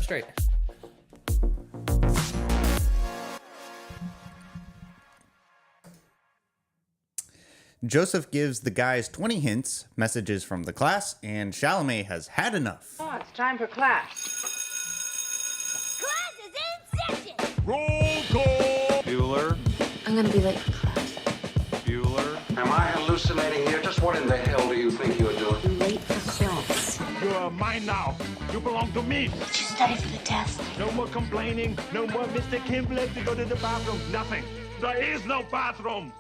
straight. Joseph gives the guys 20 hints, messages from the class, and Chalamet has had enough. Oh, it's time for class. Class is in session! Roll call! Bueller. I'm gonna be late for class. Bueller. Am I hallucinating here? Just what in the hell do you think you're doing? I'm late for class. You are mine now. You belong to me. Did you study for the test? No more complaining. No more Mr. Kimble to go to the bathroom. Nothing. There is no bathroom.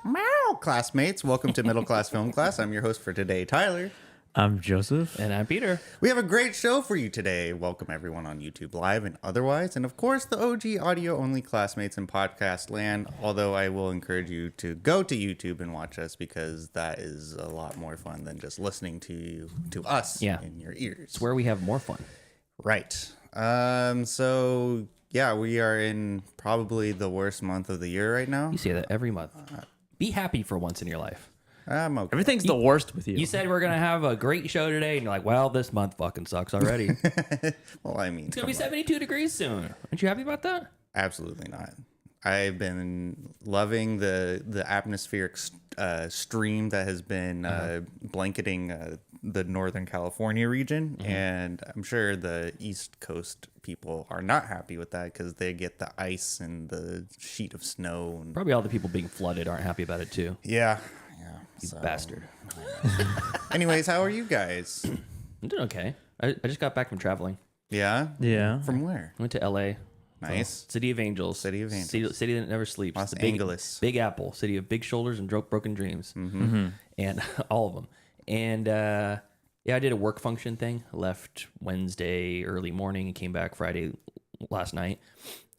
Meow, classmates. Welcome to Middle Class Film Class. I'm your host for today, Tyler. I'm Joseph. And I'm Peter. We have a great show for you today. Welcome everyone on YouTube Live and otherwise. And of course, the OG audio-only classmates in podcast land. Although I will encourage you to go to YouTube and watch us because that is a lot more fun than just listening to us in your ears. It's where we have more fun. Right. So, yeah, we are in probably the worst month of the year right now. You say that every month. Be happy for once in your life. I'm okay. Everything's the worst with you. You said we're going to have a great show today, and you're like, well, this month fucking sucks already. Well, I mean, It's going to be 72 degrees soon. Aren't you happy about that? Absolutely not. I've been loving the atmospheric stream that has been blanketing the Northern California region. And I'm sure the East Coast people are not happy with that because they get the ice and the sheet of snow. And Probably all the people being flooded aren't happy about it, too. yeah. You bastard. Anyways, how are you guys? I'm doing okay. I just got back from traveling. Yeah? Yeah. From where? I went to L.A. Nice. City of Angels. City of Angels. City that never sleeps. Los The big, Angeles. Big Apple. City of big shoulders and broken dreams. Mm-hmm. And all of them. And yeah, I did a work function thing. Left Wednesday early morning and came back Friday last night.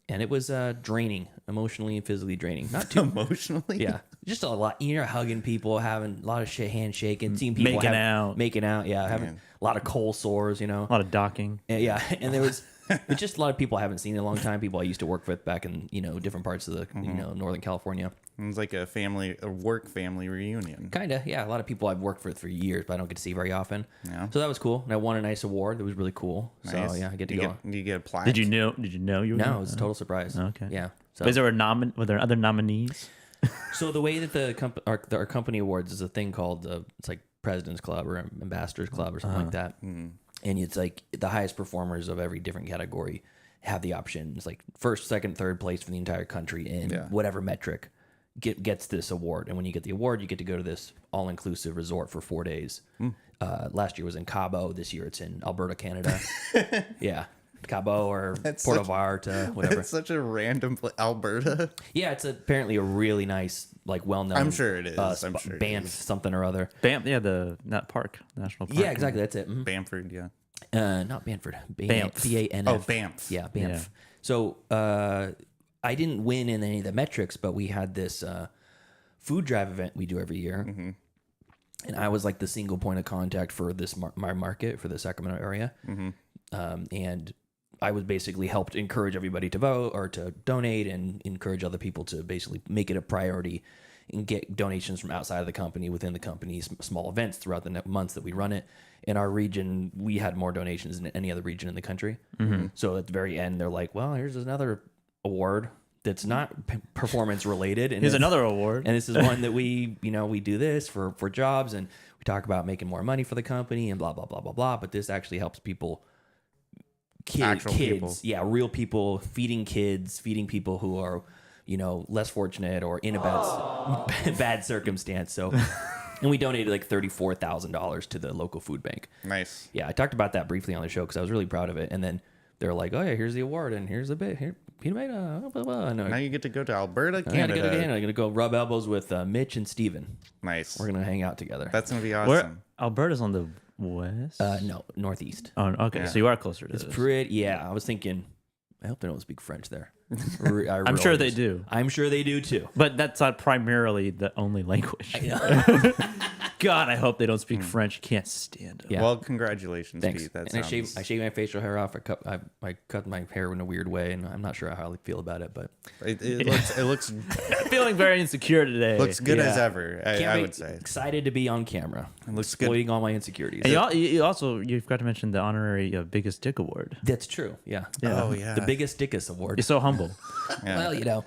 And it was draining, emotionally and physically draining. Not too Emotionally? Yeah, just a lot. You're hugging people, having a lot of shit, handshaking, seeing people making out. Yeah, having a lot of cold sores. You know, A lot of docking. yeah, and there was it's just a lot of people I haven't seen in a long time. People I used to work with back in different parts of the Northern California. It was like a work family reunion. Kinda, yeah. A lot of people I've worked with for years, but I don't get to see very often. Yeah. So that was cool, and I won a nice award. It was really cool. Nice. So yeah, I get to go. Did you get a plaque? Did you know you were No, gonna- it was a total surprise. Okay. Yeah. So Is there were there other nominees? So the way that our company awards is a thing called it's like President's Club or Ambassador's Club or something like that, and it's like the highest performers of every different category, have the options like first, second, third place for the entire country in whatever metric gets this award. And when you get the award, you get to go to this all-inclusive resort for 4 days. Last year was in Cabo. This year it's in Alberta, Canada. Yeah. Cabo or Puerto Vallarta, whatever. It's such a random Alberta. Yeah, it's apparently a really nice, like, well-known. I'm sure it is. I'm sure it Banff, is. something or other. Banff, yeah, the national park. Yeah, exactly. That's it. Mhm. Bamford, yeah. Not Banford. Banff. Banff. Oh, Banff. Yeah, Banff. Yeah. So I didn't win in any of the metrics, but we had this food drive event we do every year. And I was like the single point of contact for this my market for the Sacramento area. And I was basically helped encourage everybody to vote or to donate and encourage other people to basically make it a priority and get donations from outside of the company, within the company's small events throughout the months that we run it. In our region, we had more donations than any other region in the country. So at the very end, they're like, well, here's another award that's not performance related. And Here's another award. And this is one that we do this for jobs, and we talk about making more money for the company and blah, blah, blah, blah, blah. But this actually helps people. Actual kids, people. yeah, real people, feeding kids, feeding people who are, less fortunate or in a bad circumstance. So, and we donated like $34,000 to the local food bank. Nice. Yeah, I talked about that briefly on the show because I was really proud of it. And then they're like, "Oh yeah, here's the award, and here's a bit here, Abeyta, blah, blah, blah." Now you get to go to Alberta, I gotta Canada. go to Canada. I'm gonna go rub elbows with Mitch and Steven. Nice. We're gonna hang out together. That's gonna be awesome. Where Alberta's on the west? No, northeast. Oh, okay. Yeah. So you are closer to It's this. pretty. Yeah, I was thinking. I hope they don't speak French there. I'm sure they do. I'm sure they do too. But that's not primarily the only language. God, I hope they don't speak French. Can't stand them. Yeah. Well, congratulations, Thanks. Pete. That And sounds... I shaved my facial hair off. I cut my hair in a weird way, and I'm not sure how I feel about it, but It looks I'm feeling very insecure today. looks good as Yeah. ever. Can't I wait. would say. Excited to be on camera. It looks good. Exploiting all my insecurities. And you forgot to mention the honorary Biggest Dick Award. That's true. Yeah. Oh yeah. The biggest dickus award. You're so humble. Well,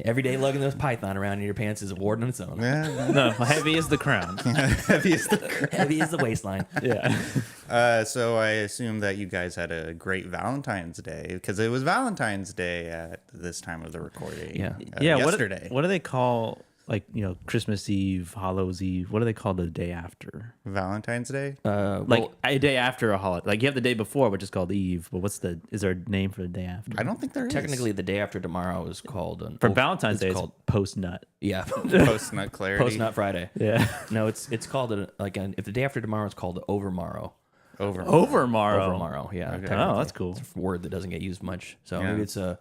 every day lugging those python around in your pants is a award on its own. Yeah. No, heavy is the crown. Heavy as the Heavy is the waistline. Yeah. So I assume that you guys had a great Valentine's Day because it was Valentine's Day at this time of the recording. Yeah. Yeah. Yesterday. What do they call Christmas Eve, Hallows Eve? What do they call the day after? Valentine's Day. Like a day after a holiday. Like you have the day before, which is called Eve. But is there a name for the day after? I don't think there is. Technically, the day after tomorrow is called For Valentine's Day, It's it's called post nut. Post Nut Clarity. Post Nut Friday. Yeah. No, it's called if the day after tomorrow is called Overmorrow. Overmorrow. Overmorrow, yeah. Okay. technically. Oh, that's cool. It's a word that doesn't get used much. So Yeah. maybe it's a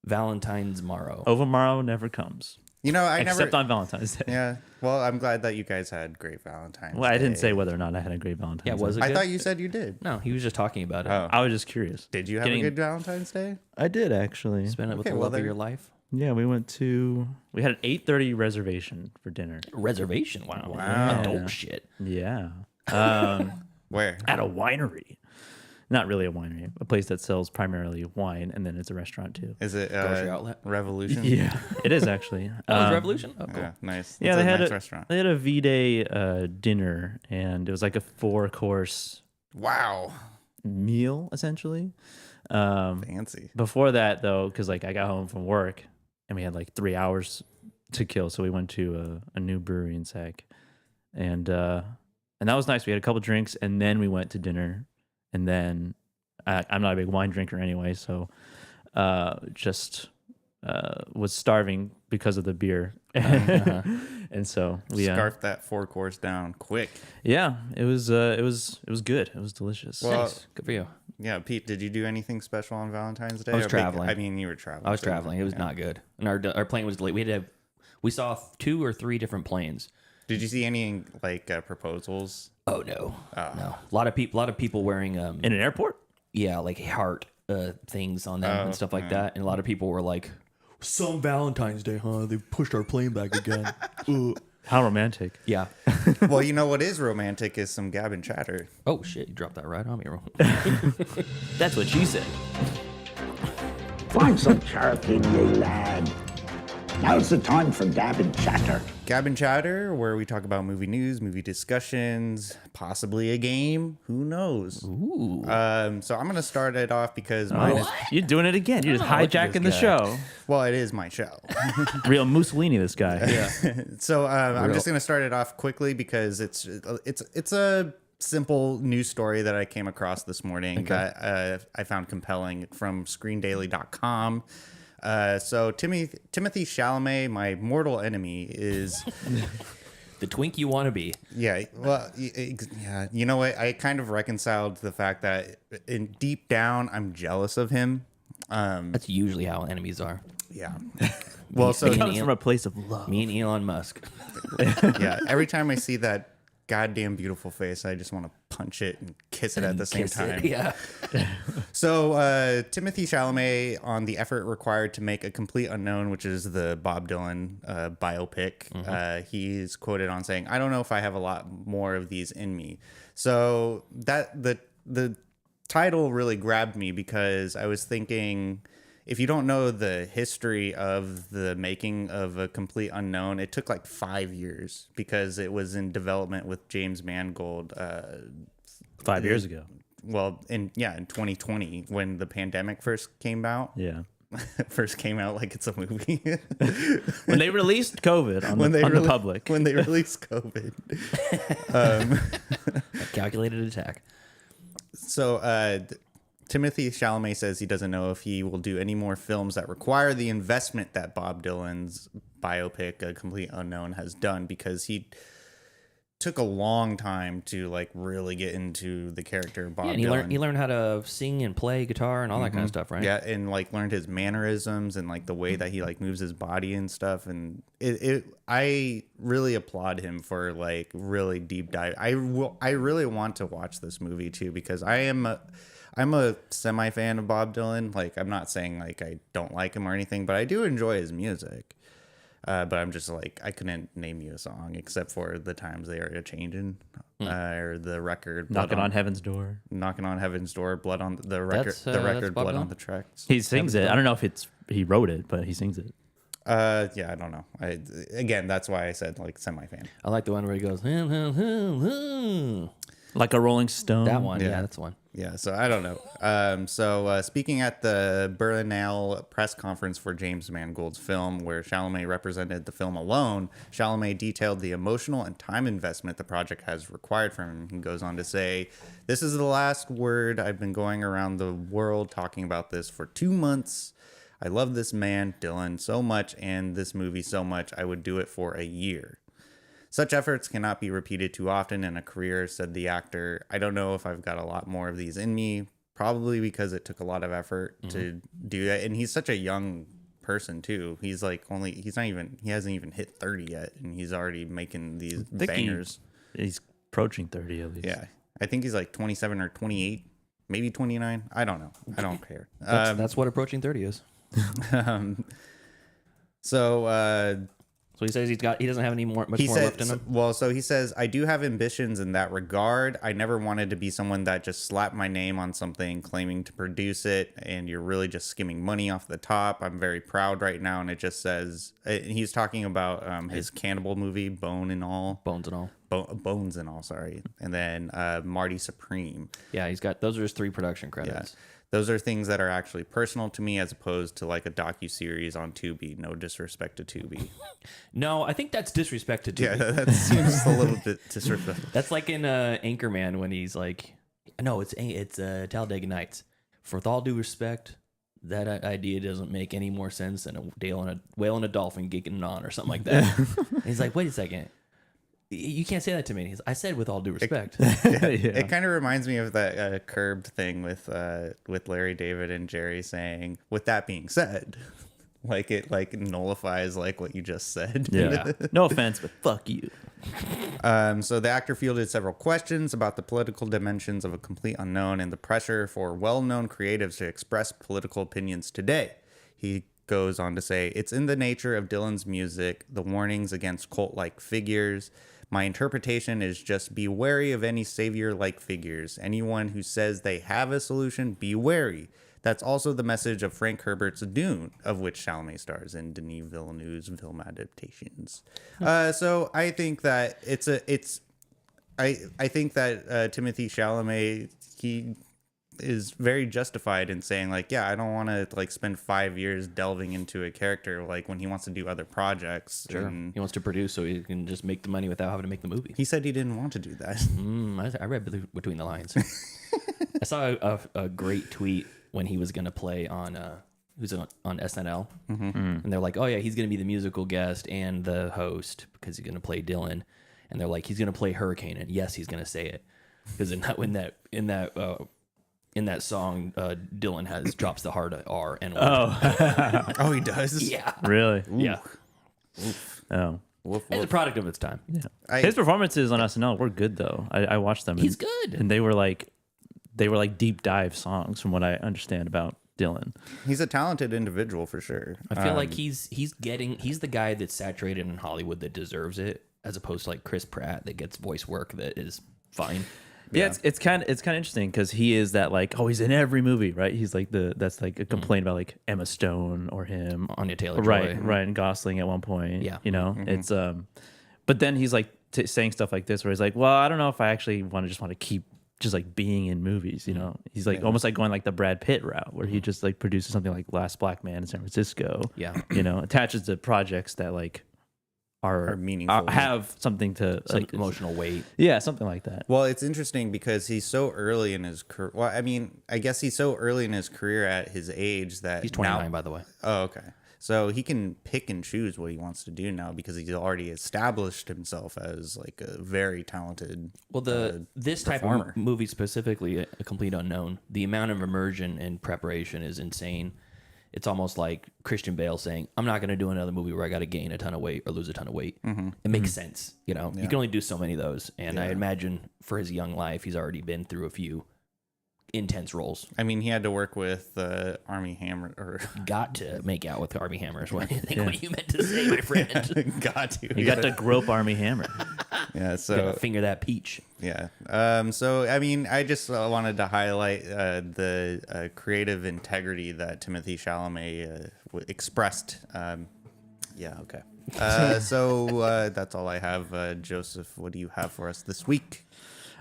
Valentine's morrow. Overmorrow never comes. You know, Except on Valentine's Day. Yeah. Well, I'm glad that you guys had great Valentine's. Well, I didn't Day. say whether or not I had a great Valentine's Yeah, was Day. it I good? thought you said you did. No, he was just talking about it. Oh. I was just curious. Did you have a good Valentine's Day? I did, actually. Spend it with Okay, the well, love of there- your life. Yeah, we had an 8:30 reservation for dinner. Reservation. Wow. Wow. Adult shit. Yeah. Where? At a winery. Not really a winery, a place that sells primarily wine, and then it's a restaurant too. Is it Grocery outlet? Revolution? Yeah, it is actually. Oh, it's Revolution? Oh, cool. Yeah, nice. Yeah, That's they a had nice a restaurant. They had a V-Day dinner, and it was like a 4-course Wow. meal essentially. Fancy. Before that, though, because I got home from work and we had 3 hours to kill, so we went to a new brewery in Sac, and that was nice. We had a couple drinks, and then we went to dinner, and then I'm not a big wine drinker anyway, so just was starving because of the beer, and so we Scarfed that 4-course down quick. yeah, it was good. It was delicious. Well, Nice. Good for you. Yeah, Pete, did you do anything special on Valentine's Day? I was Or traveling. I mean, you were traveling. I was so- traveling. It was yeah. not good. And our plane was delayed. We saw 2 or 3 different planes. Did you see any proposals? Oh no. No. A lot of people wearing in an airport. like heart things on them and stuff like that. And a lot of people were like, "Some Valentine's Day, huh? They pushed our plane back again." How romantic. Yeah. Well, you know what is romantic is some gab and chatter. Oh shit! You dropped that right on me. That's what she said. Find some chirping, ye lad. Now's the time for gab and chatter. Gab and Chatter, where we talk about movie news, movie discussions, possibly a game. Who knows? Ooh. So I'm going to start it off because mine is, You're doing it again. You're just hijacking the guy. show. well, it is my show. Real Mussolini, this guy. Yeah. So I'm just going to start it off quickly because it's a simple news story that I came across this morning that I found compelling from screendaily.com. So Timothy Chalamet, my mortal enemy, is The twink you want to be. yeah. Well, yeah. You know what? I kind of reconciled the fact that in deep down, I'm jealous of him. That's usually how enemies are. Yeah. Well, so It comes from a place of love. Me and Elon Musk. yeah. Every time I see that goddamn beautiful face, I just want to punch it and kiss it at the same Kiss time. it, yeah. So Timothy Chalamet on the effort required to make A Complete Unknown, which is the Bob Dylan biopic. He's quoted on saying, "I don't know if I have a lot more of these in me." So that the title really grabbed me because I was thinking, if you don't know the history of the making of A Complete Unknown, it took like 5 years because it was in development with James Mangold. 5 years ago. Well, in 2020 when the pandemic first came out. Yeah. First came out like it's a movie. When they released COVID on the public. When they released COVID. Calculated attack. So Timothy Chalamet says he doesn't know if he will do any more films that require the investment that Bob Dylan's biopic, A Complete Unknown, has done because he took a long time to like really get into the character of Bob And Dylan. he learned how to sing and play guitar and all that kind of stuff, right? Yeah, and like learned his mannerisms and like the way that he like moves his body and stuff. And I really applaud him for like really deep dive. I really want to watch this movie too because I'm a semi fan of Bob Dylan. Like I'm not saying like I don't like him or anything, but I do enjoy his music. But I'm just like, I couldn't name you a song except for The Times They Are Changing, or the record Knocking on Heaven's Door. Knocking on Heaven's Door, Blood on the record, that's Bob Blood Dylan? on the Tracks. He sings it. I don't know if he wrote it, but he sings it. Yeah, I don't know. Again, that's why I said like semi fan. I like the one where he goes, Like a Rolling Stone. that one. Yeah. Yeah, that's the one. Yeah, so I don't know. So speaking at the Berlinale press conference for James Mangold's film, where Chalamet represented the film alone, Chalamet detailed the emotional and time investment the project has required from him. He goes on to say, "This is the last word. I've been going around the world talking about this for 2 months. I love this man, Dylan, so much, and this movie so much, I would do it for a year. Such efforts cannot be repeated too often in a career," said the actor. "I don't know if I've got a lot more of these in me, probably because it took a lot of effort to do that." And he's such a young person too. He's like he hasn't even hit 30 yet, and he's already making these bangers. He's approaching 30 at least. Yeah, I think he's like 27 or 28, maybe 29. I don't know. I don't care. That's what approaching 30 is. So So he says he doesn't have any much he more said, left in him. so he says, "I do have ambitions in that regard. I never wanted to be someone that just slapped my name on something claiming to produce it, and you're really just skimming money off the top. I'm very proud right now." And it just says, he's talking about his cannibal movie, Bones and All, sorry. And then Marty Supreme. Yeah, he's got those are his 3 production Yeah. credits. Those are things that are actually personal to me as opposed to like a docuseries on Tubi. No disrespect to Tubi. No, I think that's disrespect to Tubi. Yeah, that seems a little bit disrespectful. That's like in Anchorman when he's like, no, it's Talladega Nights. For with all due respect, that idea doesn't make any more sense than a whale and a dolphin getting on or something like that. And he's like, wait a second. You can't say that to me. I said with all due respect. It kind of reminds me of that Curbed thing with Larry David and Jerry saying, "With that being said," like it like nullifies like what you just said. Yeah. No offense, but fuck you. So the actor fielded several questions about the political dimensions of A Complete Unknown and the pressure for well-known creatives to express political opinions today. He goes on to say, "It's in the nature of Dylan's music, the warnings against cult-like figures. My interpretation is just be wary of any savior-like figures. Anyone who says they have a solution, be wary. That's also the message of Frank Herbert's Dune, of which Chalamet stars in Denis Villeneuve's film adaptations. So I think that I think that Timothée Chalamet, he is very justified in saying like, yeah, I don't want to like spend 5 years delving into a character like when he wants to do other projects. Sure. And He wants to produce so he can just make the money without having to make the movie. he said he didn't want to do that. I read between the lines. I saw a great tweet when he was going to play on who's on SNL, and they're like, "Oh yeah, he's going to be the musical guest and the host because he's going to play Dylan," and they're like, "He's going to play Hurricane," and yes, he's going to say it because in that song, Dylan drops the hard R and Oh, he does? yeah, Really? yeah, Oh. Woof, it's a woof. product of its time. His performances on SNL were good though. I watched them. He's and- good. and they were like deep dive songs from what I understand about Dylan. He's a talented individual for sure. I feel like he's the guy that's saturated in Hollywood that deserves it, as opposed to like Chris Pratt that gets voice work that is fine. Yeah, it's kind of interesting because he is that like, oh, he's in every movie, right? He's like that's like a complaint about like Emma Stone or him, Anya Taylor-Joy. right? Ryan Gosling at one point. Yeah. you know, it's but then he's like saying stuff like this where he's like, well, I don't know if I actually want to keep just like being in movies, you know. He's like almost like going like the Brad Pitt route where he just like produces something like Last Black Man in San Francisco. Yeah. You know, attaches to projects that like are meaningful. have something to Some like emotional weight. yeah, something like that. Well, it's interesting because he's so early in his career. Well, I mean, I guess he's so early in his career at his age that He's 29, by the way. Oh, okay. So he can pick and choose what he wants to do now because he's already established himself as like a very talented. Well, this type performer. of movie specifically, A Complete Unknown, the amount of immersion and preparation is insane. It's almost like Christian Bale saying, "I'm not going to do another movie where I got to gain a ton of weight or lose a ton of weight." It makes sense, you know. You can only do so many of those, and I imagine for his young life, he's already been through a few intense roles. I mean, he had to work with Army Hammer or Got to make out with Armie Hammer is what I think what you meant to say, my friend. got to. You got to grope Army Hammer. Yeah. So Gotta finger that peach. yeah. So I mean, I just wanted to highlight the creative integrity that Timothée Chalamet expressed. Yeah. Okay. So that's all I have. Joseph, what do you have for us this week?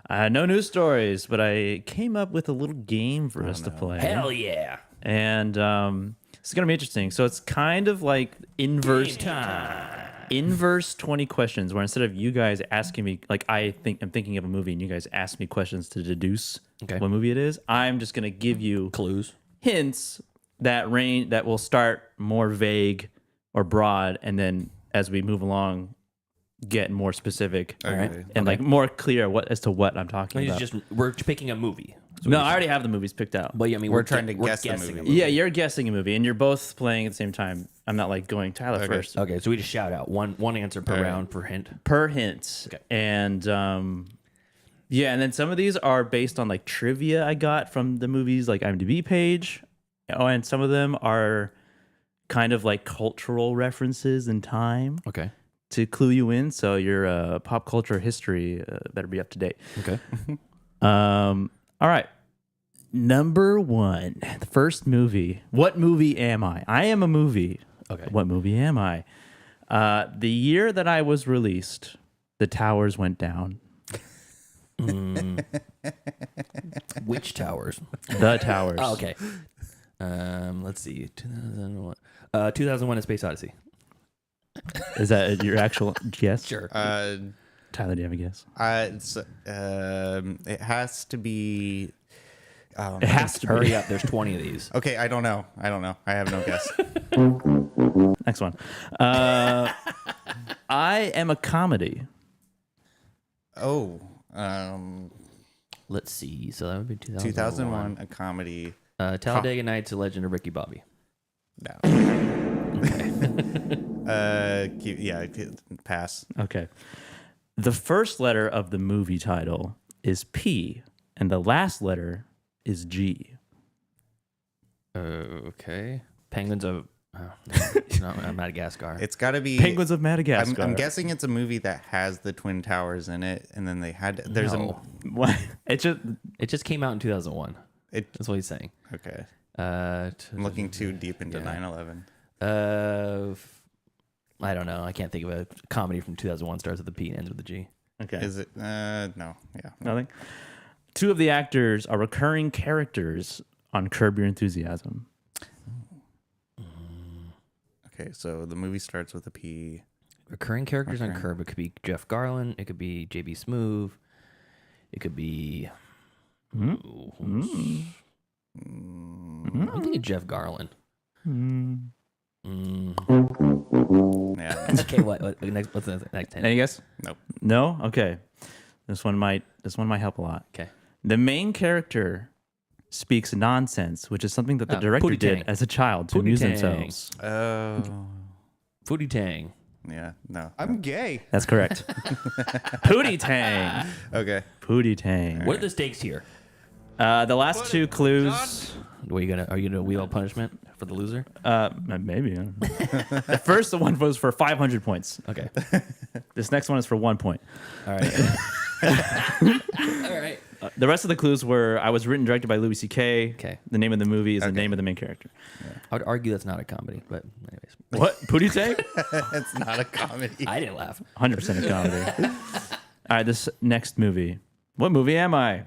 No news stories, but I came up with a little game for us to play. Hell yeah. And it's gonna be interesting. So it's kind of like inverse 20 questions, where instead of you guys asking me, like I'm thinking of a movie, and you guys ask me questions to deduce what movie it is, I'm just gonna give you Clues. hints that will start more vague or broad, and then as we move along, get more specific, Okay. and like more clear as to what I'm talking about. We're picking a movie. So No, I already have the movies picked out. But yeah, I mean, We're trying to we're guess the guessing movie. a Yeah, you're guessing a movie, and you're both playing at the same time. I'm not like going Tyler first. Okay, so we just shout out one answer per round per hint. Per hint. Okay. And yeah, and then some of these are based on like trivia I got from the movies like IMDb page. Oh, and some of them are kind of like cultural references in time Okay. to clue you in. So your pop culture history better be up to date. Okay. All right. Number one, the first movie. What movie am I? I am a movie. Okay. What movie am I? The year that I was released, the towers went down. Which towers? The towers. Oh, okay. Let's see. 2001. 2001: A Space Odyssey. Is that your actual guess? Sure. Tyler, do you have a guess? It has to be. It has to Hurry be. up. There's 20 of these. Okay, I don't know. I have no guess. Next one. I am a comedy. Oh, Let's see. So that would be 2001, a comedy. Talladega Nights: A Legend of Ricky Bobby. No. Yeah, pass. Okay. The first letter of the movie title is P, and the last letter is G. Okay. Penguins of Madagascar. It's got to be Penguins of Madagascar. I'm guessing it's a movie that has the Twin Towers in it, and then they had there's No. What? It just It just came out in 2001. It That's what he's saying. okay. I'm looking too deep into Yeah. 9/11. I don't know. I can't think of a comedy from 2001 starts with a P and ends with a G. Okay. Is it? No. Yeah. Nothing. Two of the actors are recurring characters on Curb Your Enthusiasm. Okay, so the movie starts with a P. Recurring characters on Curb. It could be Jeff Garland. It could be JB Smoove. It could be. I'm thinking Jeff Garland. Yeah. Okay, what next? What's the next hint? Any guess? Nope. No? Okay. This one might help a lot. Okay. The main character speaks nonsense, which is something that the director Pootie did Tang. as a child to Pootie amuse Tang. themselves. Oh. Footie Tang. Yeah. No. I'm gay. That's correct. Pootie Tang. Okay. Pootie Tang. What are the stakes here? The last two clues. Are you gonna wheel punishment for the loser? Maybe. I don't know. The first one was for 500 points. Okay. This next one is for 1 point. All right. All right. The rest of the clues were I was written and directed by Louis C.K. Okay. The name of the movie is the name of the main character. I would argue that's not a comedy, but anyways. What? Pootie Tang? It's not a comedy. I didn't laugh. 100% a comedy. All right, this next movie. What movie am I?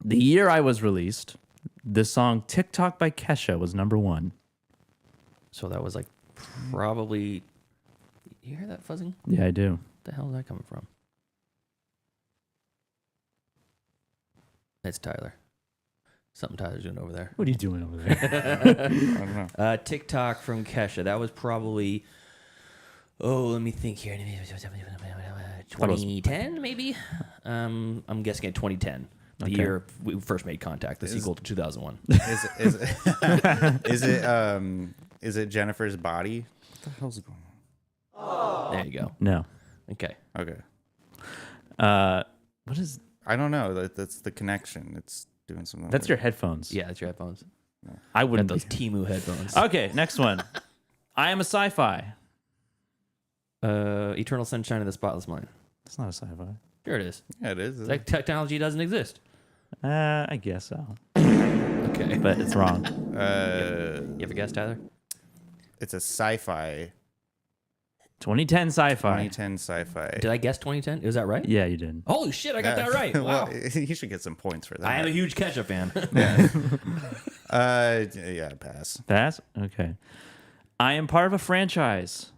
The year I was released, the song TikTok by Kesha was number 1. So that was like probably. You hear that fuzzing? Yeah, I do. What the hell is that coming from? It's Tyler. Something Tyler's doing over there. What are you doing over there? I don't know. TikTok from Kesha. That was probably. Oh, let me think here. 2010, maybe. I'm guessing at 2010, the year we first made contact. The sequel to 2001. Is it Jennifer's Body? What the hell's going on? There you go. No. Okay. Okay. What is... I don't know. That's the connection. It's doing something. That's your weird. headphones. Yeah, that's your headphones. I Got wouldn't... those Temu headphones. Okay, next one. I am a sci-fi. Eternal Sunshine of the Spotless Mind. It's not a sci-fi. Sure it is. Yeah, it is. That technology doesn't exist. I guess so. Okay. But it's wrong. You have a guess, Tyler? It's a sci-fi. 2010 sci-fi. 2010 sci-fi. Did I guess 2010? Was that right? Yeah, you did. Holy shit, I got that right. Wow. Well, you should get some points for that. I am a huge Kesha fan. Yeah, pass. Pass? Okay. I am part of a franchise.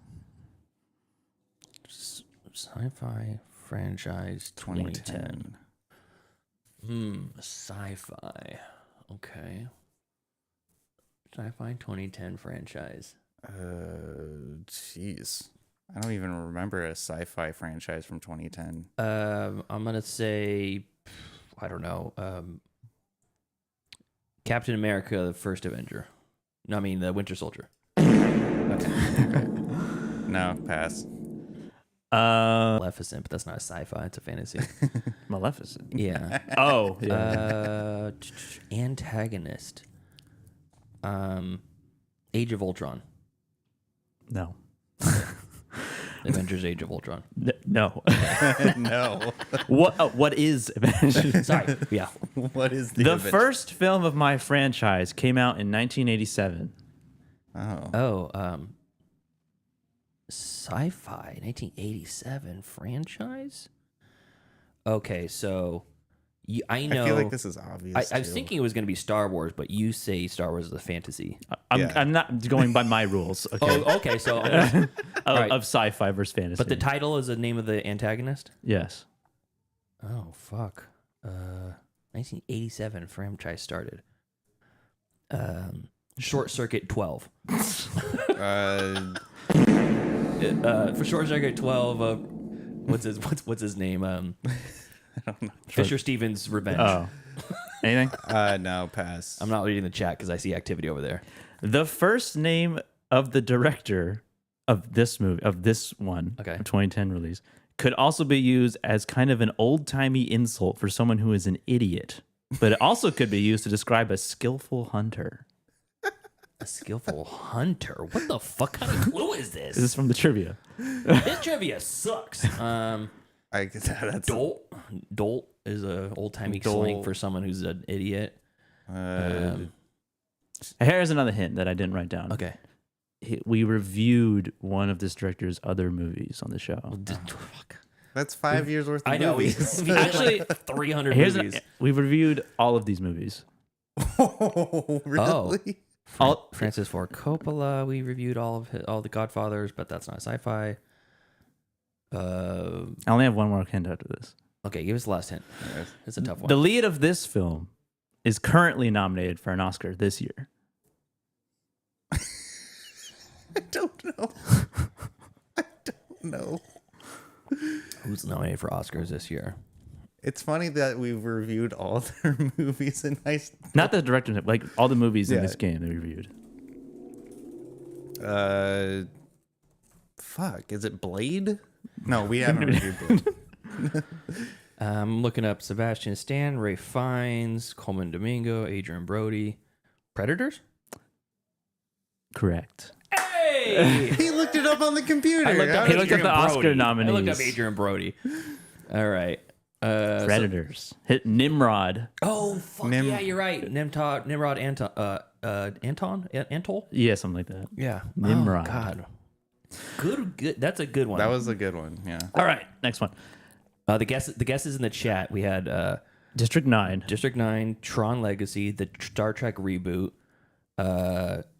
Sci-fi franchise 2010. 2010. Sci-fi. Okay. Sci-fi 2010 franchise. Jeez. I don't even remember a sci-fi franchise from 2010. I'm gonna say, I don't know. Captain America: The First Avenger. No, I mean the Winter Soldier. No, pass. Maleficent, but that's not a sci-fi. It's a fantasy. Maleficent. Yeah. Oh, yeah. Antagonist. Age of Ultron. No. Avengers: Age of Ultron. No. No. What is Avengers? Sorry. Yeah. What is The event- first film of my franchise came out in 1987. Oh. Sci-fi 1987 franchise. Okay, so I know. I feel like this is obvious. I was too. thinking it was going to be Star Wars, but you say Star Wars is a fantasy. I'm not going by my rules. Okay. Oh, okay. So, right. Of sci-fi versus fantasy. But the title is the name of the antagonist. Yes. Oh fuck. 1987 franchise started. Short Circuit 12. For Short Circuit 12, what's his name? I don't know. Fisher Stevens' Revenge. Oh. Anything? No, pass. I'm not reading the chat because I see activity over there. The first name of the director of this movie, of this one, Okay. 2010 release, could also be used as kind of an old-timey insult for someone who is an idiot. But it also could be used to describe a skillful hunter. A skillful hunter. What the fuck kind of clue is this? This is from the trivia. This trivia sucks. I guess that's Dolt. Dolt is a old timey Dolt. slang for someone who's an idiot. Here's another hint that I didn't write down. Okay. We reviewed one of this director's other movies on the show. Fuck. That's 5 years worth of I know. movies. Actually, 300 Here's movies. we've reviewed all of these movies. Oh, really? All, Francis Ford Coppola. We reviewed all the Godfathers, but that's not sci-fi. I only have one more hint after this. Okay, give us the last hint. It's a tough one. The lead of this film is currently nominated for an Oscar this year. I don't know. I don't know. Who's nominated for Oscars this year? It's funny that we've reviewed all their movies and Not the director, like all the movies in Yeah. this game they reviewed. Fuck, is it Blade? No, we haven't reviewed Blade. I'm looking up Sebastian Stan, Ray Fiennes, Coleman Domingo, Adrian Brody. Predators? Correct. Hey! He looked it up on the computer. I looked up He looked up Adrian the Oscar Brody. nominees. I looked up Adrian Brody. All right. Predators. Hit Nimrod. Oh, fuck yeah, you're right. Nimrod Anton. Antol? Yeah, something like that. Yeah. Nimrod. Oh, God. Good. That's a good one. That was a good one. Yeah. All right, next one. the guesses in the chat. We had District 9. District 9, Tron Legacy, the Star Trek reboot,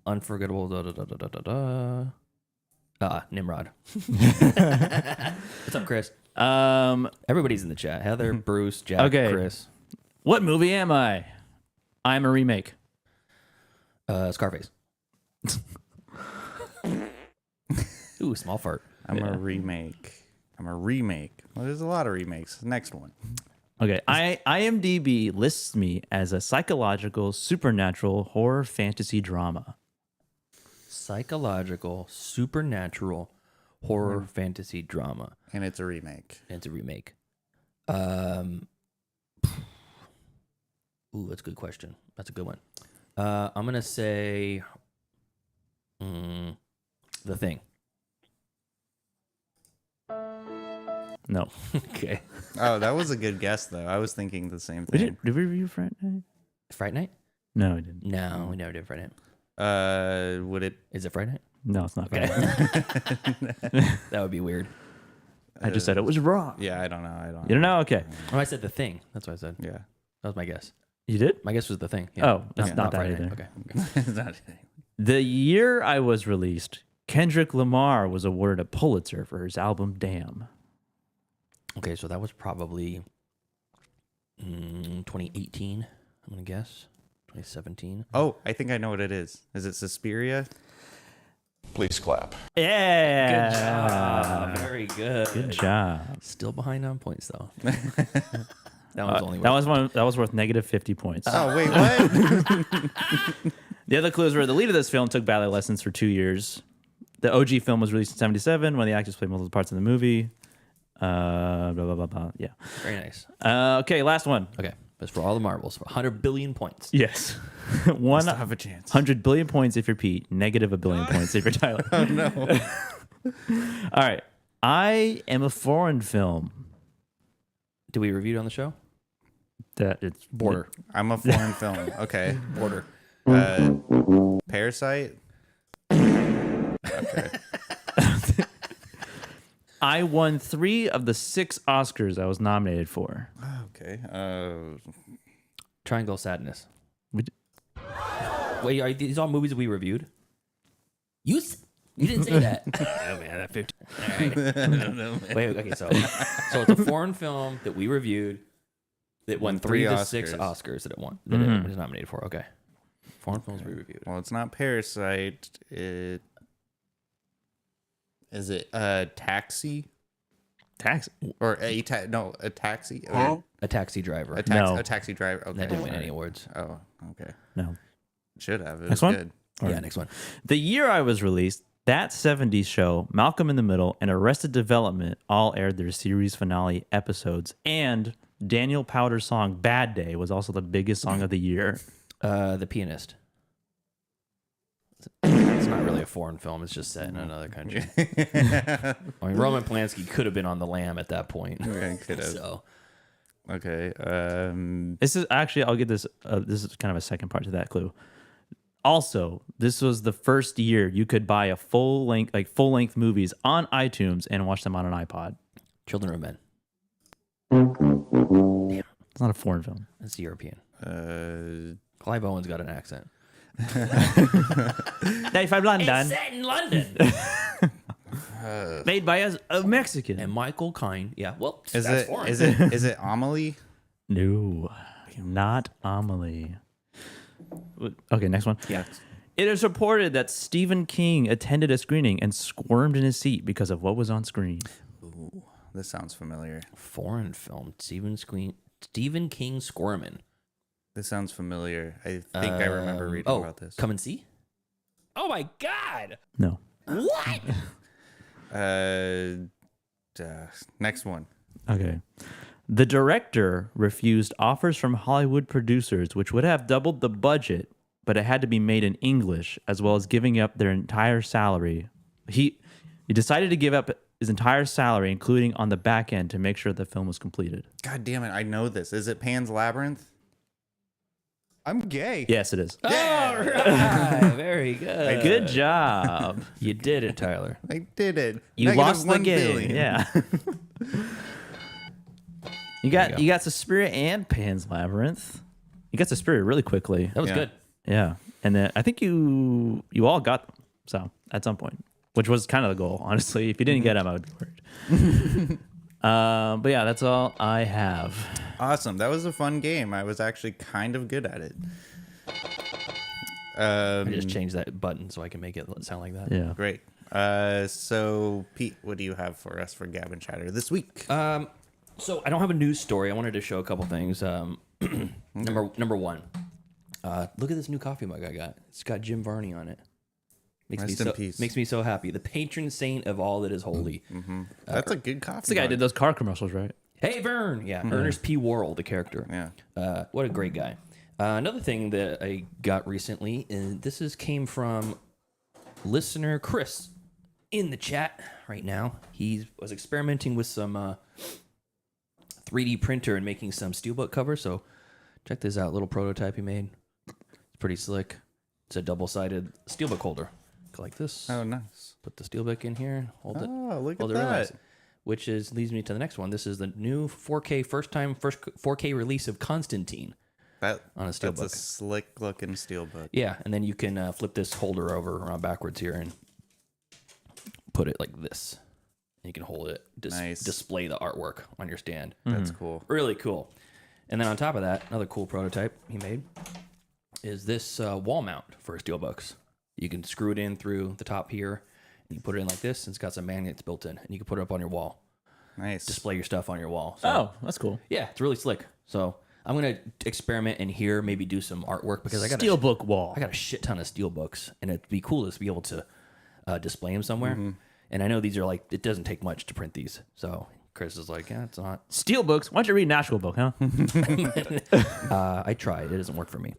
Unforgettable. Nimrod. What's up, Chris? Everybody's in the chat. Heather, Bruce, Jack, Okay. Chris. What movie am I? I'm a remake. Scarface. Ooh, small fart. I'm a remake. Well, there's a lot of remakes. Next one. Okay, IMDb lists me as a psychological, supernatural, horror, fantasy drama. Psychological, supernatural, horror, fantasy drama. And it's a remake. And it's a remake. Ooh, that's a good question. That's a good one. I'm gonna say, The Thing. No. Okay. Oh, that was a good guess, though. I was thinking the same We thing. did we review Fright Night? Fright Night? No, we didn't. No, we never did Fright Night. Would it? Is it Fright Night? No, it's not. Okay. Fright. That would be weird. I just said it was wrong. Yeah, I don't know. You don't know? Okay. Oh, I said The Thing. That's what I said. Yeah. That was my guess. You did? My guess was The Thing. Yeah. Oh, that's not that Fright either. Night. Okay. It's not- The year I was released, Kendrick Lamar was awarded a Pulitzer for his album Damn. Okay, so that was probably 2018, I'm going to guess. 2017. Oh, I think I know what it is. Is it Suspiria? Please clap. Yeah. Good job. Very good. Good job. Still behind on points, though. That was only That was worth negative 50 points. Oh, wait, what? The other clues were the lead of this film took ballet lessons for 2 years. The OG film was released in 1977 when the actors played multiple parts in the movie. Blah, blah, blah, blah. Yeah. very nice. Okay, last one. Okay, that's for all the marbles. 100 billion points. Yes. Still have a chance. 100 billion points if you're Pete, negative a billion points if you're Tyler. Oh, no. All right. I am a foreign film. Did we review it on the show? That it's Border. I'm a foreign film. Okay. Border. Parasite? Okay. I won 3 of the 6 Oscars I was nominated for. Okay. Triangle Sadness. We d- Wait, are these all movies we reviewed? You didn't say that. Oh man, that 50. All right. Wait, okay, so it's a foreign film that we reviewed that won 3 of the 6 Oscars that it won. That it was nominated for. Okay. Foreign films we reviewed. Well, it's not Parasite. Is it Taxi? Taxi. Or a taxi? A Taxi Driver. No. A taxi driver. Okay. That didn't win any awards. Oh, okay. No. Should have. It Next was one? good. Yeah, next one. The year I was released, That 70s Show, Malcolm in the Middle, and Arrested Development all aired their series finale episodes. And Daniel Powder's song Bad Day was also the biggest song of the year. The Pianist. It's not really a foreign film. It's just set in another country. I mean, Roman Polanski could have been on The Lamb at that point. Yeah, could have. So, Okay. This is actually, I'll get this. This is kind of a second part to that clue. Also, this was the first year you could buy a full length movies on iTunes and watch them on an iPod. Children of Men. It's not a foreign film. It's European. Clive Owen's got an accent. 95 London. It's set in London. Made by a Mexican. And Michael Caine. Yeah, well, Is that's it foreign. is it Amelie? No, not Amelie. Okay, next one. Yeah. It is reported that Stephen King attended a screening and squirmed in his seat because of what was on screen. Ooh, this sounds familiar. Foreign film. Stephen King squirming. This sounds familiar. I think I remember reading about this. Come and See? Oh my God. No. What? Next one. Okay. The director refused offers from Hollywood producers, which would have doubled the budget, but it had to be made in English, as well as giving up their entire salary. He decided to give up his entire salary, including on the back end, to make sure the film was completed. God damn it! I know this. Is it Pan's Labyrinth? I'm gay. Yes, it is. All right. Very good. Good job. You did it, Tyler. I did it. You lost the -1 game. billion. Yeah. you got Suspiria and Pan's Labyrinth. You got Suspiria really quickly. That was Yeah. good. Yeah. And then I think you all got them. So at some point, which was kind of the goal, honestly. If you didn't get them, I would be worried. But yeah, that's all I have. Awesome. That was a fun game. I was actually kind of good at it. I just changed that button so I can make it sound like that. Yeah. Great. So Pete, what do you have for us for Gavin Chatter this week? So I don't have a news story. I wanted to show a couple things. Number one, look at this new coffee mug I got. It's got Jim Varney on it. Rest in peace. Makes me so happy. The patron saint of all that is holy. That's a good coffee. That's the guy who did those car commercials, right? Hey, Vern. Yeah, Ernest P. Worrell, the character. Yeah. What a great guy. Another thing that I got recently, and came from listener Chris in the chat right now. He was experimenting with some 3D printer and making some steelbook covers. So check this out, little prototype he made. It's pretty slick. It's a double-sided steelbook holder. Go like this. Oh, nice. Put the steelbook in here. Hold it. Oh, look hold at it real that. nice. Which leads me to the next one. This is the new 4K first 4K release of Constantine. That On a steelbook. That's a slick looking steelbook. Yeah, and then you can flip this holder over around backwards here and put it like this. And you can hold it, Nice. display the artwork on your stand. That's cool. Really cool. And then on top of that, another cool prototype he made is this wall mount for steelbooks. You can screw it in through the top here, and you put it in like this, and it's got some magnets built in, and you can put it up on your wall. Nice. Display your stuff on your wall. So, Oh, that's cool. yeah, it's really slick. So I'm gonna experiment in here, maybe do some artwork because I got Steelbook wall. I got a shit ton of steel books, and it'd be cool to be able to display them somewhere. And I know these are like, it doesn't take much to print these. So Chris is like, yeah, it's not. Steelbooks. Why don't you read an actual book, huh? I tried. It doesn't work for me.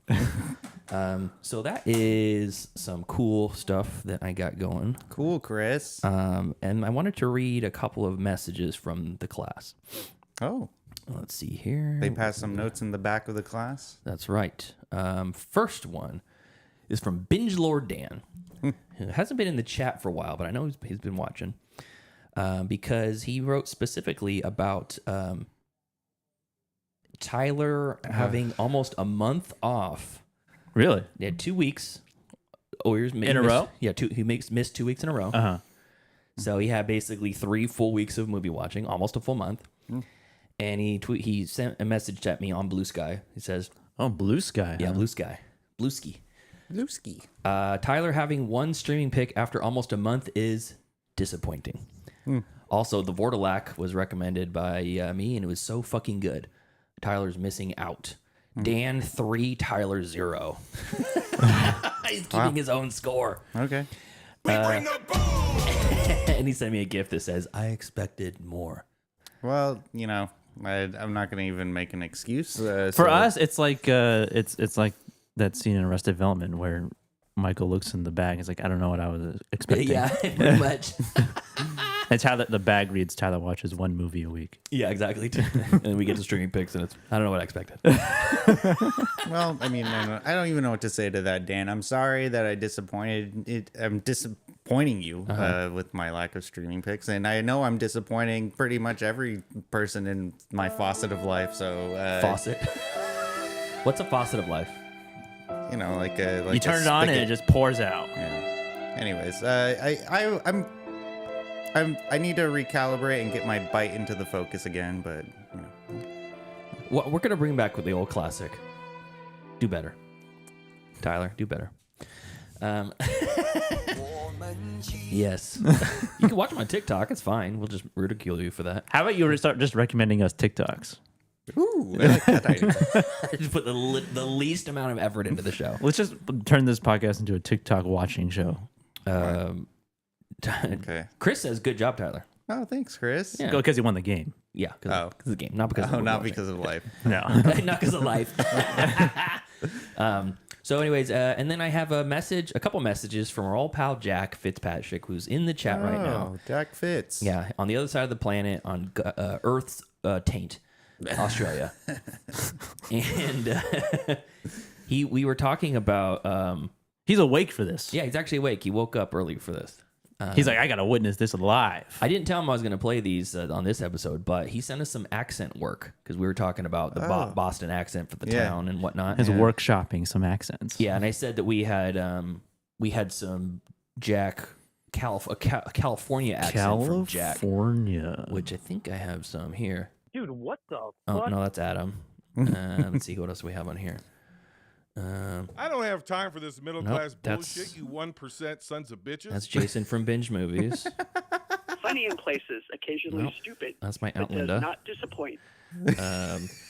So that is some cool stuff that I got going. Cool, Chris. And I wanted to read a couple of messages from the class. Oh, Let's see here. they passed some notes in the back of the class. That's right. First one is from Binge Lord Dan. Who hasn't been in the chat for a while, but I know he's been watching because he wrote specifically about Tyler having almost a month off. Really? He had 2 weeks. Oh, In a row? Yeah, he missed 2 weeks in a row. Uh-huh. So he had basically 3 full weeks of movie watching, almost a full month. And he sent a message at me on Blue Sky. He says, Oh, Blue Sky. "Yeah, huh? Blue Sky, Blueski. Lewski. Tyler having one streaming pick after almost a month is disappointing. Also, the Vortilac was recommended by me, and it was so fucking good. Tyler's missing out. Dan 3, Tyler 0. He's keeping his own score. Okay. And he sent me a gift that says, I expected more. Well, you know, I'm not going to even make an excuse. For us, it's like it's like that scene in Arrested Development where Michael looks in the bag. He's like, I don't know what I was expecting. Yeah, pretty much. And Tyler, the bag reads Tyler watches one movie a week. Yeah, exactly. And we get to streaming picks, and I don't know what I expected. Well, I mean, I don't even know what to say to that, Dan. I'm sorry that I'm disappointing you with my lack of streaming picks, and I know I'm disappointing pretty much every person in my faucet of life. So Faucet. What's a faucet of life? you know, like a You turn it on and it just pours out. Yeah. Anyways, I need to recalibrate and get my bite into the focus again, but you know. Well, we're gonna bring back with the old classic. Do better, Tyler. Do better. Yes, you can watch them on TikTok. It's fine. We'll just ridicule you for that. How about you start just recommending us TikToks? Ooh, I like that idea. Just put the least amount of effort into the show. Let's just turn this podcast into a TikTok watching show. Okay. Chris says, "Good job, Tyler." Oh, thanks, Chris. Yeah. Because he won the game. Yeah, because of the game, not because. Oh, of not because of life. No. not because of life. So, anyways, and then I have a couple messages from our old pal Jack Fitzpatrick, who's in the chat right now. Oh, Jack Fitz. Yeah, on the other side of the planet, on Earth's taint, Australia, and we were talking about. He's awake for this. Yeah, he's actually awake. He woke up early for this. He's like, I got to witness this live. I didn't tell him I was going to play these on this episode, but he sent us some accent work because we were talking about the Boston accent for the town and whatnot. His workshopping some accents. Yeah, and I said that we had some Jack California accent from Jack, California, which I think I have some here. Dude, what the Oh no, that's Adam. Let's see what else we have on here. I don't have time for this middle class that's- bullshit, you 1% sons of bitches. That's Jason from Binge Movies. Funny in places, occasionally Nope. stupid. That's my but Aunt does Linda. not disappoint.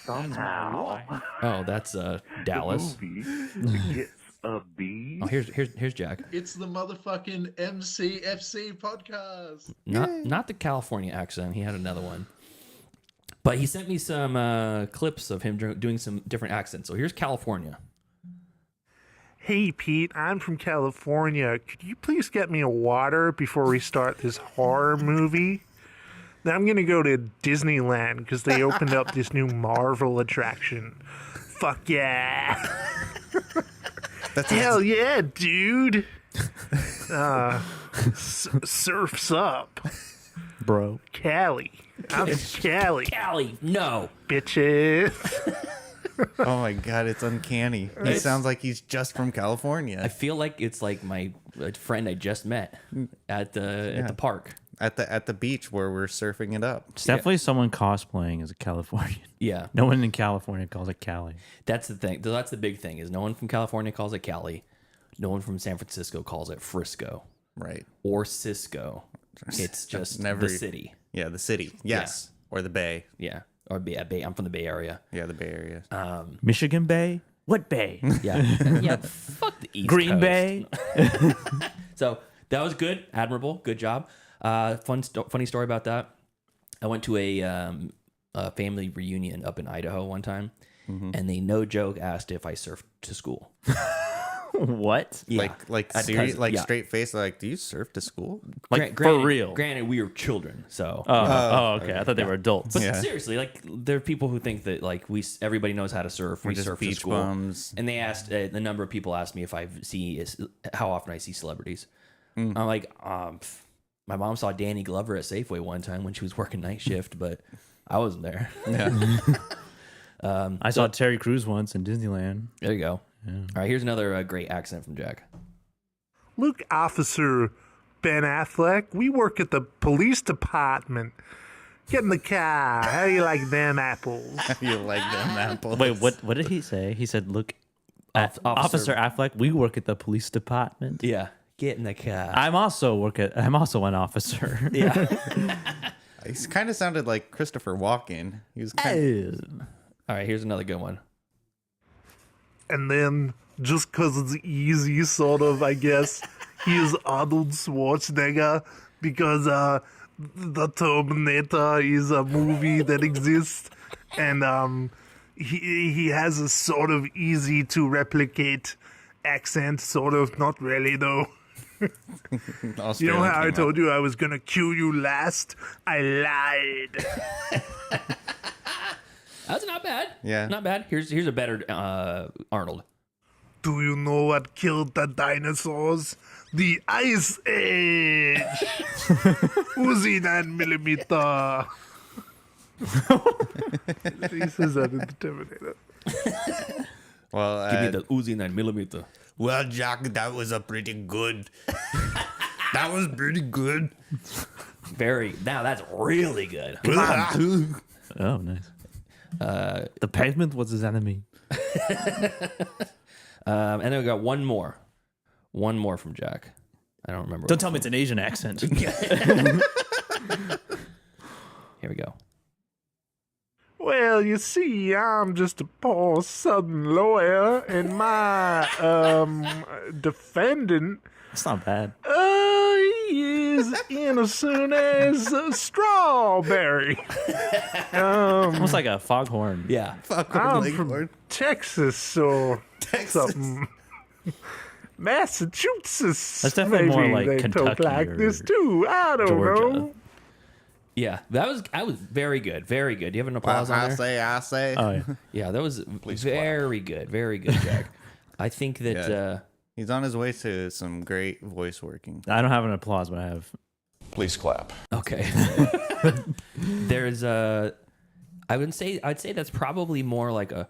somehow Oh, that's Dallas. gets a B. Oh, here's Jack. It's the motherfucking MCFC podcast. Not the California accent. He had another one. But he sent me some clips of him doing some different accents. So here's California. Hey, Pete, I'm from California. Could you please get me a water before we start this horror movie? Then I'm going to go to Disneyland because they opened up this new Marvel attraction. Fuck yeah. Hell yeah, dude. Surf's up. Bro. Cali. I'm Cali. Cali, no. Bitches. Oh my god, it's uncanny. He sounds like he's just from California. I feel like it's like my friend I just met at the park. At the beach where we're surfing it up. It's definitely someone cosplaying as a Californian. Yeah. No one in California calls it Cali. That's the thing. That's the big thing is no one from California calls it Cali. No one from San Francisco calls it Frisco. Right. Or Cisco. It's just the city. Yeah, the city. Yes. Yeah. Or the Bay. Yeah. Or Bay. I'm from the Bay Area. Yeah, the Bay Area. Michigan Bay? What Bay? Yeah. Yeah. Fuck the East Green Coast. Bay? So that was good. Admirable. Good job. Funny story about that. I went to a family reunion up in Idaho one time, and they no joke asked if I surfed to school. What? Yeah. Like straight face, like, do you surf to school? Like, granted, for real? Granted, we were children, so. Okay. I thought they were adults. But seriously, like, there are people who think that like everybody knows how to surf. We just surf to beach school, bums. and they asked the number of people asked me if how often I see celebrities. I'm like, my mom saw Danny Glover at Safeway one time when she was working night shift, but I wasn't there. Yeah. I saw Terry Crews once in Disneyland. There you go. Yeah. All right, here's another great accent from Jack. Look, Officer Ben Affleck, we work at the police department. Get in the car. How do you like them apples? You like them apples. Wait, what did he say? He said, look, Officer Affleck, we work at the police department. Yeah. Get in the car. I'm also an officer. Yeah. He kind of sounded like Christopher Walken. He was kind All right, here's another good one. And then, just because it's easy, sort of, I guess, he is Arnold Schwarzenegger because The Terminator is a movie that exists, and he has a sort of easy to replicate accent, sort of, not really though. You know how I told you I was going to cue you last? I lied. That's not bad. Yeah. Not bad. Here's a better Arnold. Do you know what killed the dinosaurs? The Ice Age. Uzi 9mm. He says that in the Terminator. Well, Give me the Uzi 9mm. Well, Jack, that was a pretty good. That was pretty good. Now that's really good. Oh, nice. The pavement was his enemy. And then we got one more from Jack. I don't remember. Don't tell me it's an Asian accent. Here we go. Well, you see, I'm just a poor southern lawyer, and my defendant, It's not bad. he is innocent as a strawberry. Almost like a foghorn. Yeah. I'm from Texas or something. Massachusetts. That's definitely more maybe like they Kentucky talk like or this too. I don't Georgia. know. Yeah. I was very good. Very good. Do you have an applause on there? I say. Oh, yeah. Yeah, that was very good. Very good, Jack. I think that Yeah. He's on his way to some great voice working. I don't have an applause, but I have. Please clap. okay. There's I'd say that's probably more like a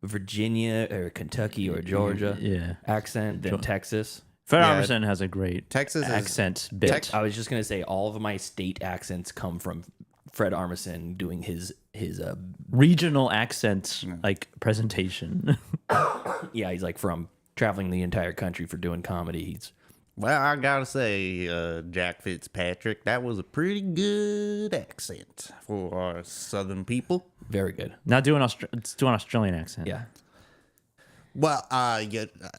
Virginia or Kentucky or Georgia accent than Texas. Fred Yeah. Armisen has a great Texas accent bit. I was just gonna say all of my state accents come from Fred Armisen doing his Regional accent like presentation. yeah, he's like from traveling the entire country for doing comedy. He's Well, I gotta say, Jack Fitzpatrick, that was a pretty good accent for our southern people. very good. Now do an Australian accent. Yeah. Well,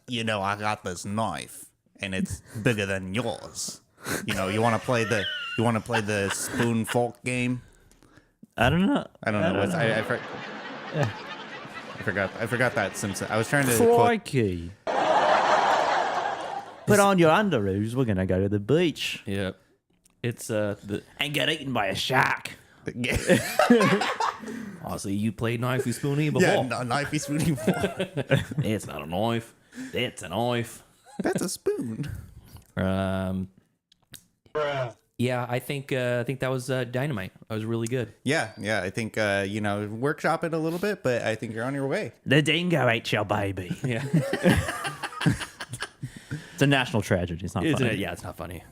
you know, I got this knife, and it's bigger than yours. You know, you want to play the spoon fork game? I don't know. I don't know. I forgot that Simpson. I was trying to quote, Crikey. Put on your underoos. We're gonna go to the beach Yeah. It's the and get eaten by a shark. honestly, you played knifey spoony before. yeah, no, knifey spoony fork. It's not a knife. That's a knife. That's a spoon. Yeah, I think that was dynamite. That was really good. Yeah. I think you know, workshop it a little bit, but I think you're on your way. The dingo ate your baby. Yeah. It's a national tragedy. It's not funny. Yeah, it's not funny.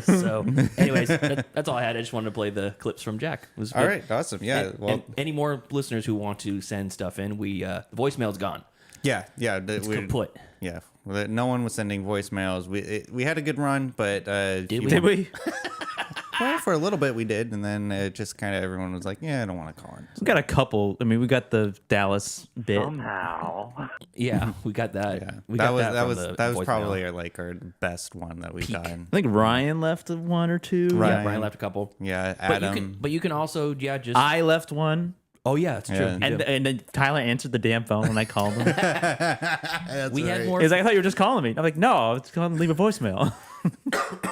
So, anyways, that's all I had. I just wanted to play the clips from Jack. It was All good. right, awesome. Yeah, And, well, and any more listeners who want to send stuff in, the voicemail's gone. yeah. It's kaput. Yeah, well, no one was sending voicemails. We had a good run, but Did we? Well, for a little bit we did, and then it just kind of everyone was like, "Yeah, I don't want to call in." We got a couple. I mean, we got the Dallas bit. Yeah, we got that. Yeah, We that got was that from the voicemail. probably our best one that we've done. I think Ryan left one or two. Yeah, Brian left a couple. Yeah, But Adam. you can also just. I left one. Oh yeah, it's true. Yeah. You do. And then Tyler answered the damn phone when I called him. we had more. He's like, I thought you were just calling me. I'm like, no, I was calling to leave a voicemail.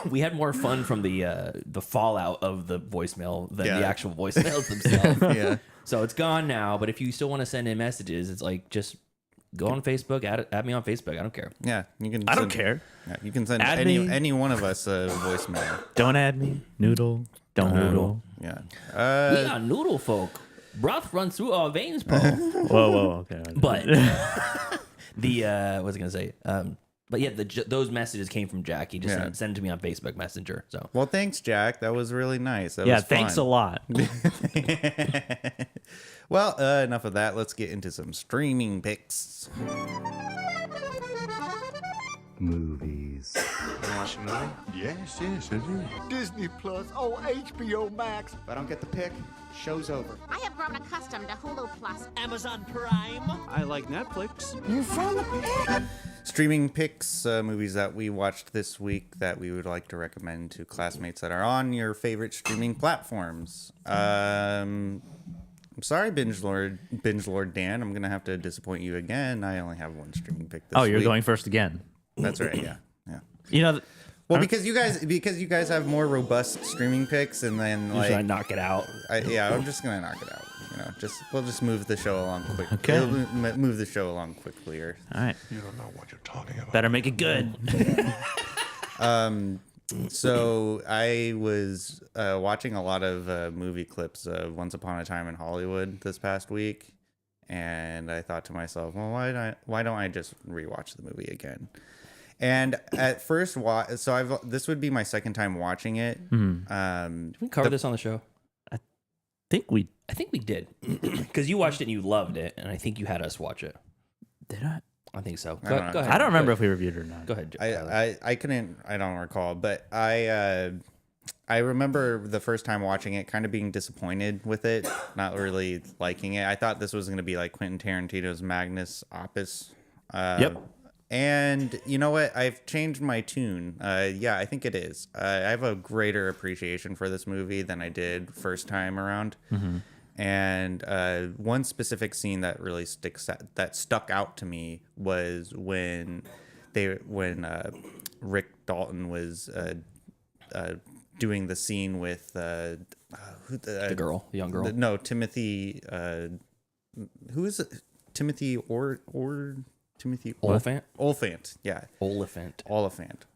We had more fun from the fallout of the voicemail than Yeah. the actual voicemails themselves. Yeah. So it's gone now. But if you still want to send in messages, it's like just go on Facebook, add me on Facebook. I don't care. Yeah, you can. I don't care. Yeah, you can send Add any me. any one of us a voicemail. Don't add me. Noodle. Don't noodle. Yeah. We are noodle folk. Broth runs through our veins, Paul. Whoa. Okay. But the what was I gonna say? But yeah, those messages came from Jack. He just sent it to me on Facebook Messenger. So Well, thanks, Jack. That was really nice. That yeah, was thanks a fun. lot. Well, enough of that. Let's get into some streaming picks. Movies. You watch a movie? Yes, I do. Disney Plus. Oh, HBO Max. If I don't get the pick, show's over. I have grown accustomed to Hulu Plus. Amazon Prime. I like Netflix. You found the Streaming picks, movies that we watched this week that we would like to recommend to classmates that are on your favorite streaming platforms. I'm sorry, Binge Lord Dan. I'm gonna have to disappoint you again. I only have one streaming pick this week. Oh, you're going first again. That's right. Yeah. Yeah. You know, well, because you guys have more robust streaming picks, and then Usually I knock it out. I'm just gonna knock it out. We'll just move the show along quick. Okay. We'll move the show along quickly. All right. You don't know what you're talking about. Better make it good. So I was watching a lot of movie clips of Once Upon a Time in Hollywood this past week, and I thought to myself, well, why don't I just rewatch the movie again? And at first, this would be my second time watching it. Did we cover this on the show? I think we did, because you watched it and you loved it, and I think you had us watch it. Did I? I think so. I Go don't know. ahead. I don't remember if we reviewed it or not. Go ahead. I don't recall, but I remember the first time watching it kind of being disappointed with it, not really liking it. I thought this was going to be like Quentin Tarantino's Magnus Opus. Yep. And you know what? I've changed my tune. Yeah, I think it is. I have a greater appreciation for this movie than I did first time around. And one specific scene that really stuck out to me was when Rick Dalton was doing the scene with the girl, the young girl. No, Timothy. Who is it? Timothy Timothy Oliphant. Yeah, Oliphant.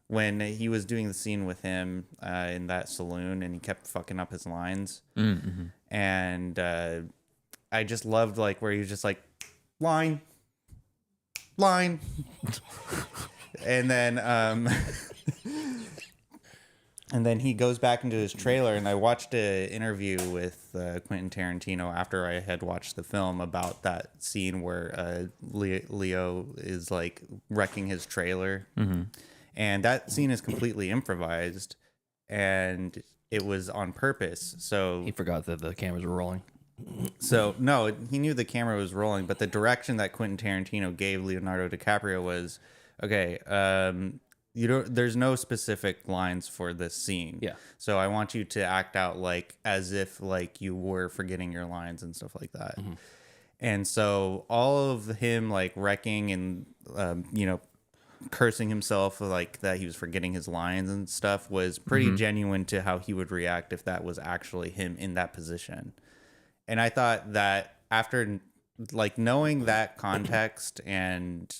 When he was doing the scene with him in that saloon, and he kept fucking up his lines, and I just loved like where he was just like line, and then and then he goes back into his trailer, and I watched an interview with Quentin Tarantino after I had watched the film about that scene where Leo is like wrecking his trailer. And that scene is completely improvised, and it was on purpose. So he forgot that the cameras were rolling. So no, he knew the camera was rolling, but the direction that Quentin Tarantino gave Leonardo DiCaprio was, okay, there's no specific lines for this scene. Yeah. So I want you to act out like as if like you were forgetting your lines and stuff like that. And so all of him like wrecking and cursing himself like that he was forgetting his lines and stuff was pretty genuine to how he would react if that was actually him in that position. And I thought that after like knowing that context and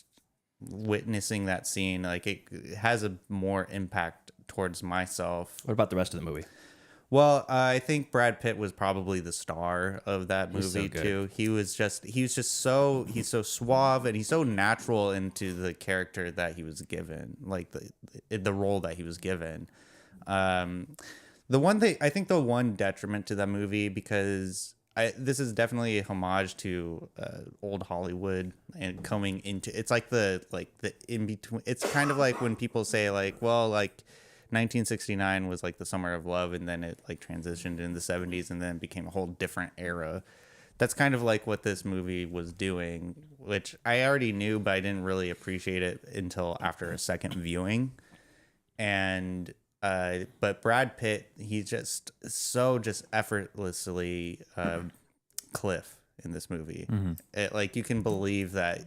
witnessing that scene, like it has a more impact towards myself. What about the rest of the movie? Well, I think Brad Pitt was probably the star of that movie too. He's so suave, and he's so natural into the character that he was given, like the role that he was given. The one detriment to that movie, because this is definitely a homage to old Hollywood and coming into it's like the in between. It's kind of like when people say like, well, like 1969 was like the summer of love, and then it like transitioned in the 70s and then became a whole different era. That's kind of like what this movie was doing, which I already knew, but I didn't really appreciate it until after a second viewing. And but Brad Pitt, he's just effortlessly Cliff in this movie. Like you can believe that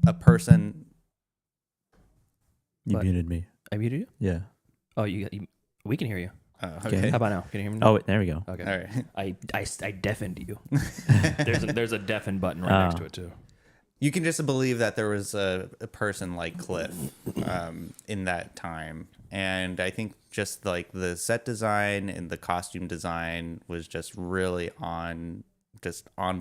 a person. You muted me. I muted you? Yeah. Oh, we can hear you. Okay. How about now? Can you hear me now? Oh, wait, there we go. Okay. All right. I deafened you. There's a deafen button right next to it too. You can just believe that there was a person like Cliff in that time. And I think just like the set design and the costume design was just really on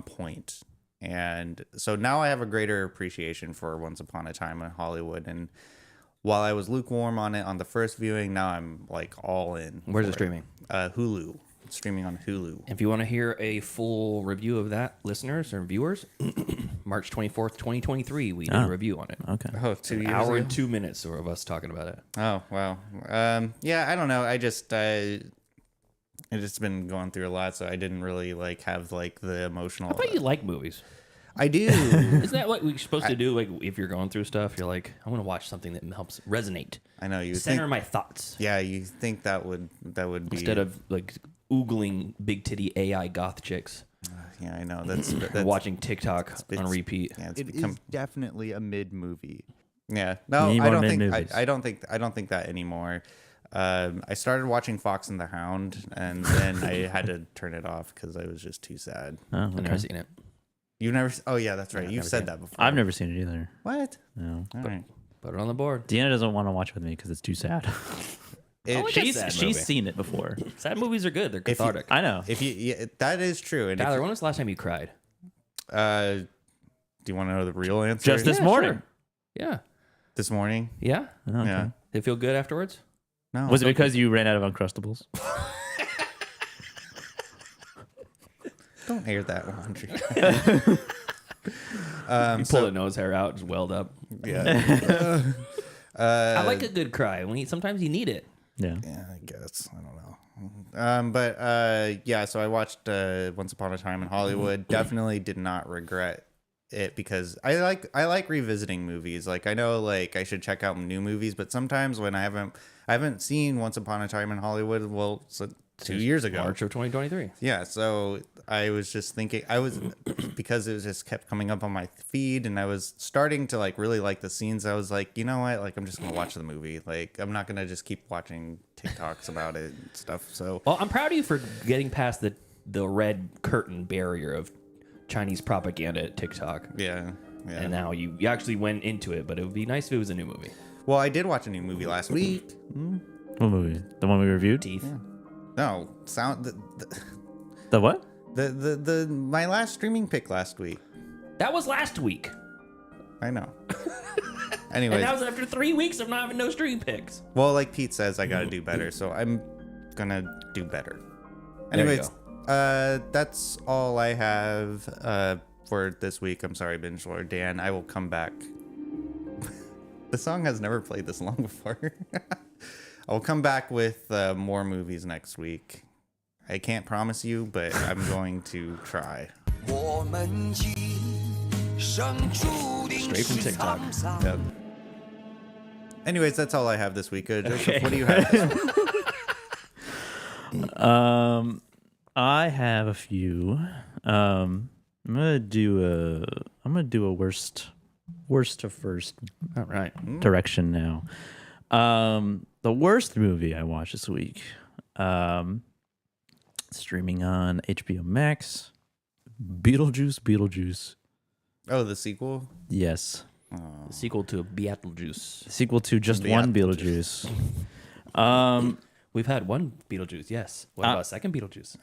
point. And so now I have a greater appreciation for Once Upon a Time in Hollywood. And while I was lukewarm on it on the first viewing, now I'm like all in. Where's it streaming? Hulu. It's streaming on Hulu. If you want to hear a full review of that, listeners or viewers, March 24th, 2023, we did a review on it. Okay. Oh, 2 years An hour ago? and 2 minutes of us talking about it. Oh, wow. Yeah, I don't know. I just been going through a lot, so I didn't really like have like the emotional. I bet you like movies. I do. Isn't that what we're supposed to do? Like, if you're going through stuff, you're like, I want to watch something that helps resonate. I know you center my thoughts. Yeah, you think that would be instead of like oogling big titty AI goth chicks. Yeah, I know. That's watching TikTok on repeat. Yeah, It is definitely a mid movie. Yeah. No, You need I more don't think mid-movies. I don't think that anymore. I started watching Fox and the Hound, and then I had to turn it off because I was just too sad. Oh, I've never okay. seen it. You never? Oh yeah, that's right. Yeah, You've never said seen that it. before. I've never seen it either. What? No. All right. Put it on the board. Deanna doesn't want to watch it with me because it's too sad. I like a sad She's movie. seen it before. Sad movies are good. They're If you- cathartic. I know. If you, yeah, that is true. And Tyler, when was the last time you cried? do you want to know the real answer? Just this Yeah, morning. sure. Yeah. This morning. Yeah. Okay. Yeah. Did it feel good afterwards? No. Was it because you ran out of Uncrustables? Don't air that laundry. You pull the nose hair out, just welled up. Yeah. I like a good cry. Sometimes you need it. Yeah. Yeah, I guess. I don't know. Yeah, so I watched Once Upon a Time in Hollywood. Definitely did not regret it because I like revisiting movies. Like I know like I should check out new movies, but sometimes when I haven't seen Once Upon a Time in Hollywood, well, so 2 years ago. March of 2023. Yeah, so I was just thinking because it was just kept coming up on my feed and I was starting to like really like the scenes. I was like, you know what? Like I'm just going to watch the movie. Like I'm not going to just keep watching TikToks about it and stuff. So Well, I'm proud of you for getting past the red curtain barrier of Chinese propaganda at TikTok. yeah. And now you actually went into it, but it would be nice if it was a new movie. Well, I did watch a new movie last week. What movie? The one we reviewed? Teeth. Yeah. No, The what? the my last streaming pick last week. That was last week. I know. And Anyways, that was after 3 weeks of not having no stream picks. well, like Pete says, I got to do better, so I'm gonna do better. There you Anyways, that's all I have for this week. I'm sorry, Binge Lord Dan. I will come back. The song has never played this long before. I'll come back with more movies next week. I can't promise you, but I'm going to try. Straight from TikTok. Yep. Anyways, that's all I have this week. Joseph, what do you have? I have a few. I'm gonna do a worst to first. All right. Direction now. The worst movie I watched this week. Streaming on HBO Max. Beetlejuice. Oh, the sequel? Yes. The sequel to Beetlejuice. Sequel to just one Beetlejuice. We've had one Beetlejuice, yes. What about a second Beetlejuice?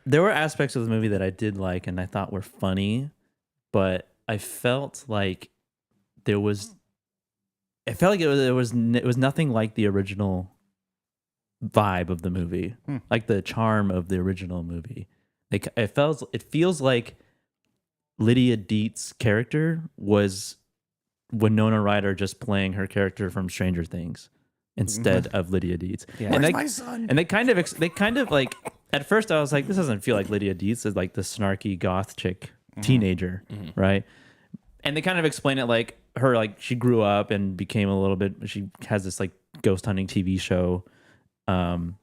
There were aspects of the movie that I did like and I thought were funny, but I felt like there was it was nothing like the original vibe of the movie, like the charm of the original movie. Like it feels like Lydia Deet's character was Winona Ryder just playing her character from Stranger Things instead of Lydia Deetz. Yeah. And my son? And they kind of like at first I was like, this doesn't feel like Lydia Deetz is like the snarky goth chick teenager, right? And they kind of explain it like her, like she grew up and became a little bit. She has this like ghost hunting TV show, and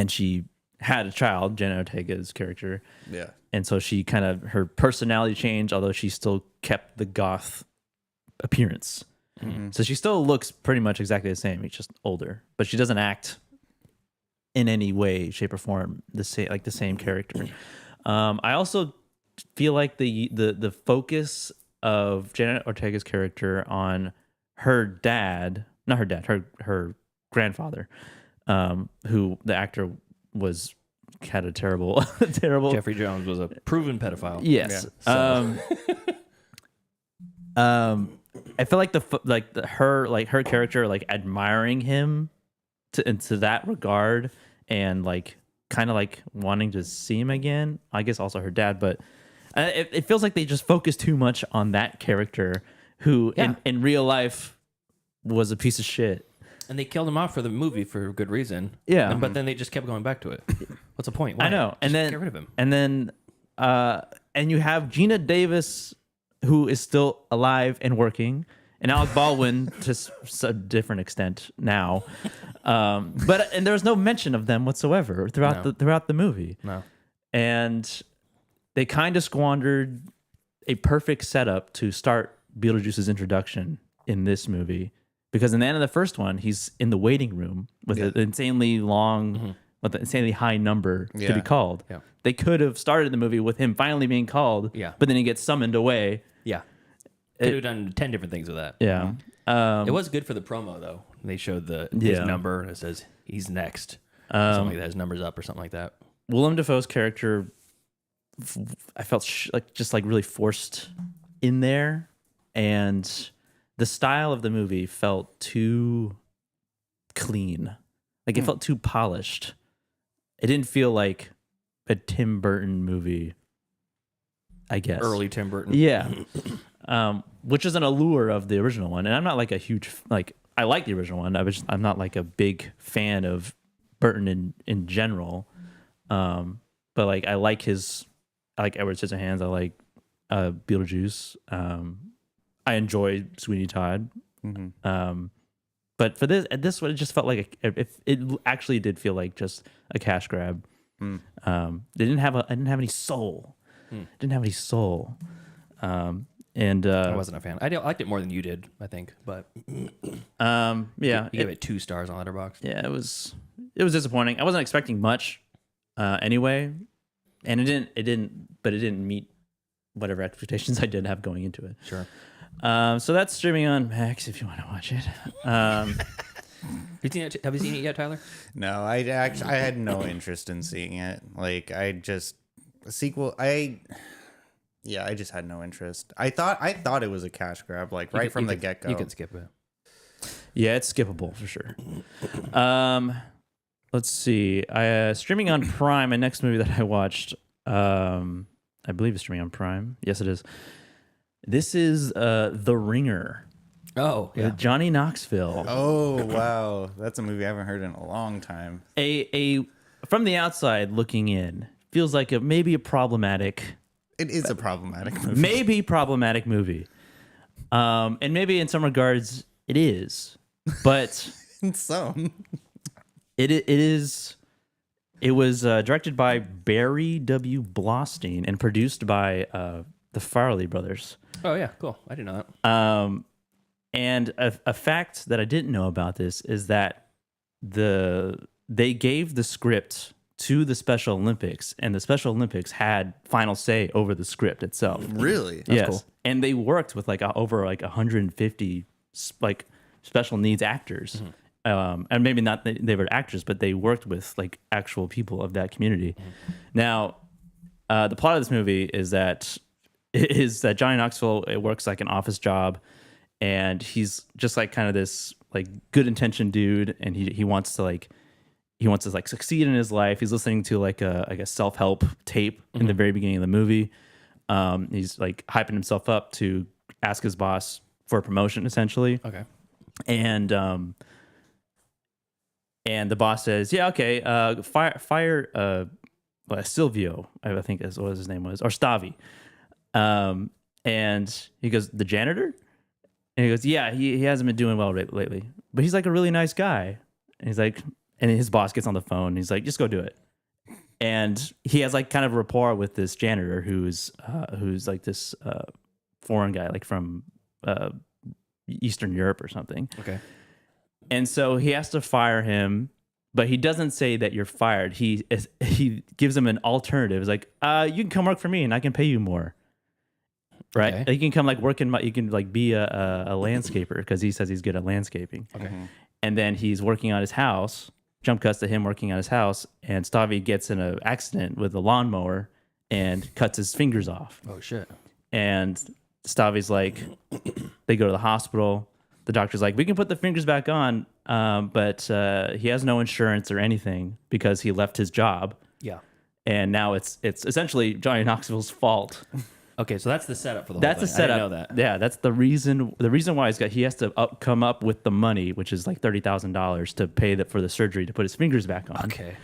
she had a child, Jenna Ortega's character. Yeah. And so she kind of her personality changed, although she still kept the goth appearance. So she still looks pretty much exactly the same. She's just older, but she doesn't act in any way, shape, or form the same character. I also feel like the focus of Janet Ortega's character on her grandfather, who the actor had a terrible Jeffrey Jones was a proven pedophile. Yes. Yeah, I feel like her character like admiring him to that regard and like kind of like wanting to see him again. I guess also her dad, but it feels like they just focus too much on that character who in real life was a piece of shit. And they killed him off for the movie for good reason. Yeah. But then they just kept going back to it. What's the point? Why? I know. Just And then get rid of him. And then and you have Gina Davis, who is still alive and working, and Alec Baldwin to a different extent now. But there's no mention of them whatsoever throughout the movie. No. And they kind of squandered a perfect setup to start Beetlejuice's introduction in this movie, because in the end of the first one, he's in the waiting room with an insanely long, with an insanely high number to be called. Yeah. They could have started the movie with him finally being called, but then he gets summoned away. Yeah. Could have done 10 different things with that. Yeah. It was good for the promo, though. They showed his number, and it says he's next. Something like that. His number's up or something like that. Willem Dafoe's character, I felt just really forced in there, and the style of the movie felt too clean. Like it felt too polished. It didn't feel like a Tim Burton movie, I guess. Early Tim Burton. Yeah. Which is an allure of the original one. And I'm not like a huge, I like the original one. I'm not like a big fan of Burton in general. But like, I like Edward Scissorhands. I like Beetlejuice. I enjoy Sweeney Todd. But for this one, it just felt like it actually did feel like just a cash grab. They didn't have any soul. Didn't have any soul. And I wasn't a fan. I liked it more than you did, I think. But yeah, you gave it 2 stars on Letterboxd. Yeah, it was disappointing. I wasn't expecting much anyway, and it didn't meet whatever expectations I did have going into it. Sure. So that's streaming on Max if you want to watch it. Have you seen it yet, Tyler? No, I had no interest in seeing it. Like I just just had no interest. I thought it was a cash grab, like from the get go. You can skip it. Yeah, it's skippable for sure. Let's see. Streaming on Prime. My next movie that I watched, I believe, is streaming on Prime. Yes, it is. This is The Ringer. Oh, yeah. With Johnny Knoxville. Oh, wow. That's a movie I haven't heard in a long time. From the outside looking in, feels like maybe a problematic. It is a problematic movie. Maybe problematic movie. And maybe in some regards it is. But in some. It is. It was directed by Barry W. Blostein and produced by the Farrelly brothers. Oh yeah, cool. I didn't know that. And a fact that I didn't know about this is that they gave the script to the Special Olympics, and the Special Olympics had final say over the script itself. Really? That's yes. Cool. And they worked with over 150 special needs actors. And maybe not they were actors, but they worked with actual people of that community. Now, the plot of this movie is that Johnny Knoxville works like an office job, and he's just kind of this good intentioned dude, and he wants to succeed in his life. He's listening to a self-help tape in the very beginning of the movie. He's hyping himself up to ask his boss for a promotion, essentially. Okay. And the boss says, "Yeah, okay, fire Silvio, I think is what his name was, or Stavi." And he goes, "The janitor?" And he goes, "Yeah, he hasn't been doing well lately, but he's a really nice guy." And he's and his boss gets on the phone. And he's like, "Just go do it." And he has kind of a rapport with this janitor who's this foreign guy, from Eastern Europe or something. Okay. And so he has to fire him, but he doesn't say that you're fired. He gives him an alternative. It's you can come work for me and I can pay you more. Right? Okay. You can come work in you can be a landscaper, because he says he's good at landscaping. Okay. And then he's working on his house. Jump cuts to him working on his house, and Stavi gets in an accident with a lawnmower and cuts his fingers off. Oh shit. And Stavi's they go to the hospital. The doctor's we can put the fingers back on, but he has no insurance or anything because he left his job. Yeah. And now it's essentially Johnny Knoxville's fault. Okay, so that's the setup for the That's whole the thing. setup. I didn't know that. Yeah, that's the reason. The reason why he has to come up with the money, which is $30,000 to pay for the surgery to put his fingers back on. Okay.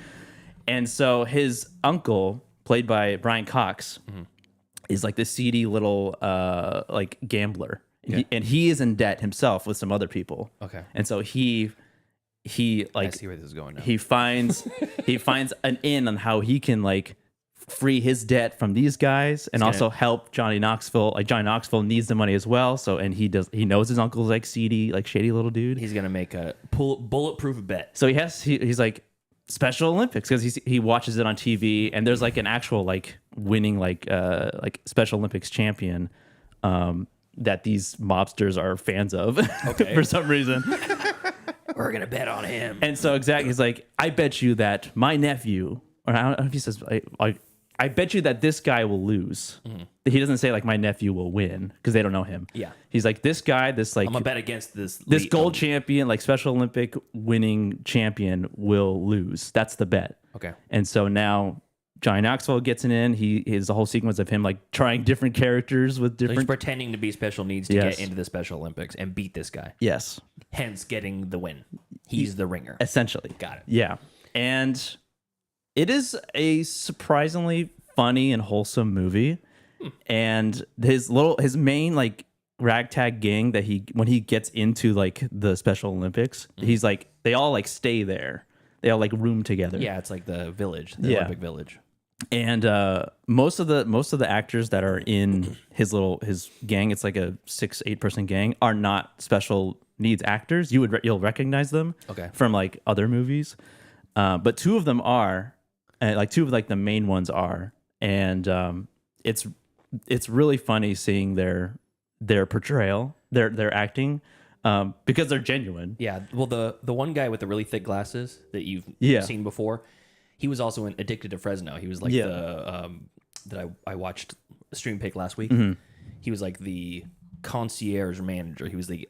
And so his uncle, played by Brian Cox, is this seedy little gambler. Yeah. And he is in debt himself with some other people. Okay. And so he I see where this is going now. he finds an in on how he can free his debt from these guys and also help Johnny Knoxville. Like Johnny Knoxville needs the money as well. So, and he knows his uncle's like seedy, like shady little dude. He's going to make a bulletproof bet. So he's like Special Olympics because he watches it on TV and there's like an actual like winning like Special Olympics champion that these mobsters are fans of for some reason. We're going to bet on him. And so exactly, he's like, I bet you that my nephew, or I don't know if he says, I bet you that this guy will lose. He doesn't say like my nephew will win because they don't know him. Yeah. He's like this guy, this like I'm gonna bet against this gold champion, like Special Olympic winning champion will lose. That's the bet. Okay. And so now Johnny Knoxville gets it in. He is a whole sequence of him like trying different characters with So different. he's pretending to be special needs to Yes. get into the Special Olympics and beat this guy. Yes. Hence getting the win. He's the ringer. Essentially. Got it. Yeah. And it is a surprisingly funny and wholesome movie. And his main like ragtag gang that when he gets into like the Special Olympics, he's like they all like stay there. They all like room together. Yeah, it's like the village, the Olympic village. And most of the actors that are in his gang, it's like a 6-8 person gang, are not special needs actors. You'll recognize them from like other movies, but two of them are, and like two of like the main ones are, and it's really funny seeing their portrayal, their acting, because they're genuine. Yeah, well the one guy with the really thick glasses that you've seen before. He was also Addicted to Fresno. He was like the that I watched Stream Pick last week. He was like the concierge manager. He was the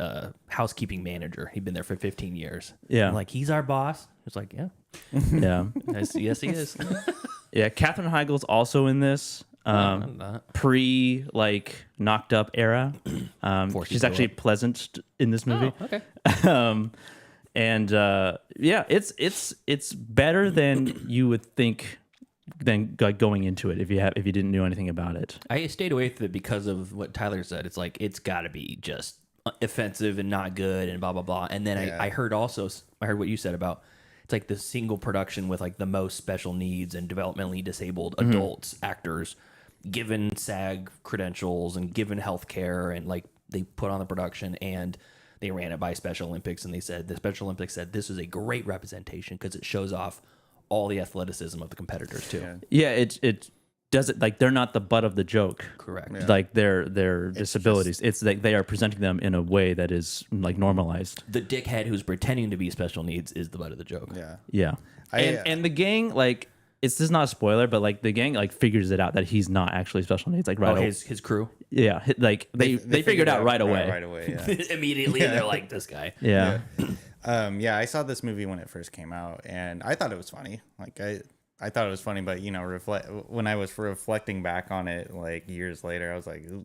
housekeeping manager. He'd been there for 15 years. Yeah. I'm like, he's our boss. It's like, yeah. Yeah. Yes, he is. Yeah, Katherine Heigl's also in this. Pre like knocked up era. She's actually pleasant in this movie. Oh, okay. And yeah, it's better than you would think than like going into it if you didn't know anything about it. I stayed away from it because of what Tyler said. It's like it's got to be just offensive and not good and blah blah blah. And then I heard what you said about it's like the single production with like the most special needs and developmentally disabled adults actors given SAG credentials and given health care, and like they put on the production and they ran it by Special Olympics, and they said the Special Olympics said this is a great representation because it shows off all the athleticism of the competitors too. Yeah, it does it like they're not the butt of the joke. Correct. Yeah. Like their disabilities. It's like they are presenting them in a way that is like normalized. The dickhead who's pretending to be special needs is the butt of the joke. Yeah. Yeah. And the gang, like, it's just not a spoiler, but like the gang like figures it out that he's not actually special needs. Like his crew. Yeah, like they figured out right away. Right away. Yeah. Immediately, they're like, this guy. Yeah. Yeah, I saw this movie when it first came out, and I thought it was funny. Like I thought it was funny, but you know, when I was reflecting back on it, like years later, I was like, ooh.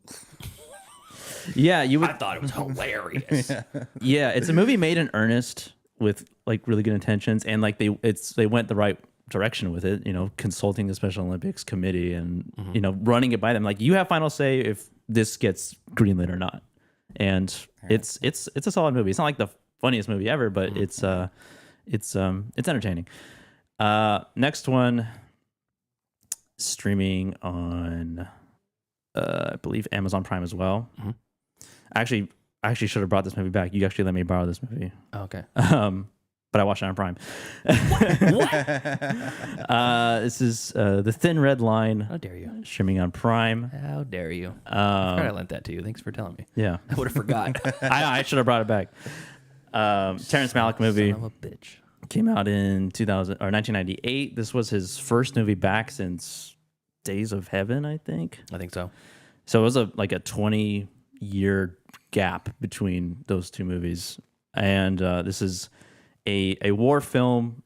Yeah, I thought it was hilarious. Yeah, it's a movie made in earnest with like really good intentions, and like they went the right direction with it. You know, consulting the Special Olympics committee and you know running it by them. Like you have final say if this gets greenlit or not. And it's a solid movie. It's not like the funniest movie ever, but it's entertaining. Next one, streaming on I believe Amazon Prime as well. I actually should have brought this movie back. You actually let me borrow this movie. Oh, okay. But I watched it on Prime. This is The Thin Red Line. How dare you? Streaming on Prime. How dare you? I forgot I lent that to you. Thanks for telling me. Yeah. I would have forgot. I should have brought it back. Terrence Malick movie. Son of a bitch. Came out in 1998. This was his first movie back since Days of Heaven, I think. I think so. So it was a 20-year gap between those two movies. And this is a war film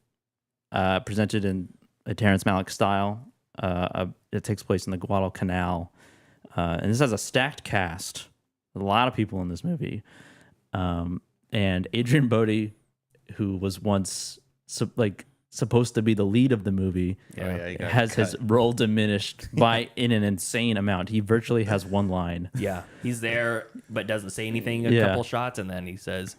presented in a Terrence Malick style. It takes place in the Guadalcanal. And this has a stacked cast. A lot of people in this movie. And Adrian Brody, who was once supposed to be the lead of the movie, has his role diminished in an insane amount. He virtually has one line. Yeah, he's there but doesn't say anything a couple shots, and then he says,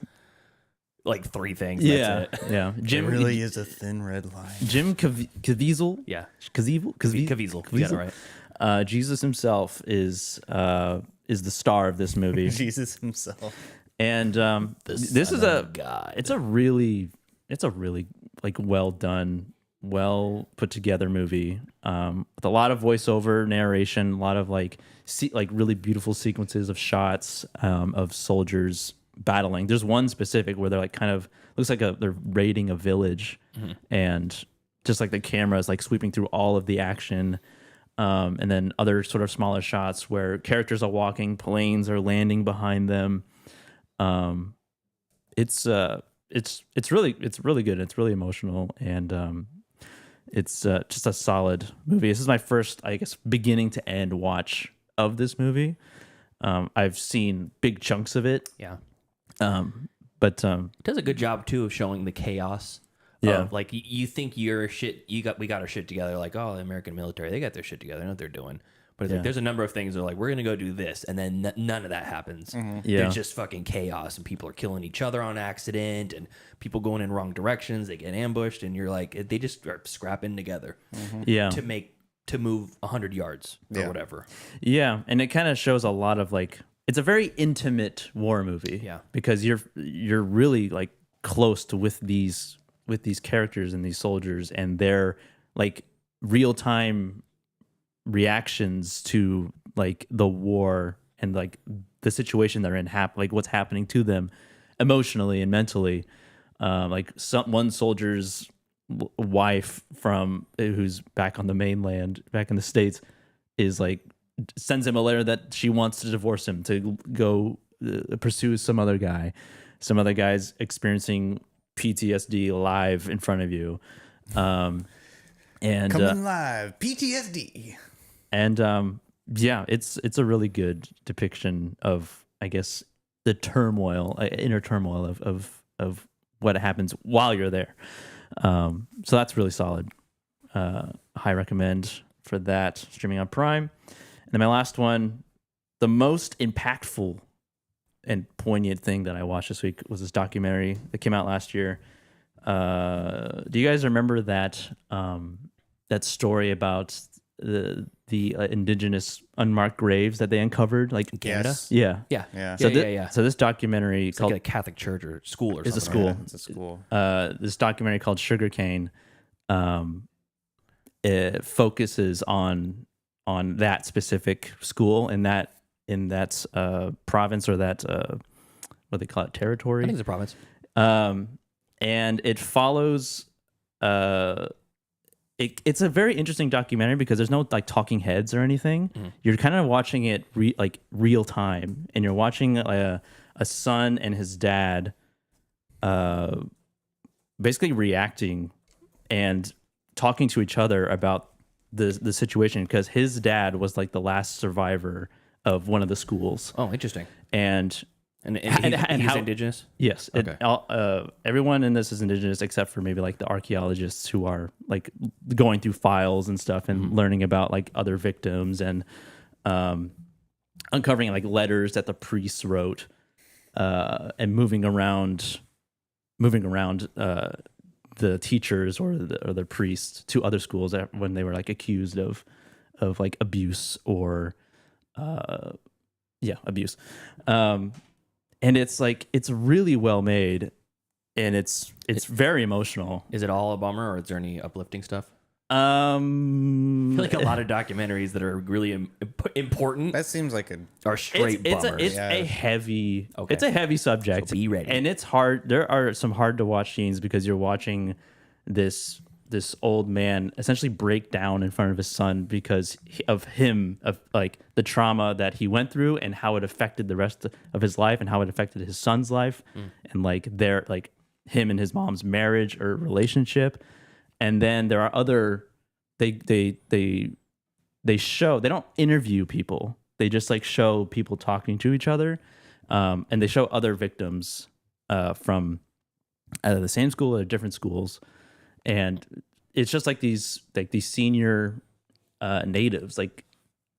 like 3 things. Yeah, That's it. yeah. Jim really is a thin red line. Jim Caviezel. Yeah. Caviezel. You got it right. Jesus himself is the star of this movie. Jesus himself. And this is God. It's a really like well done, well put together movie with a lot of voiceover narration, a lot of like really beautiful sequences of shots of soldiers battling. There's one specific where they're like kind of looks like they're raiding a village, and just like the camera is like sweeping through all of the action, and then other sort of smaller shots where characters are walking, planes are landing behind them. It's really good. It's really emotional, and it's just a solid movie. This is my first, I guess, beginning to end watch of this movie. I've seen big chunks of it. Yeah. But it does a good job too of showing the chaos. Yeah. Like you think we got our shit together. Like, oh, the American military, they got their shit together. They know what they're doing. But it's like, there's a number of things that are like, we're going to go do this. And then none of that happens. Yeah. There's just fucking chaos, and people are killing each other on accident, and people going in wrong directions. They get ambushed, and you're like, they just are scrapping together to move 100 yards or whatever. Yeah. And it kind of shows a lot of like, it's a very intimate war movie. Yeah. Because you're really like close to with these characters and these soldiers and their like real time reactions to like the war and like the situation they're in, like what's happening to them emotionally and mentally. Like one soldier's wife who's back on the mainland, back in the States, is like sends him a letter that she wants to divorce him to go pursue some other guy. Some other guy's experiencing PTSD live in front of you. And coming live, PTSD. And yeah, it's a really good depiction of, I guess, the turmoil, inner turmoil of what happens while you're there. So that's really solid. High recommend for that, streaming on Prime. And then my last one, the most impactful and poignant thing that I watched this week was this documentary that came out last year. Do you guys remember that story about the indigenous unmarked graves that they uncovered, like in Canada? Yeah. So this documentary it's called like a Catholic church or school or it's something. It's a school. This documentary called Sugarcane, it focuses on that specific school in that province, or that what they call it, territory. I think it's a province. And it follows. It's a very interesting documentary because there's no like talking heads or anything. You're kind of watching it real time, and you're watching a son and his dad basically reacting and talking to each other about the situation, because his dad was like the last survivor of one of the schools. Oh, interesting. And he's how, indigenous? Yes. Okay. Everyone in this is indigenous except for maybe like the archaeologists who are like going through files and stuff and learning about like other victims and uncovering like letters that the priests wrote and moving around the teachers or the priests to other schools when they were like accused of like abuse or abuse. And it's like, it's really well made, and it's very emotional. Is it all a bummer, or is there any uplifting stuff? I feel like a lot of documentaries that are really important. That seems like are straight bummers. It's a heavy. Okay. It's a heavy subject. So be ready. And it's hard. There are some hard to watch scenes because you're watching this old man essentially break down in front of his son because of like the trauma that he went through and how it affected the rest of his life and how it affected his son's life and like their like him and his mom's marriage or relationship. And then there are other they don't interview people. They just like show people talking to each other. And they show other victims from either the same school or different schools. And it's just like these senior natives like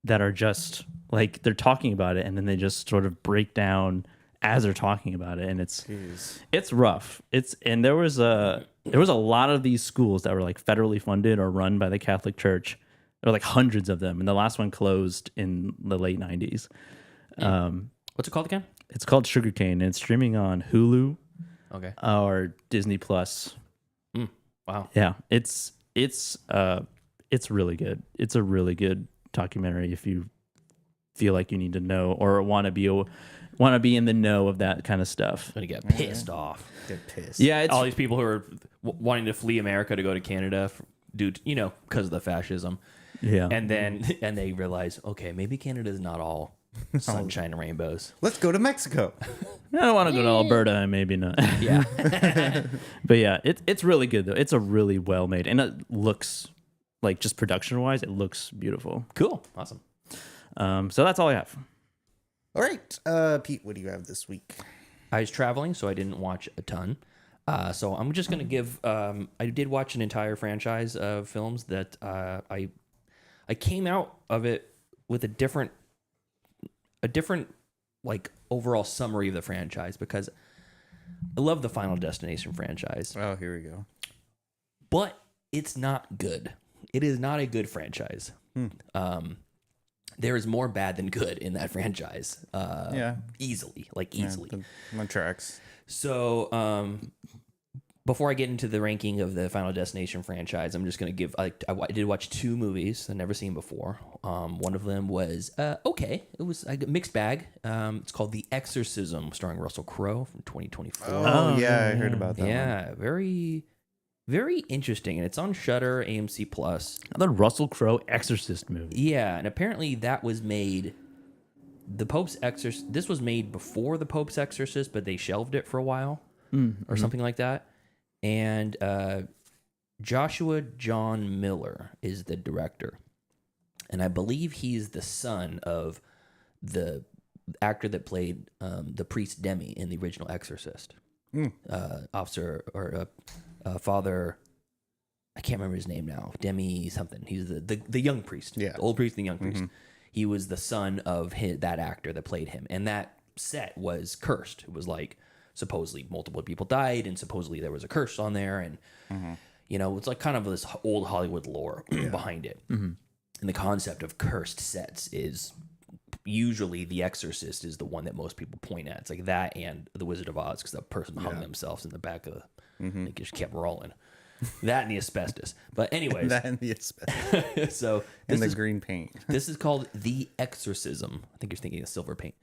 that are just like, they're talking about it, and then they just sort of break down as they're talking about it, and it's rough. There was a lot of these schools that were like federally funded or run by the Catholic Church. There were like hundreds of them, and the last one closed in the late 90s. What's it called again? It's called Sugarcane, and it's streaming on Hulu, or Disney Plus. Wow. Yeah, it's really good. It's a really good documentary if you feel like you need to know or want to be in the know of that kind of stuff. I'm gonna get pissed off. Get pissed. Yeah, it's, all these people who are wanting to flee America to go to Canada, because of the fascism. Yeah, and they realize, okay, maybe Canada is not all sunshine and rainbows. Let's go to Mexico. I don't want to go to Alberta, and maybe not. Yeah, but yeah, it's really good though. It's a really well made, and it looks like, just production wise, it looks beautiful. Cool, awesome. So that's all I have. All right, Pete, what do you have this week? I was traveling, so I didn't watch a ton. So I'm just gonna give. I did watch an entire franchise of films that I came out of it with a different like overall summary of the franchise, because I love the Final Destination franchise. Oh, here we go. But it's not good. It is not a good franchise. There is more bad than good in that franchise. Easily. My tracks. So, before I get into the ranking of the Final Destination franchise, I'm just going to give, I did watch 2 movies I've never seen before. One of them was okay. It was a mixed bag. It's called The Exorcism, starring Russell Crowe from 2024. Oh, yeah, I heard about that. Yeah, one. Very, very interesting. And it's on Shudder, AMC Plus. Another Russell Crowe Exorcist movie. Yeah, and apparently that was made... The Pope's Exorcist... This was made before The Pope's Exorcist, but they shelved it for a while. Or something like that. And Joshua John Miller is the director. And I believe he's the son of the actor that played the priest Demi in the original Exorcist. Officer or Father... I can't remember his name now. Demi something. He's the young priest. Yeah. The old priest and the young priest. He was the son of that actor that played him. And that set was cursed. It was like... supposedly multiple people died, and supposedly there was a curse on there, and it's like kind of this old Hollywood lore behind it. And the concept of cursed sets is usually The Exorcist is the one that most people point at. It's like that and The Wizard of Oz, because the person hung themselves in the back of they just kept rolling. That and the asbestos. But anyways, that and the asbestos. So and the green paint. This is called The Exorcism. I think you're thinking of silver paint.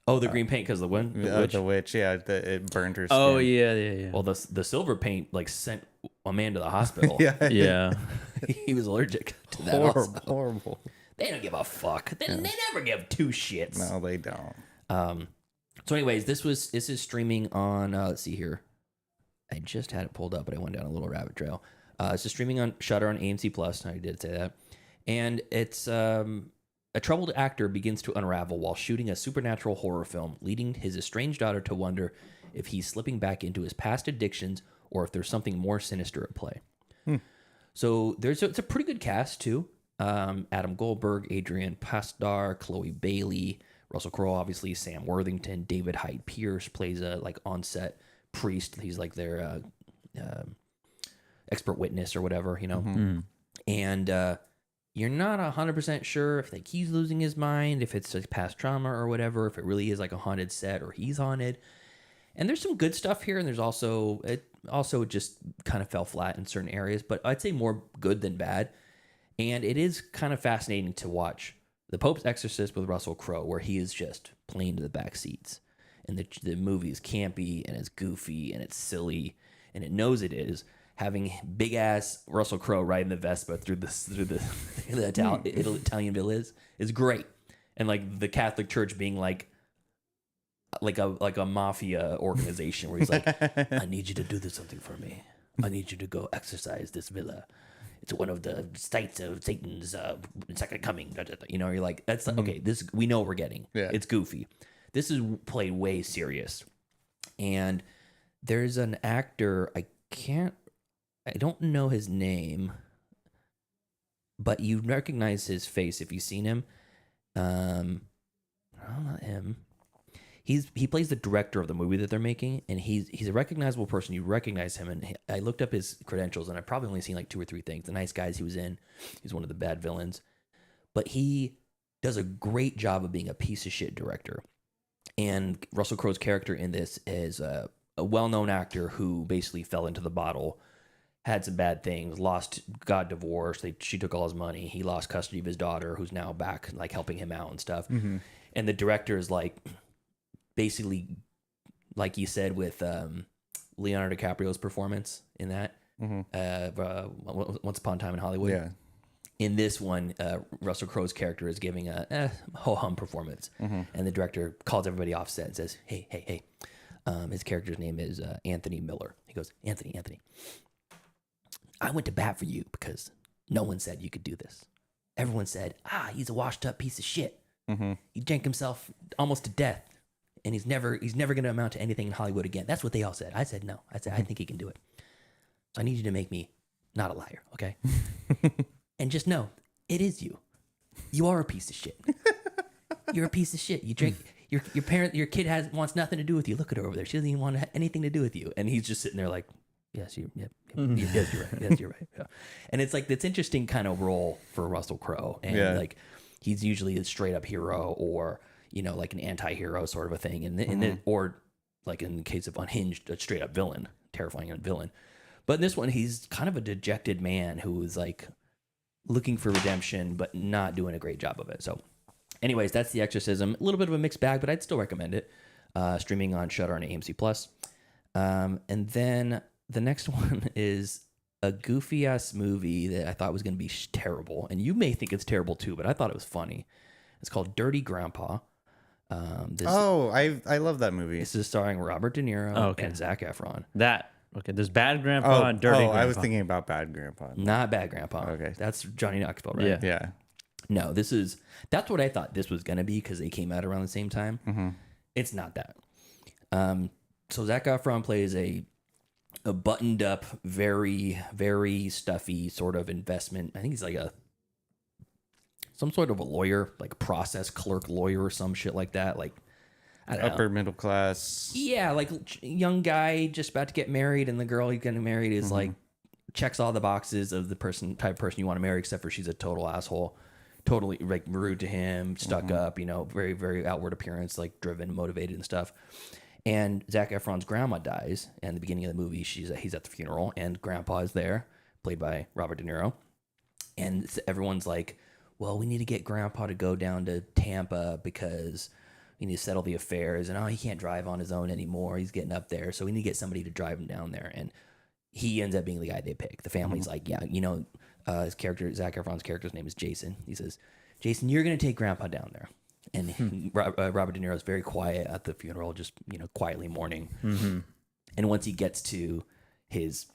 Oh, the green paint because the witch. The witch, yeah, it burned her skin. Oh yeah. Well, the silver paint like sent a man to the hospital. Yeah. He was allergic to that. Horrible. They don't give a fuck. They never give 2 shits. No, they don't. So, anyways, this is streaming on. Let's see here. I just had it pulled up, but I went down a little rabbit trail. It's just streaming on Shudder on AMC Plus. I did say that, and it's a troubled actor begins to unravel while shooting a supernatural horror film, leading his estranged daughter to wonder if he's slipping back into his past addictions or if there's something more sinister at play. So it's a pretty good cast too. Adam Goldberg, Adrian Pasdar, Chloe Bailey, Russell Crowe, obviously, Sam Worthington, David Hyde Pierce plays a like on-set priest. He's like their expert witness or whatever, and you're not 100% sure if like he's losing his mind, if it's like past trauma or whatever, if it really is like a haunted set or he's haunted. And there's some good stuff here, and there's also just kind of fell flat in certain areas, but I'd say more good than bad. And it is kind of fascinating to watch The Pope's Exorcist with Russell Crowe, where he is just playing to the back seats, and the movie is campy and it's goofy and it's silly, and it knows it is. Having big ass Russell Crowe riding the Vespa through the Italianville is great, and like the Catholic Church being like a mafia organization where he's like, I need you to do something for me. I need you to go exorcise this villa. It's one of the sites of Satan's second coming. You're like, that's okay. This we know what we're getting. Yeah. It's goofy. This is played way serious, and there's an actor I don't know his name, but you recognize his face if you've seen him. No, not him. he plays the director of the movie that they're making, and he's a recognizable person. You recognize him, and I looked up his credentials, and I've probably only seen like 2 or 3 things. The Nice Guys he was in, he's one of the bad villains, but he does a great job of being a piece of shit director. And Russell Crowe's character in this is a well-known actor who basically fell into the bottle, had some bad things, got divorced. She took all his money. He lost custody of his daughter, who's now back, like helping him out and stuff. Mm-hmm. And the director is like, basically, like you said with Leonardo DiCaprio's performance in that, Once Upon a Time in Hollywood. Yeah. In this one, Russell Crowe's character is giving a ho-hum performance. Mm-hmm. And the director calls everybody off set and says, hey. His character's name is Anthony Miller. He goes, Anthony, I went to bat for you because no one said you could do this. Everyone said, he's a washed up piece of shit. Mm-hmm. He drank himself almost to death. And he's never going to amount to anything in Hollywood again. That's what they all said. I said no. I said I think he can do it. So I need you to make me not a liar, okay? And just know, it is you. You are a piece of shit. You're a piece of shit. You drink. Your kid wants nothing to do with you. Look at her over there. She doesn't even want anything to do with you. And he's just sitting there like, yes, yes, you're right. Yes, you're right. Yeah. And it's like this interesting kind of role for Russell Crowe, and like he's usually a straight up hero or, you know, like an anti-hero sort of a thing. And or like in the case of Unhinged, a straight up villain, terrifying villain. But in this one, he's kind of a dejected man who is like looking for redemption, but not doing a great job of it. So anyways, that's The Exorcism. A little bit of a mixed bag, but I'd still recommend it. Streaming on Shudder and AMC Plus. And then the next one is a goofy ass movie that I thought was going to be terrible. And you may think it's terrible too, but I thought it was funny. It's called Dirty Grandpa. I love that movie. This is starring Robert De Niro and Zac Efron. There's Bad Grandpa and Dirty Grandpa. I was thinking about Bad Grandpa. Not Bad Grandpa. Okay. That's Johnny Knoxville, right? Yeah. No, that's what I thought this was going to be because they came out around the same time. Mm-hmm. It's not that. So Zac Efron plays a buttoned up, very, very stuffy sort of investment. I think he's like some sort of a lawyer, like process clerk lawyer or some shit like that. Like, I don't know. Upper middle class. Yeah, like young guy just about to get married, and the girl he's getting married is like checks all the boxes of the type of person you want to marry, except for she's a total asshole, totally like rude to him, stuck up, you know, very, very outward appearance, like driven, motivated and stuff. And Zac Efron's grandma dies, and at the beginning of the movie, he's at the funeral, and Grandpa is there, played by Robert De Niro, and everyone's like, well, we need to get Grandpa to go down to Tampa because we need to settle the affairs, and he can't drive on his own anymore. He's getting up there, so we need to get somebody to drive him down there. And he ends up being the guy they pick. The family's like, yeah, you know, his character, Zac Efron's character's name is Jason. He says, Jason, you're going to take Grandpa down there. And Robert De Niro is very quiet at the funeral, just, you know, quietly mourning. Mm-hmm. And once he gets to his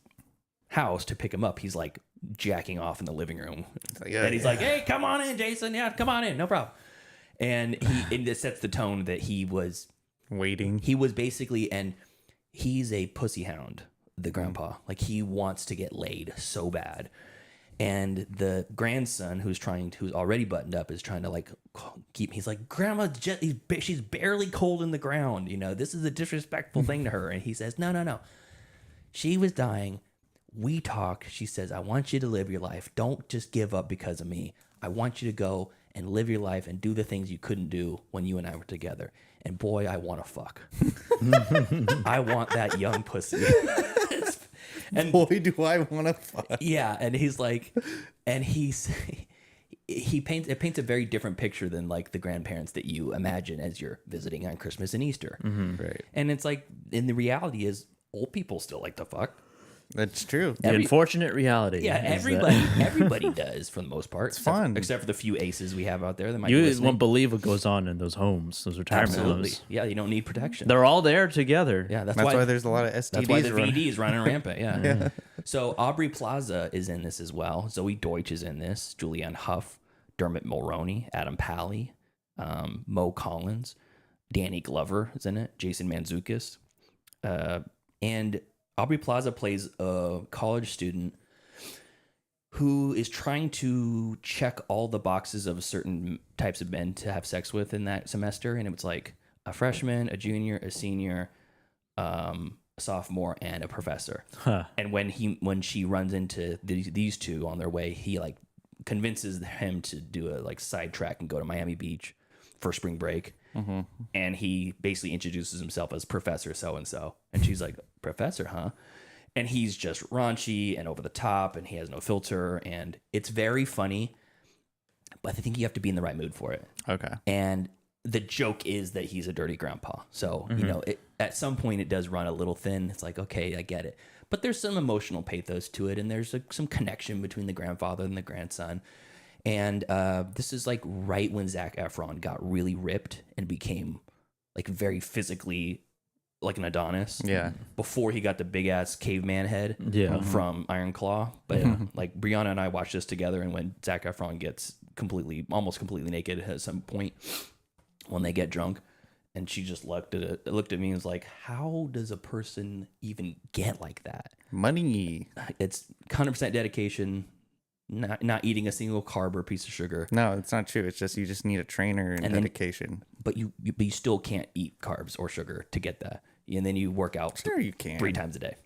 house to pick him up, he's like jacking off in the living room. And he's like, hey, come on in, Jason. Yeah, come on in. No problem. And it sets the tone that he was waiting. He was basically, and he's a pussy hound, the grandpa. Like, he wants to get laid so bad. And the grandson, who's already buttoned up, is trying to like he's like, Grandma, she's barely cold in the ground. You know, this is a disrespectful thing to her. And he says, no. She was dying. We talk. She says, I want you to live your life. Don't just give up because of me. I want you to go and live your life and do the things you couldn't do when you and I were together. And boy, I want to fuck. I want that young pussy. And boy, do I want to fuck. Yeah, and he's like, and he paints a very different picture than like the grandparents that you imagine as you're visiting on Christmas and Easter. Mm-hmm. Right. And it's like, and the reality is, old people still like to fuck. That's true. The unfortunate reality. Yeah, everybody does for the most part. It's fun, except for the few aces we have out there that might. You won't believe what goes on in those homes, those retirement homes. Yeah, you don't need protection. They're all there together. Yeah, that's why there's a lot of STDs. That's why the VDs running rampant. Yeah. So Aubrey Plaza is in this as well. Zoe Deutsch is in this. Julianne Hough, Dermot Mulroney, Adam Pally, Mo Collins, Danny Glover is in it. Jason Mantzoukas, and Aubrey Plaza plays a college student who is trying to check all the boxes of certain types of men to have sex with in that semester. And it was like, a freshman, a junior, a senior, a sophomore, and a professor. Huh. And when she runs into these two on their way, he like convinces him to do a like sidetrack and go to Miami Beach for spring break. Mm-hmm. And he basically introduces himself as Professor so-and-so. And she's like, Professor, huh? And he's just raunchy and over the top, and he has no filter. And it's very funny, but I think you have to be in the right mood for it. Okay. And the joke is that he's a dirty grandpa. So, you know, at some point it does run a little thin. It's like, okay, I get it. But there's some emotional pathos to it, and there's some connection between the grandfather and the grandson. And this is like right when Zac Efron got really ripped and became like very physically like an Adonis. Yeah. Before he got the big ass caveman head from Iron Claw. But like Brianna and I watched this together, and when Zac Efron gets almost completely naked at some point when they get drunk, and she just looked at me and was like, how does a person even get like that? Money. It's 100% dedication. Not eating a single carb or piece of sugar. No, it's not true. It's just you just need a trainer and dedication. But you still can't eat carbs or sugar to get that. And then you work out. Sure, you can 3 times a day.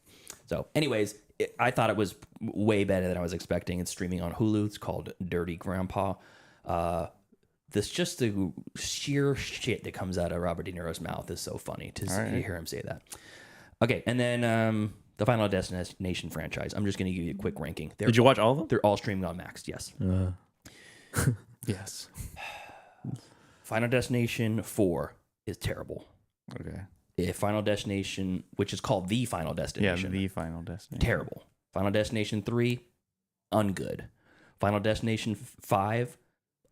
So, anyways, I thought it was way better than I was expecting. It's streaming on Hulu. It's called Dirty Grandpa. This just the sheer shit that comes out of Robert De Niro's mouth is so funny to hear him say that. Okay, and then the Final Destination franchise. I'm just going to give you a quick ranking. Did you watch all of them? They're all streaming on Max, yes. Yes. Final Destination 4 is terrible. Okay. Final Destination, which is called The Final Destination. Yeah, The Final Destination. Terrible. Final Destination 3, ungood. Final Destination 5,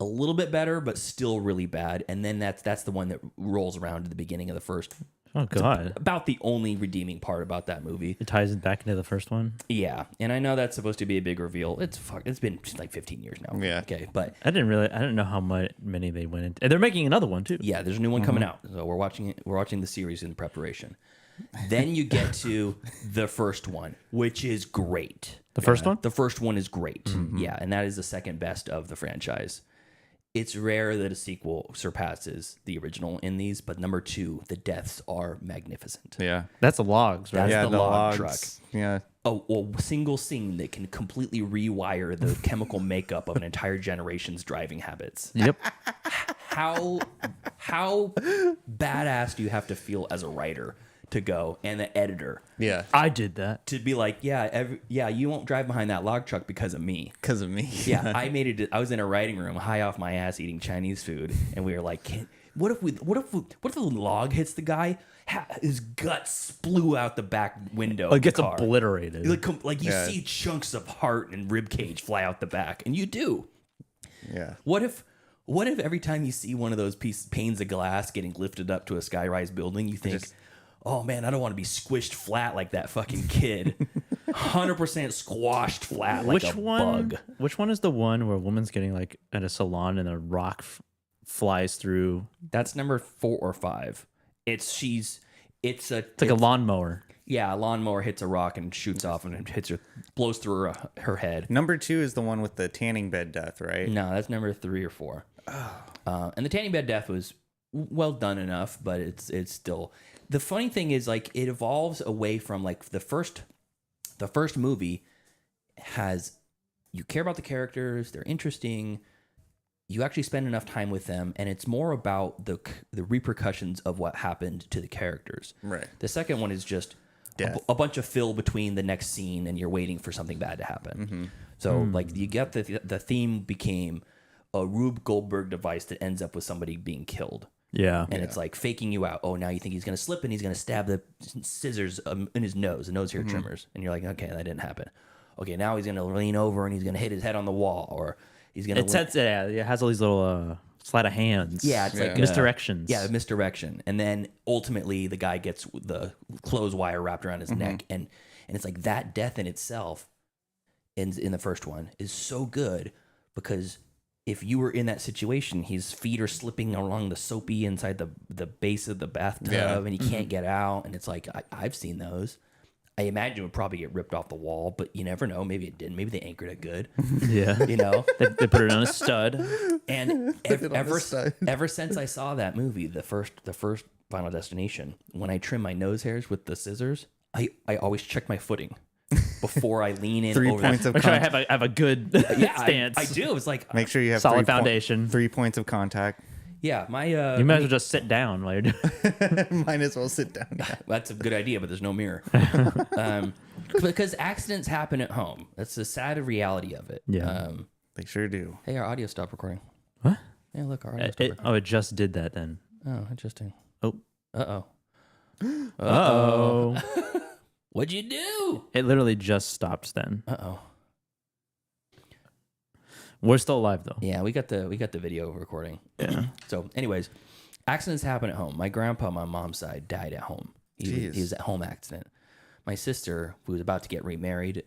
a little bit better, but still really bad. And then that's the one that rolls around at the beginning of the first. Oh, God. It's about the only redeeming part about that movie. It ties it back into the first one? Yeah. And I know that's supposed to be a big reveal. It's been like 15 years now. Yeah. Okay. But I didn't know how many they went into. And they're making another one, too. Yeah, there's a new one coming out. So we're watching the series in preparation. Then you get to the first one, which is great. The first one? The first one is great. Yeah, and that is the second best of the franchise. It's rare that a sequel surpasses the original in these, but number 2, the deaths are magnificent. Yeah. That's the logs, right? That's the log logs. truck. Yeah. A single scene that can completely rewire the chemical makeup of an entire generation's driving habits. Yep. How badass do you have to feel as a writer to go and the editor? Yeah. I did that. To be like, you won't drive behind that log truck because of me. Because of me. Yeah, I made it. I was in a writing room, high off my ass, eating Chinese food, and we were like, what if the log hits the guy? His guts splew out the back window. It gets obliterated. Like you see chunks of heart and rib cage fly out the back, and you do. Yeah. What if every time you see one of those panes of glass getting lifted up to a skyrise building, you think, oh man, I don't want to be squished flat like that fucking kid. 100% squashed flat like a bug. Which one is the one where a woman's getting like at a salon and a rock flies through? That's number 4 or 5. It's like a lawnmower. Yeah, a lawnmower hits a rock and shoots off and it blows through her head. Number 2 is the one with the tanning bed death, right? No, that's number 3 or 4. And the tanning bed death was well done enough, but it's still. The funny thing is, like, it evolves away from like the first movie has, you care about the characters, they're interesting, you actually spend enough time with them, and it's more about the repercussions of what happened to the characters. Right. The second one is just a bunch of fill between the next scene, and you're waiting for something bad to happen. Mm-hmm. So like you get the theme became a Rube Goldberg device that ends up with somebody being killed. Yeah. And it's like faking you out. Oh, now you think he's going to slip and he's going to stab the scissors in his nose, the nose hair trimmers. And you're like, okay, that didn't happen. Okay, now he's going to lean over and he's going to hit his head on the wall, or he's going to... It has all these little sleight of hands. Yeah, it's like... misdirections. Yeah, misdirection. And then ultimately the guy gets the clothes wire wrapped around his neck. And it's like that death in itself in the first one is so good because... if you were in that situation, his feet are slipping along the soapy inside the base of the bathtub, and he can't get out. And it's like, I've seen those. I imagine it would probably get ripped off the wall, but you never know. Maybe it didn't. Maybe they anchored it good. Yeah. You know? they put it on a stud. And ever since I saw that movie, the first Final Destination, when I trim my nose hairs with the scissors, I always check my footing before I lean in. 3 over points of Make sure I contact. have a good stance. I do. It's like Make sure you have solid foundation. 3 points of contact. yeah, my You might as well just sit down while you're doing it. Might as well sit down. that's a good idea, but there's no mirror. Because accidents happen at home. That's the sad reality of it. Yeah. They sure do. Hey, our audio stopped recording. What? Yeah, look, our audio stopped recording. It just did that then. Oh, interesting. Oh. Uh-oh. Uh-oh. What'd you do? It literally just stopped then. Uh-oh. We're still alive though. Yeah, we got the video recording. Yeah. So, anyways, accidents happen at home. My grandpa on my mom's side died at home. He was at home accident. My sister, who was about to get remarried,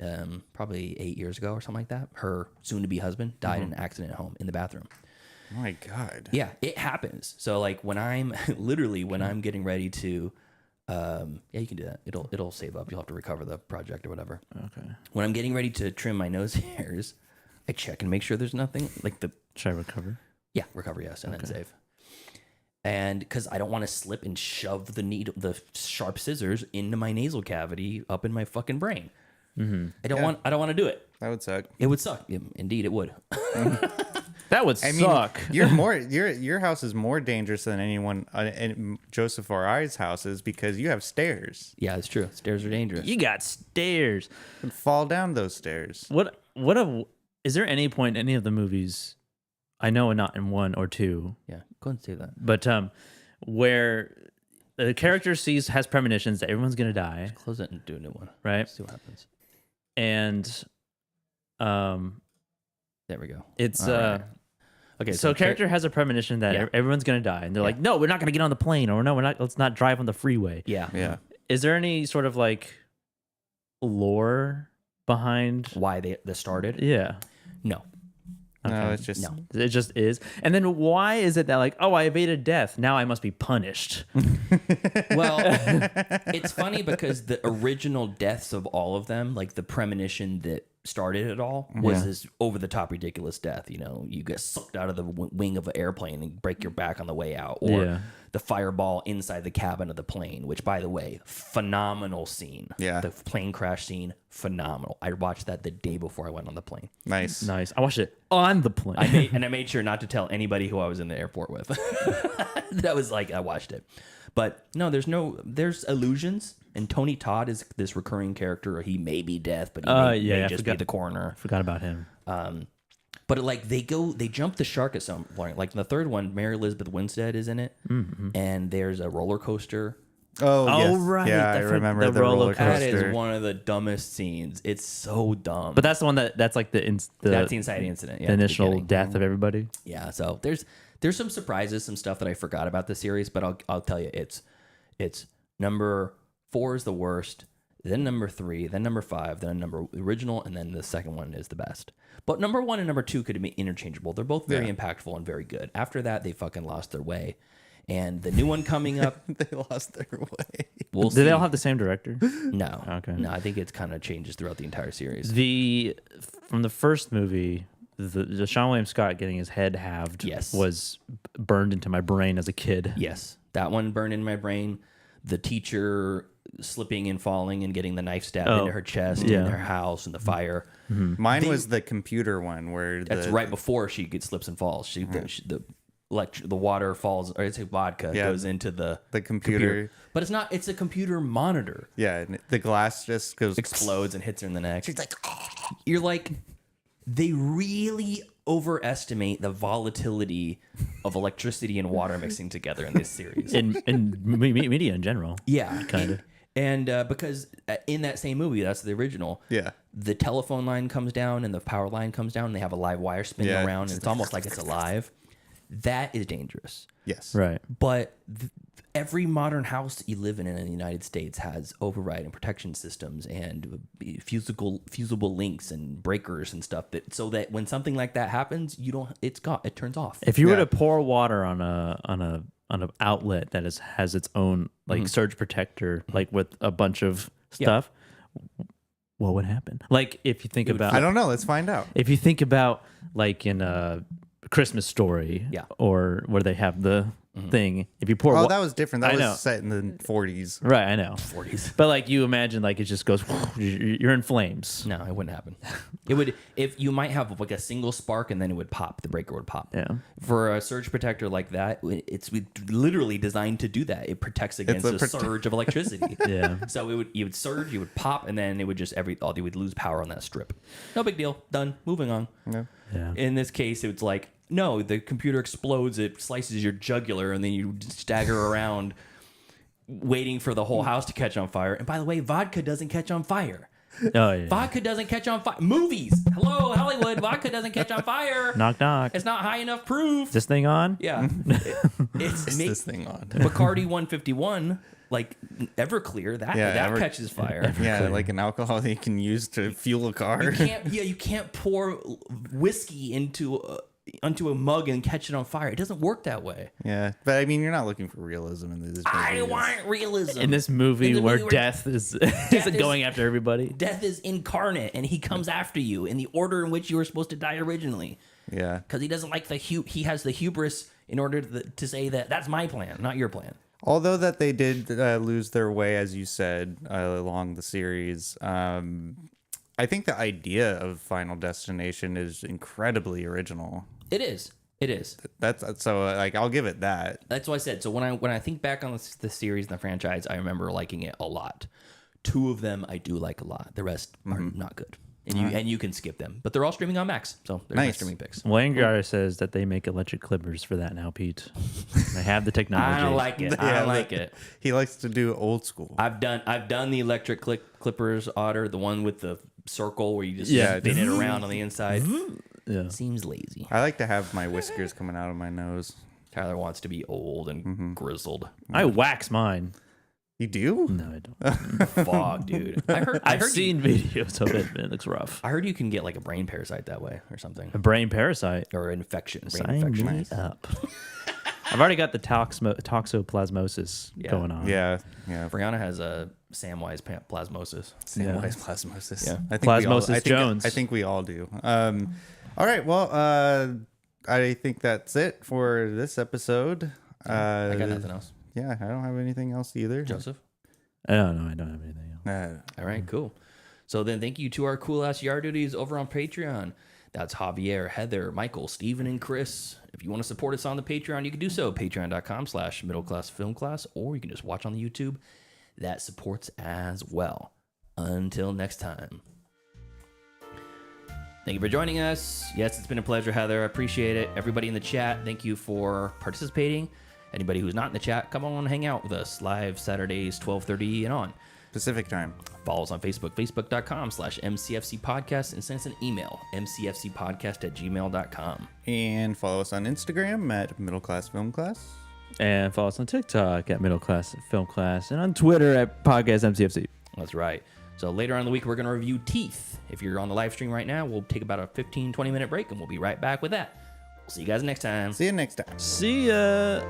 probably 8 years ago or something like that, her soon-to-be husband died in an accident at home in the bathroom. Oh my God. Yeah, it happens. So like when I'm getting ready to, yeah, you can do that. It'll save up. You'll have to recover the project or whatever. Okay. When I'm getting ready to trim my nose hairs, I check and make sure there's nothing like the. Should I recover? Yeah, recover, yes, and then save. And because I don't want to slip and shove the sharp scissors into my nasal cavity up in my fucking brain. Mm-hmm. I don't want to do it. That would suck. It would suck. Yeah, indeed, it would. That would suck. Your house is more dangerous than anyone in Joseph or I's houses because you have stairs. Yeah, it's true. Stairs are dangerous. You got stairs. You can fall down those stairs. Is there any point in any of the movies? I know not in 1 or 2. Yeah, go ahead and say that. But where the character has premonitions that everyone's gonna die. Just close it and do a new one. Right. Let's see what happens. And there we go. It's right. Okay. So a character has a premonition that everyone's gonna die, and they're like, "No, we're not gonna get on the plane," or "No, we're not. Let's not drive on the freeway." Yeah. Yeah. Is there any sort of like lore behind why they started? Yeah. No. Okay. No, it's just It just is. And then why is it that like, oh, I evaded death, now I must be punished? Well, it's funny because the original deaths of all of them, like the premonition that started it all, was this over the top ridiculous death. You know, you get sucked out of the wing of an airplane and break your back on the way out, or the fireball inside the cabin of the plane. Which, by the way, phenomenal scene. Yeah, the plane crash scene, phenomenal. I watched that the day before I went on the plane. Nice. I watched it on the plane. I made sure not to tell anybody who I was in the airport with. That was like, I watched it. But no, there's illusions, and Tony Todd is this recurring character. He may be death, but he may just be the coroner. I forgot about him. But like they jump the shark at some point. Like in the third one, Mary Elizabeth Winstead is in it, and there's a roller coaster. Oh, yes. Right. Yeah, I remember the roller coaster. That is one of the dumbest scenes. It's so dumb. But that's the one that's like that's the inside incident. Yeah, the initial death of everybody. Yeah. So there's some surprises, some stuff that I forgot about the series, but I'll tell you, it's number 4 is the worst, then number 3, then number 5, then number original, and then the second one is the best. But number 1 and number 2 could be interchangeable. They're both very impactful and very good. After that, they fucking lost their way. And the new one coming up, they lost their way. We'll Do they all have the same director? No. Okay. No, I think it's kind of changes throughout the entire series. From the first movie, the Sean William Scott getting his head halved was burned into my brain as a kid. Yes, that one burned in my brain. The teacher slipping and falling and getting the knife stabbed into her chest in her house and the fire. Mine was the computer one where that's right before she slips and falls. The water falls, or it's vodka goes into the computer. But it's not. It's a computer monitor. Yeah, and the glass just explodes and hits her in the neck. She's like, you're like, they really overestimate the volatility of electricity and water mixing together in this series. in media in general. Yeah, kind of. And because in that same movie, that's the original. Yeah, the telephone line comes down and the power line comes down, and they have a live wire spinning around, and it's almost like it's alive. That is dangerous. Yes. Right. But every modern house that you live in the United States has override and protection systems and fusible links and breakers and stuff so that when something like that happens, it turns off. If you were to pour water on an outlet that has its own like surge protector, like with a bunch of stuff, what would happen? Like if you think about, I don't know. Let's find out. If you think about like in a Christmas Story, or where they have the thing. If you pour, that was different. That I was know. set in the 40s. Right, I know. 40s. But like you imagine, like it just goes. You're in flames. No, it wouldn't happen. It would if you might have like a single spark and then it would pop. The breaker would pop. Yeah. For a surge protector like that, it's literally designed to do that. It protects against a surge of electricity. Yeah. So you would surge, you would pop, and then it would just you would lose power on that strip. No big deal. Done. Moving on. Yeah. Yeah. In this case, it's like, no, the computer explodes, it slices your jugular, and then you stagger around waiting for the whole house to catch on fire. And by the way, vodka doesn't catch on fire. Oh yeah. Vodka doesn't catch on fire. Movies. Hello, Hollywood. Vodka doesn't catch on fire. Knock knock. It's not high enough proof. Is this thing on? Yeah. Is this thing on? Bacardi 151, like Everclear, that catches fire. Yeah, like an alcohol that you can use to fuel a car. You can't pour whiskey into a mug and catch it on fire. It doesn't work that way. Yeah, but I mean, you're not looking for realism in this movie. I want realism In this movie where death is going after everybody. Death is incarnate, and he comes after you in the order in which you were supposed to die originally. Yeah, because he doesn't like he has the hubris in order to say that that's my plan, not your plan. Although that they did lose their way, as you said, along the series. I think the idea of Final Destination is incredibly original. It is. It is. That's so like I'll give it that. That's what I said. So when I think back on the series and the franchise, I remember liking it a lot. 2 of them I do like a lot. The rest are not good. And you can skip them, but they're all streaming on Max, so they're my streaming picks. Geiger says that they make electric clippers for that now, Pete. They have the technology. I don't like it. I don't like it. He likes to do old school. I've done the electric clippers, Otter, the one with the circle where you just spin it around on the inside. Yeah, seems lazy. I like to have my whiskers coming out of my nose. Tyler wants to be old and grizzled. I wax mine. You do? No, I don't. Fuck, dude. I've seen videos of it, and it looks rough. I heard you can get like a brain parasite that way or something. A brain parasite? Or infection. Sign me up. I've already got the toxoplasmosis going on. Yeah. Brianna has a Samwise plasmosis. Samwise plasmosis. Yeah. I think Plasmosis Jones. I think we all do. All right. Well, I think that's it for this episode. I got nothing else. Yeah, I don't have anything else either. Joseph? I don't know. I don't have anything else. All right, cool. So then thank you to our cool ass yard duties over on Patreon. That's Javier, Heather, Michael, Steven, and Chris. If you want to support us on the Patreon, you can do so. Patreon.com/middleclassfilmclass, or you can just watch on the YouTube. That supports as well. Until next time. Thank you for joining us. Yes, it's been a pleasure, Heather. I appreciate it. Everybody in the chat, thank you for participating. Anybody who's not in the chat, come on, hang out with us live Saturdays, 12:30 and on. Pacific time. Follow us on Facebook, facebook.com/MCFC podcast, and send us an email, mcfcpodcast@gmail.com. And follow us on Instagram at Middle Class Film Class. And follow us on TikTok at Middle Class Film Class, and on Twitter at Podcast MCFC. That's right. So later on in the week, we're going to review Teeth. If you're on the live stream right now, we'll take about a 15-20 minute break, and we'll be right back with that. We'll see you guys next time. See you next time. See ya.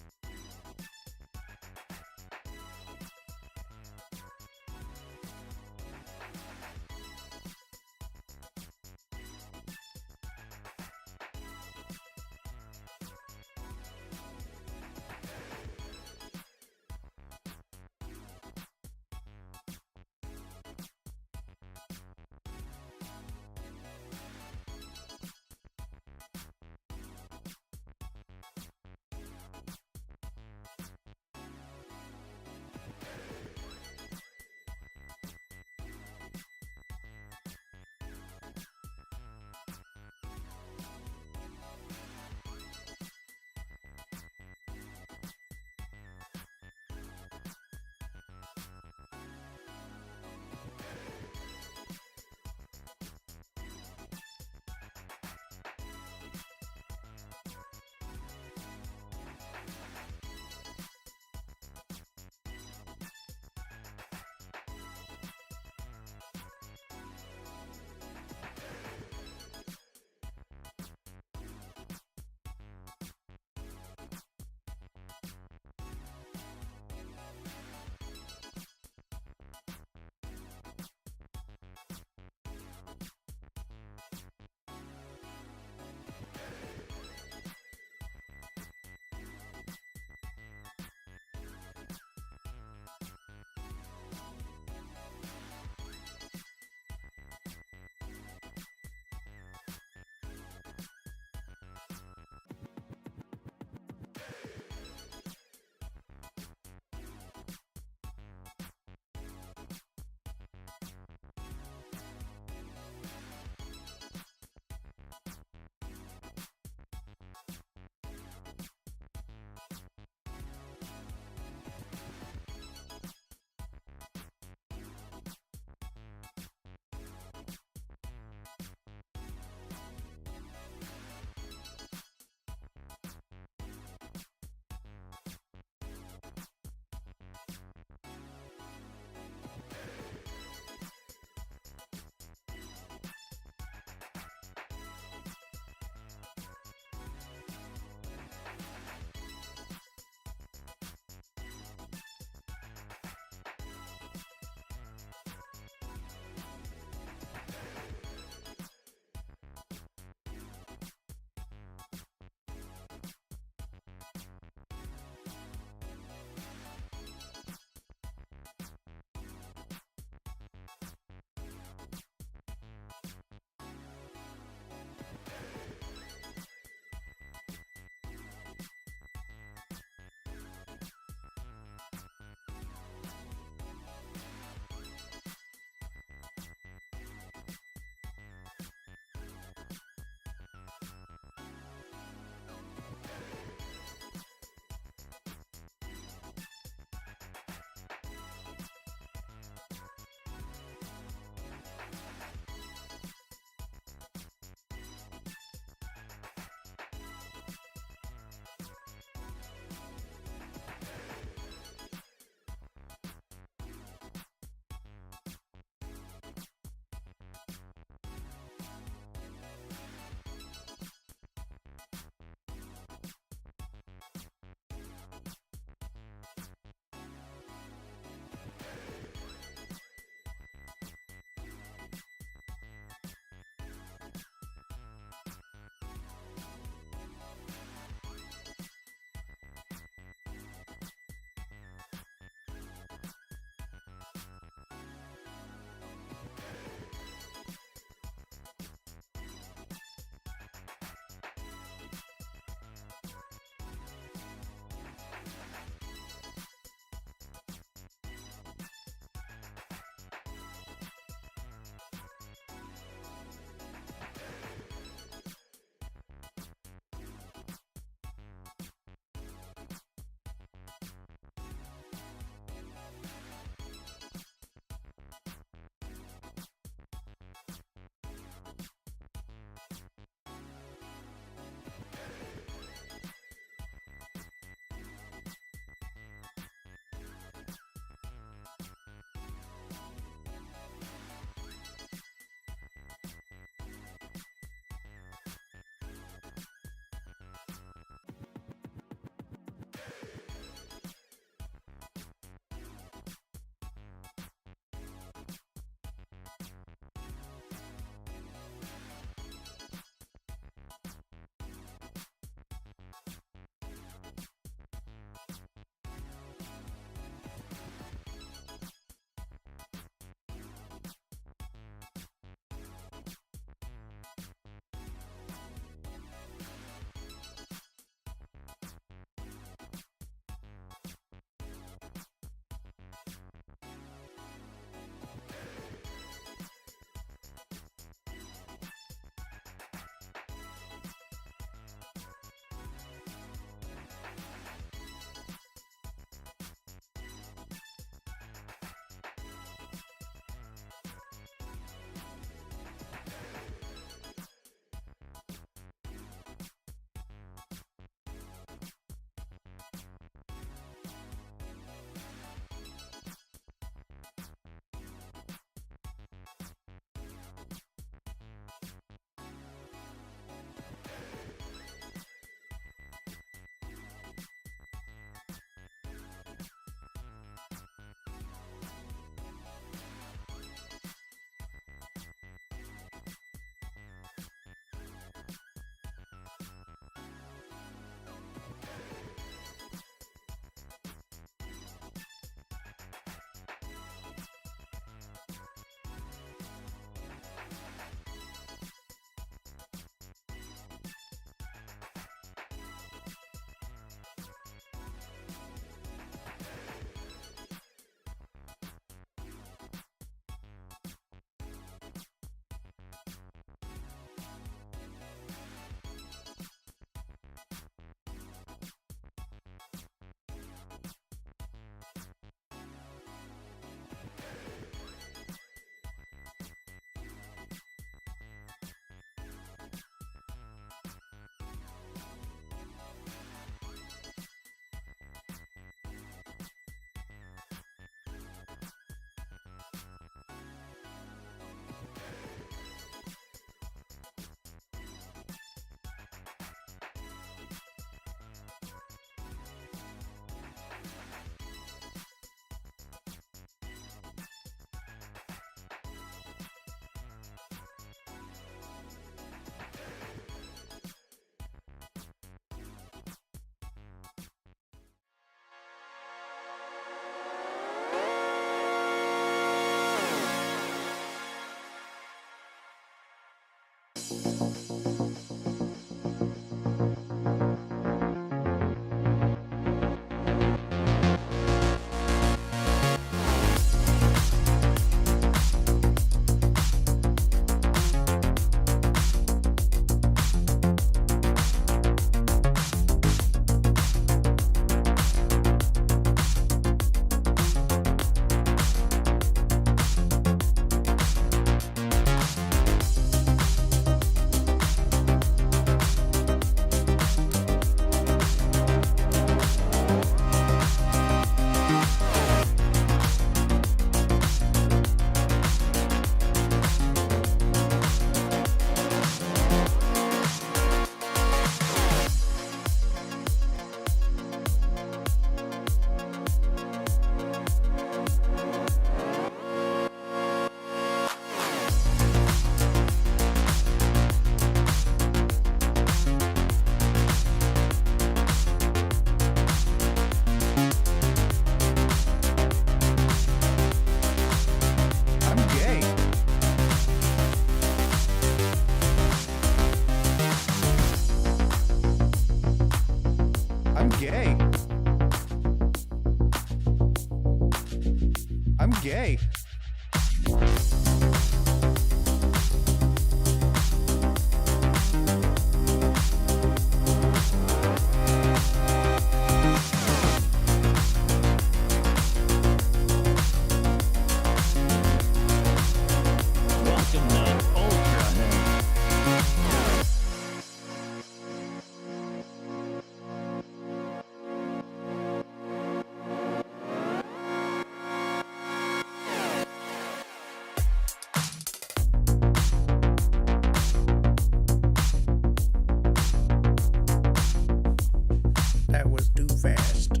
that was too fast.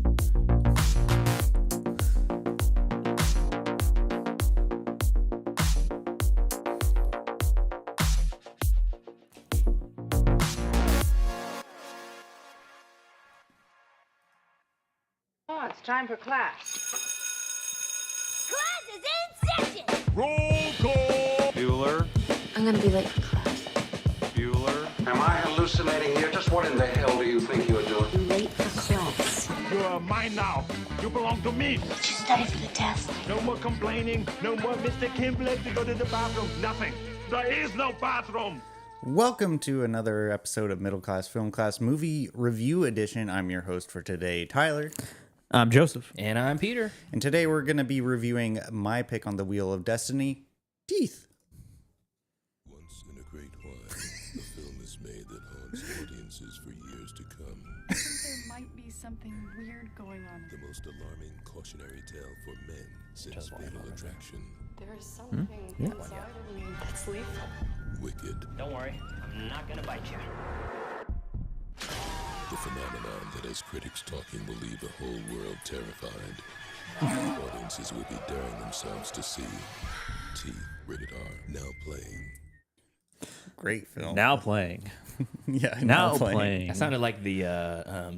Oh, it's time for class. Class is in session! Roll call. Bueller. I'm gonna be late for class. Bueller. Am I hallucinating here? Just what in the hell do you think you're doing? I'm late for class. You are mine now. You belong to me. Did you study for the test? No more complaining. No more Mr. Kimble to go to the bathroom. Nothing. There is no bathroom. Welcome to another episode of Middle Class Film Class Movie Review Edition. I'm your host for today, Tyler. I'm Joseph. And I'm Peter. And today we're going to be reviewing my pick on the Wheel of Destiny, Teeth. Once in a great while, a film is made that haunts audiences for years to come. There might be something weird going on. The most alarming cautionary tale for men since Fatal Attraction. There is something inside of me that's lethal. Wicked. Don't worry, I'm not gonna bite you. The phenomenon that has critics talking will leave the whole world terrified. Audiences will be daring themselves to see Teeth, rated R, now playing. Great film. Now playing. Yeah, now playing. That sounded like the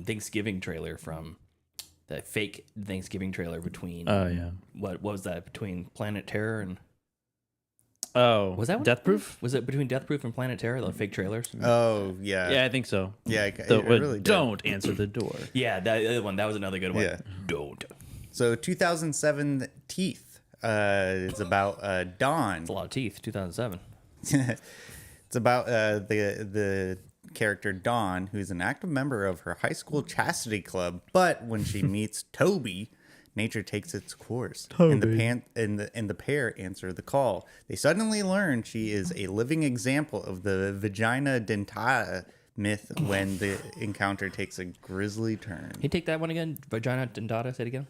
Thanksgiving trailer from the fake Thanksgiving trailer between. Oh yeah. What was that between Planet Terror and? Oh, was that one? Death Proof? Was it between Death Proof and Planet Terror? The fake trailers. Oh yeah. Yeah, I think so. Yeah, it really did. Don't answer the door. Yeah, that other one. That was another good one. Yeah. Don't. So 2007 Teeth. It's about Dawn. It's a lot of teeth. 2007. It's about the character Dawn, who's an active member of her high school chastity club. But when she meets Toby, nature takes its course, and the pair answer the call. They suddenly learn she is a living example of the vagina dentata myth when the encounter takes a grisly turn. Can you take that one again? Vagina dentata. Say it again.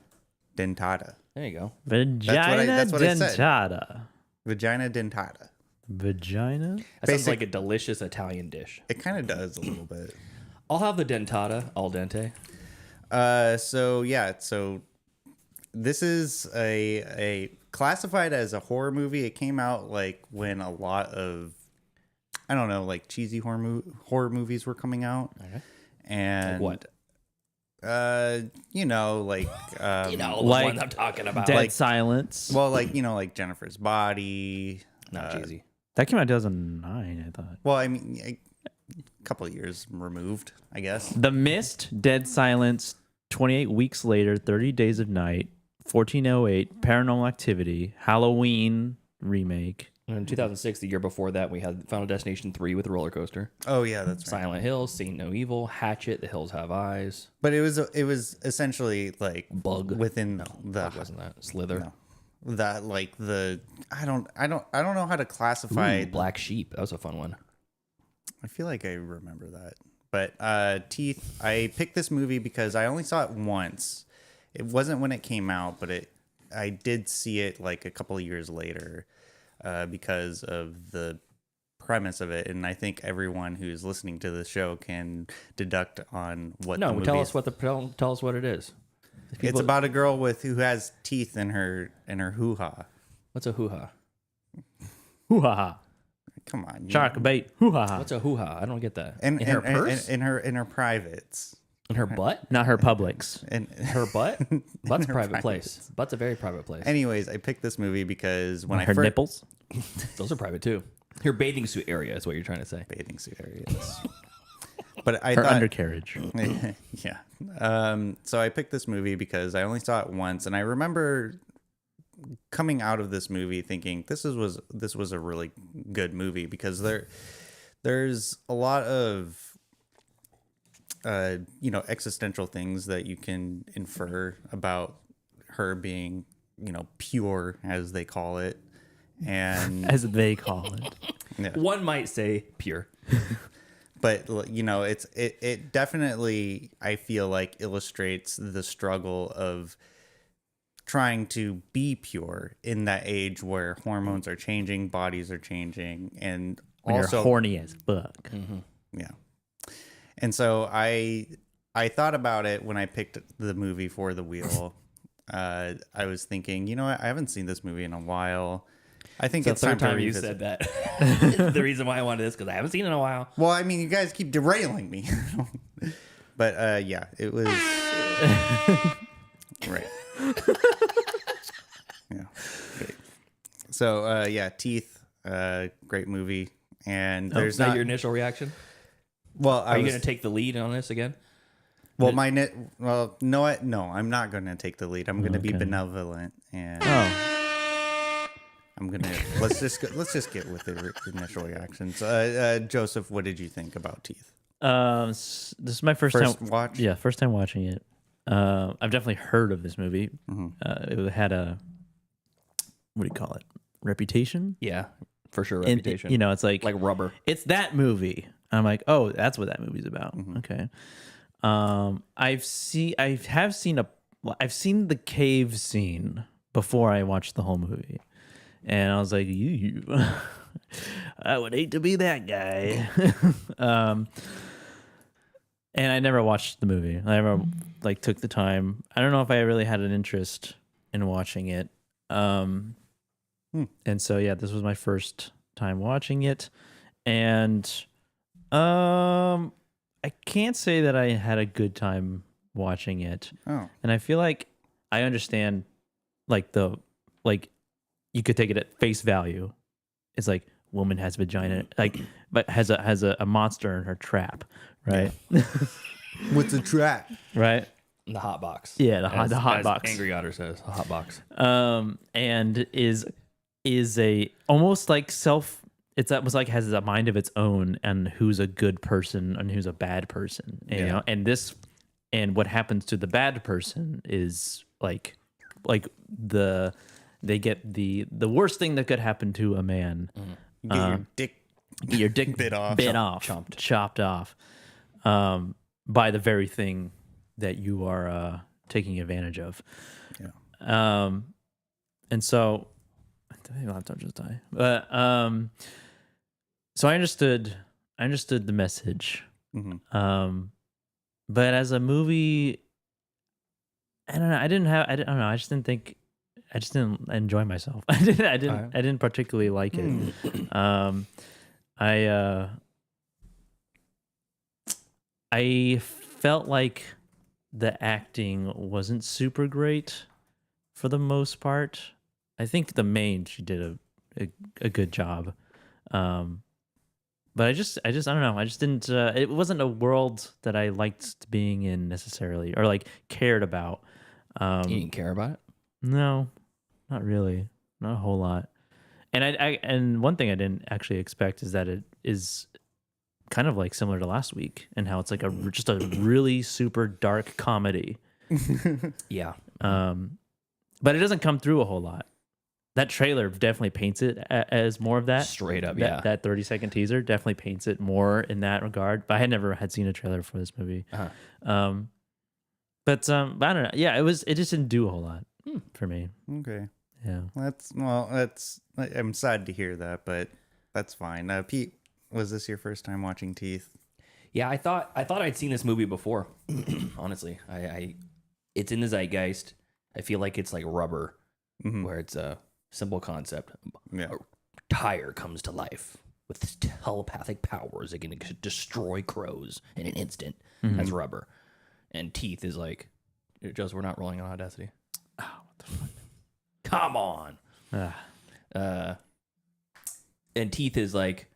Dentata. There you go. Vagina that's what I said. dentata. Vagina dentata. Vagina? That sounds like a delicious Italian dish. It kind of does a little bit. I'll have the dentata al dente. So this is a classified as a horror movie. It came out like when a lot of, I don't know, like cheesy horror movies were coming out. Okay. And like what? You know, like the like one I'm talking about. Dead Silence. Well, like, you know, like Jennifer's Body. Not cheesy. That came out in 2009, I thought. Well, I mean, a couple of years removed, I guess. The Mist, Dead Silence, 28 Weeks Later, 30 Days of Night, 1408, Paranormal Activity, Halloween remake. And in 2006, the year before that, we had Final Destination 3 with the roller coaster. Oh yeah, that's right. Silent Hill, Saint No Evil, Hatchet, The Hills Have Eyes. But it was essentially like Bug within the Bug wasn't that Slither? No. That like the I don't know how to classify. Ooh, Black Sheep. That was a fun one. I feel like I remember that. But Teeth, I picked this movie because I only saw it once. It wasn't when it came out, but I did see it like a couple of years later because of the premise of it, and I think everyone who's listening to the show can deduct on what. No, the movie tell is. us what it is. It's about a girl who has teeth in her hoo-ha. What's a hoo-ha? Hoo-ha. Come on. Shark bait. Hoo-ha. What's a hoo-ha? I don't get that. In her purse? In her privates. In her butt? Not her Publix. In her butt? Butt's a her private privates. place. Butt's a very private place. Anyways, I picked this movie because when her nipples? Those are private too. Her bathing suit area is what you're trying to say. Bathing suit area. But I her thought, undercarriage. Yeah. So I picked this movie because I only saw it once, and I remember coming out of this movie thinking this was a really good movie because there's a lot of existential things that you can infer about her being, pure, as they call it, and as they call it. Yeah. One might say pure. But it definitely, I feel like, illustrates the struggle of trying to be pure in that age where hormones are changing, bodies are changing, and when also you're horny as fuck. Mm-hmm. Yeah. And so I I thought about it when I picked the movie for the wheel. I was thinking, you know what? I haven't seen this movie in a while. I think it's the third time time to you revisit. said that. The reason why I wanted this because I haven't seen it in a while. Well, I mean, you guys keep derailing me. But yeah, it was right. Yeah. Great. So yeah, Teeth, great movie. And there's that not your initial reaction. Well, are you going to take the lead on this again? Well, no, I'm not going to take the lead. I'm going to be benevolent, and I'm going to let's just get with the initial reactions. Joseph, what did you think about Teeth? This is my first time watch. Yeah, first time watching it. I've definitely heard of this movie. It had a, what do you call it? Reputation? Yeah, for sure. Reputation. And, it's like Rubber. It's that movie. I'm like, oh, that's what that movie's about. Okay. I've seen I've seen the cave scene before I watched the whole movie, and I was like, you I would hate to be that guy. And I never watched the movie. I never took the time. I don't know if I really had an interest in watching it. And so yeah, this was my first time watching it, and I can't say that I had a good time watching it. Oh. And I feel like I understand you could take it at face value. It's like woman has vagina, but has a monster in her trap, right? What's a trap? Right? The hot box. Yeah, the hot box. Angry Otter says, a hot box. And is a almost like has a mind of its own, and who's a good person and who's a bad person, you know. And what happens to the bad person is like they get the worst thing that could happen to a man. Get your dick bit off, chopped off, by the very thing that you are taking advantage of. Yeah. And so my laptop just died. But so I understood the message. But as a movie, I don't know. I don't know. I just didn't enjoy myself. I didn't particularly like it. I felt like the acting wasn't super great for the most part. I think she did a good job. But I don't know. I just didn't. It wasn't a world that I liked being in necessarily, or cared about. You didn't care about it? No, not really. Not a whole lot. And and one thing I didn't actually expect is that it is kind of similar to last week, and how it's just a really super dark comedy. Yeah. But it doesn't come through a whole lot. That trailer definitely paints it as more of that. Straight up, That 30-second teaser definitely paints it more in that regard. But I had never seen a trailer for this movie. But I don't know. Yeah, it just didn't do a whole lot for me. Okay. Yeah. I'm sad to hear that, but that's fine. Pete, was this your first time watching Teeth? Yeah, I thought I'd seen this movie before. Honestly, it's in the zeitgeist. I feel like it's like Rubber, where it's a simple concept. Yeah. A tire comes to life with telepathic powers. It can destroy crows in an instant. That's Rubber. And Teeth is like, Joseph, we're not rolling on Audacity. Oh, what the fuck? Come on. And Teeth is like,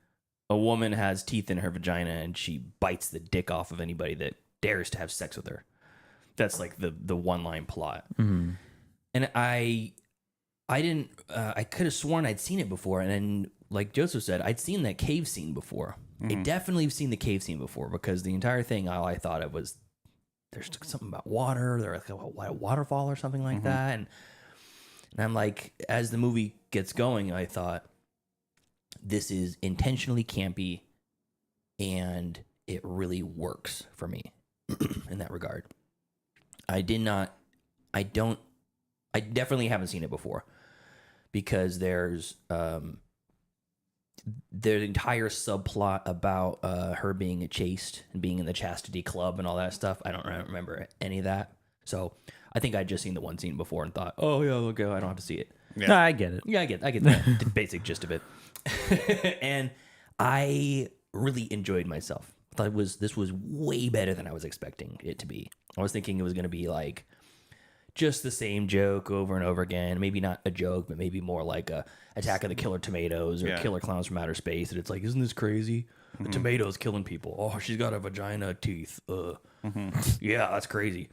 a woman has teeth in her vagina and she bites the dick off of anybody that dares to have sex with her. That's like the one-line plot. And I could have sworn I'd seen it before. And then, like Joseph said, I'd seen that cave scene before. I definitely have seen the cave scene before, because the entire thing, all I thought it was, there's something about water. There's like a waterfall or something like that. And I'm like, as the movie gets going, I thought, this is intentionally campy, and it really works for me in that regard. I definitely haven't seen it before, because there's the entire subplot about her being chaste and being in the chastity club and all that stuff, I don't remember any of that. So I think I'd just seen the one scene before and thought, oh yeah, okay, I don't have to see it. Yeah. No, I get it. Yeah, I get the basic gist of it. And I really enjoyed myself. I thought this was way better than I was expecting it to be. I was thinking it was going to be like just the same joke over and over again. Maybe not a joke, but maybe more like a Attack of the Killer Tomatoes or Killer Clowns from Outer Space. And it's like, isn't this crazy? The tomato's killing people. Oh, she's got a vagina teeth. Yeah, that's crazy.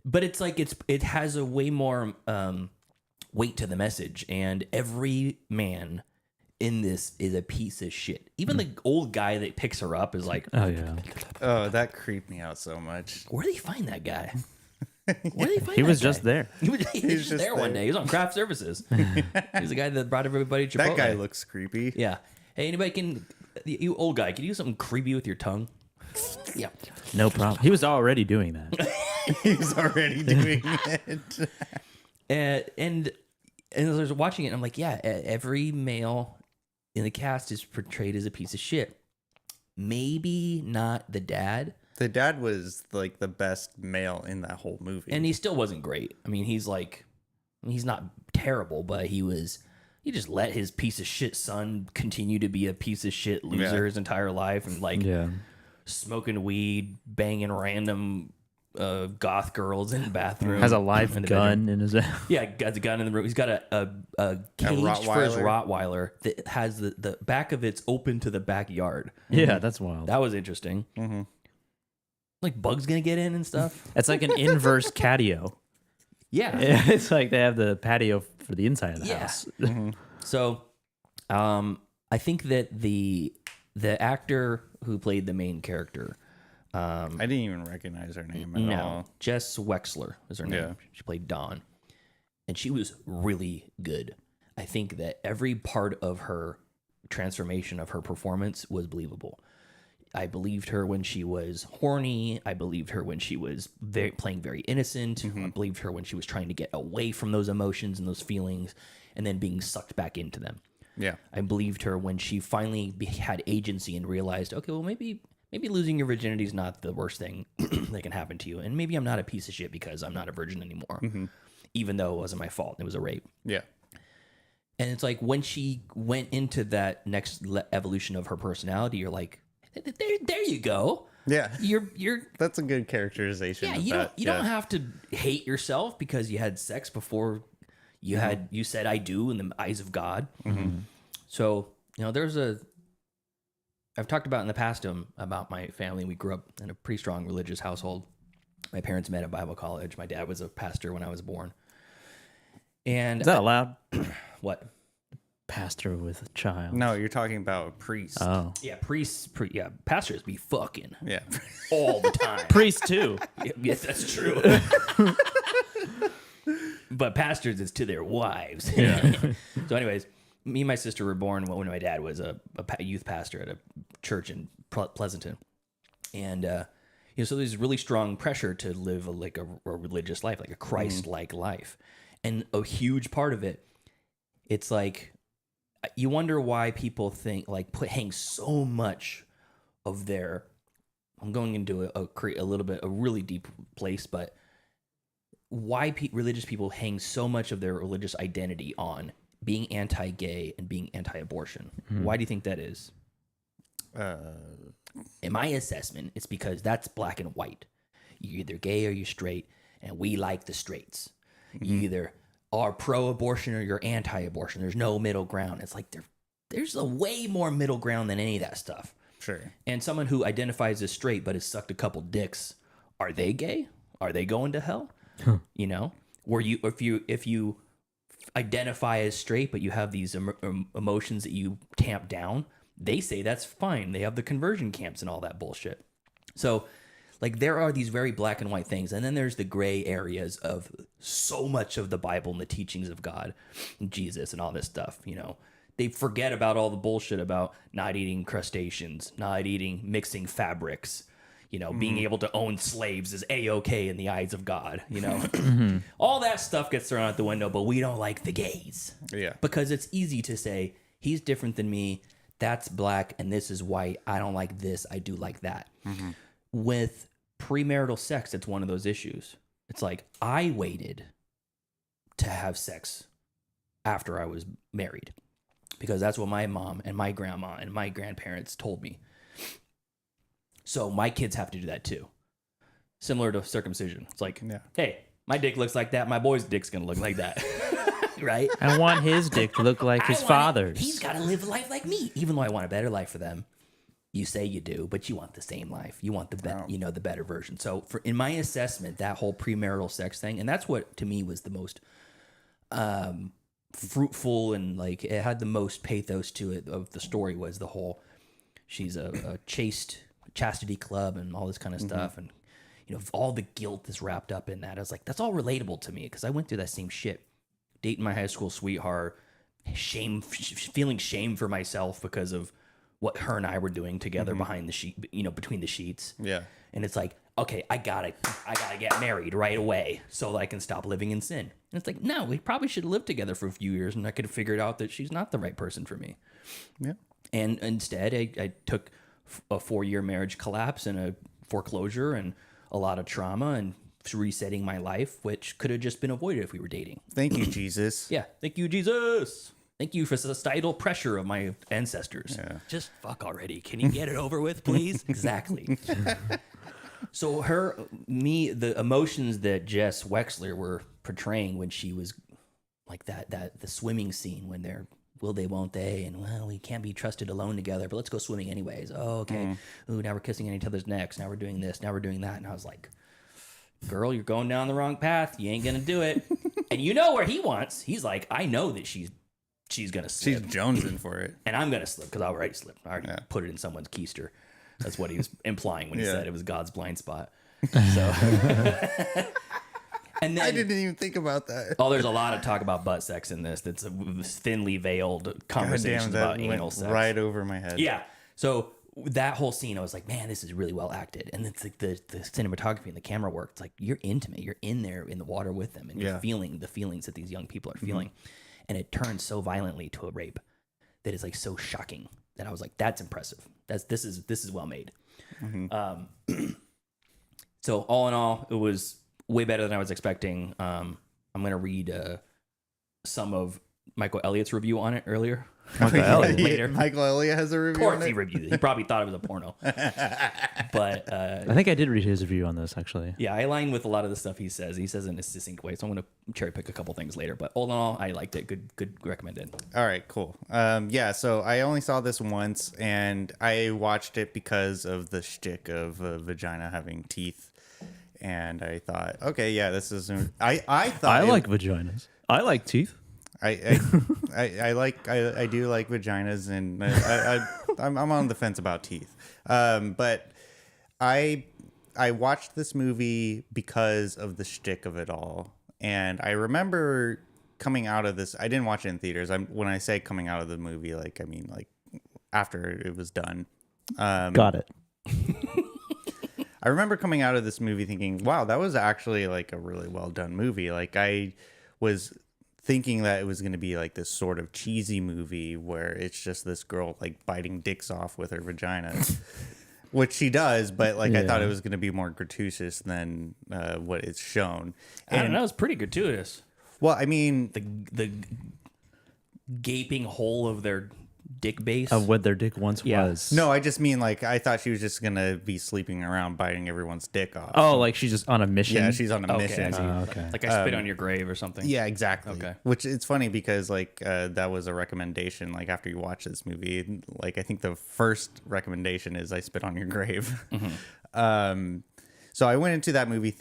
But it's like it has a way more weight to the message, and every man in this is a piece of shit. Even the old guy that picks her up is like, oh yeah, oh, that creeped me out so much. Where did he find that guy? Where did he find he that was guy? just there. He was just there one day. He was on craft services. He's the guy that brought everybody to Chipotle. That guy looks creepy. Yeah. Hey, you old guy, can you do something creepy with your tongue? Yeah. No problem. He was already doing that. He was already doing it. And as I was watching it, I'm like, yeah, every male in the cast is portrayed as a piece of shit. Maybe not the dad. The dad was like the best male in that whole movie. And he still wasn't great. I mean, he's not terrible, but he just let his piece of shit son continue to be a piece of shit loser his entire life and smoking weed, banging random goth girls in the bathroom. Has a live gun in his Yeah, has a gun in the room. He's got a cage for his Rottweiler that has the back of it's open to the backyard. Yeah, that's wild. That was interesting. Mm-hmm. Like bugs gonna get in and stuff. It's like an inverse catio. Yeah. It's like they have the patio for the inside of the house. Mm-hmm. So, I think that the actor who played the main character, I didn't even recognize her name at all. Jess Wexler is her name. Yeah. She played Dawn, and she was really good. I think that every part of her transformation of her performance was believable. I believed her when she was horny. I believed her when she was playing very innocent. I believed her when she was trying to get away from those emotions and those feelings and then being sucked back into them. Yeah. I believed her when she finally had agency and realized, okay, well, maybe losing your virginity is not the worst thing that can happen to you. And maybe I'm not a piece of shit because I'm not a virgin anymore, even though it wasn't my fault. It was a rape. Yeah. And it's like when she went into that next evolution of her personality, you're like, there you go. Yeah, you're. That's a good characterization. Yeah, you don't have to hate yourself because you had sex before you said I do in the eyes of God. Mm-hmm. So I've talked about in the past about my family. We grew up in a pretty strong religious household. My parents met at Bible college. My dad was a pastor when I was born. And is that allowed? What? Pastor with a child. No, you're talking about a priest. Oh. Yeah, priests. Pastors be fucking. Yeah. All the time. Priests too. Yes, that's true. But pastors is to their wives. Yeah. So anyways, me and my sister were born when my dad was a youth pastor at a church in Pleasanton. And, so there's really strong pressure to live a religious life, like a Christ-like life. And a huge part of it, it's like, you wonder why people think hang so much of their. I'm going into a really deep place, but why religious people hang so much of their religious identity on being anti-gay and being anti-abortion. Mm-hmm. Why do you think that is? In my assessment, it's because that's black and white. You're either gay or you're straight, and we like the straights. Mm-hmm. You either are pro-abortion or you're anti-abortion. There's no middle ground. It's like there's a way more middle ground than any of that stuff. Sure. And someone who identifies as straight but has sucked a couple dicks, are they gay? Are they going to hell? Huh. If you identify as straight but you have these emotions that you tamp down, they say that's fine. They have the conversion camps and all that bullshit. So there are these very black and white things, and then there's the gray areas of so much of the Bible and the teachings of God and Jesus and all this stuff. They forget about all the bullshit about not eating crustaceans, not mixing fabrics, being able to own slaves is A-okay in the eyes of God, All that stuff gets thrown out the window, but we don't like the gays. Yeah. Because it's easy to say, he's different than me, that's black and this is white. I don't like this. I do like that. With premarital sex, it's one of those issues. It's like, I waited to have sex after I was married because that's what my mom and my grandma and my grandparents told me. So my kids have to do that too. Similar to circumcision. It's like, hey, my dick looks like that. My boy's dick's going to look like that. Right? I want his dick to look like his father's. He's got to live life like me, even though I want a better life for them. You say you do, but you want the same life. You want the the better version. So, in my assessment, that whole premarital sex thing, and that's what to me was the most fruitful and like it had the most pathos to it of the story was the whole she's a chastity club and all this kind of stuff, and all the guilt is wrapped up in that. I was like, that's all relatable to me because I went through that same shit. Dating my high school sweetheart, feeling shame for myself because of what her and I were doing together behind the sheet, between the sheets. Yeah. And it's like, okay, I gotta get married right away so that I can stop living in sin. And it's like, no, we probably should live together for a few years and I could have figured out that she's not the right person for me. Yeah. And instead, I took a 4-year marriage collapse and a foreclosure and a lot of trauma and resetting my life, which could have just been avoided if we were dating. Thank you, Jesus. Yeah. Thank you, Jesus. Thank you for societal pressure of my ancestors. Yeah. Just fuck already. Can you get it over with, please? Exactly. So the emotions that Jess Wexler were portraying when she was like the swimming scene when they're will they, won't they? And well, we can't be trusted alone together, but let's go swimming anyways. Oh, okay. Ooh, now we're kissing on each other's necks. Now we're doing this. Now we're doing that. And I was like, girl, you're going down the wrong path. You ain't going to do it. And you know where he wants. He's like, I know that she's going to slip. She's jonesing for it. And I'm going to slip because I already slipped. I already put it in someone's keister. That's what he was implying when he said it was God's blind spot. So, and then, I didn't even think about that. Oh, there's a lot of talk about butt sex in this. That's a thinly veiled conversations about anal sex. Right over my head. Yeah. So that whole scene, I was like, man, this is really well acted. And it's like the cinematography and the camera work. It's like you're intimate. You're in there in the water with them, and you're feeling the feelings that these young people are feeling. And it turns so violently to a rape that is like so shocking that I was like, that's impressive. This is well made. So all in all, it was way better than I was expecting. I'm gonna read some of Michael Elliott's review on it earlier. Later. Michael Elliott has a review on it? He reviewed it. He probably thought it was a porno. But I think I did read his review on this, actually. Yeah, I align with a lot of the stuff he says. He says in a succinct way, so I'm going to cherry pick a couple things later. But all in all, I liked it. Good recommended. All right, cool. So I only saw this once, and I watched it because of the shtick of a vagina having teeth. And I thought, okay, yeah, this is... I thought... I like vaginas. I like teeth. I do like vaginas, and I'm on the fence about teeth. But I watched this movie because of the shtick of it all, and I remember coming out of this. I didn't watch it in theaters. When I say coming out of the movie, like I mean like after it was done. Got it. I remember coming out of this movie thinking, wow, that was actually like a really well done movie. Like I was thinking that it was going to be like this sort of cheesy movie where it's just this girl like biting dicks off with her vagina, which she does, but like I thought it was going to be more gratuitous than what it's shown. And I don't know, it was pretty gratuitous. Well, I mean, the gaping hole of their dick base of what their dick once was. No, I just mean like I thought she was just gonna be sleeping around biting everyone's dick off. Oh, like she's just on a mission. Yeah, she's on a mission. Okay. Like I spit on your grave or something. Yeah, exactly. Okay. Which it's funny because like that was a recommendation. Like after you watch this movie, like I think the first recommendation is I spit on your grave. So I went into that movie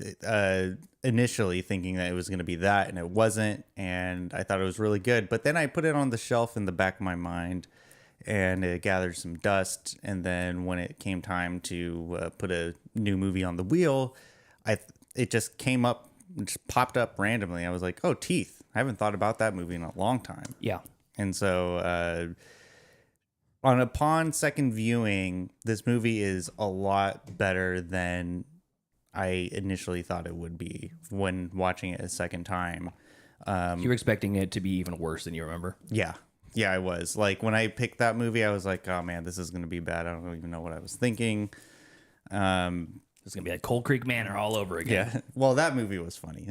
initially thinking that it was going to be that, and it wasn't. And I thought it was really good. But then I put it on the shelf in the back of my mind, and it gathered some dust. And then when it came time to put a new movie on the wheel, it just came up, just popped up randomly. I was like, oh, Teeth. I haven't thought about that movie in a long time. Yeah. And so upon second viewing, this movie is a lot better than I initially thought it would be when watching it a second time. You were expecting it to be even worse than you remember? Yeah. Yeah, I was. Like, when I picked that movie, I was like, oh man, this is going to be bad. I don't even know what I was thinking. It's going to be like Cold Creek Manor all over again. Yeah. Well, that movie was funny.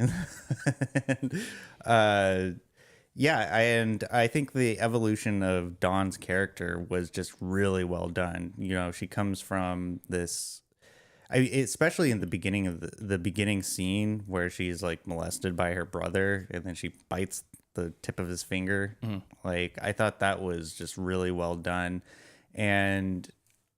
Yeah, and I think the evolution of Dawn's character was just really well done. You know, she comes from this, especially in the beginning of the beginning scene where she's like molested by her brother, and then she bites the tip of his finger. Like, I thought that was just really well done, and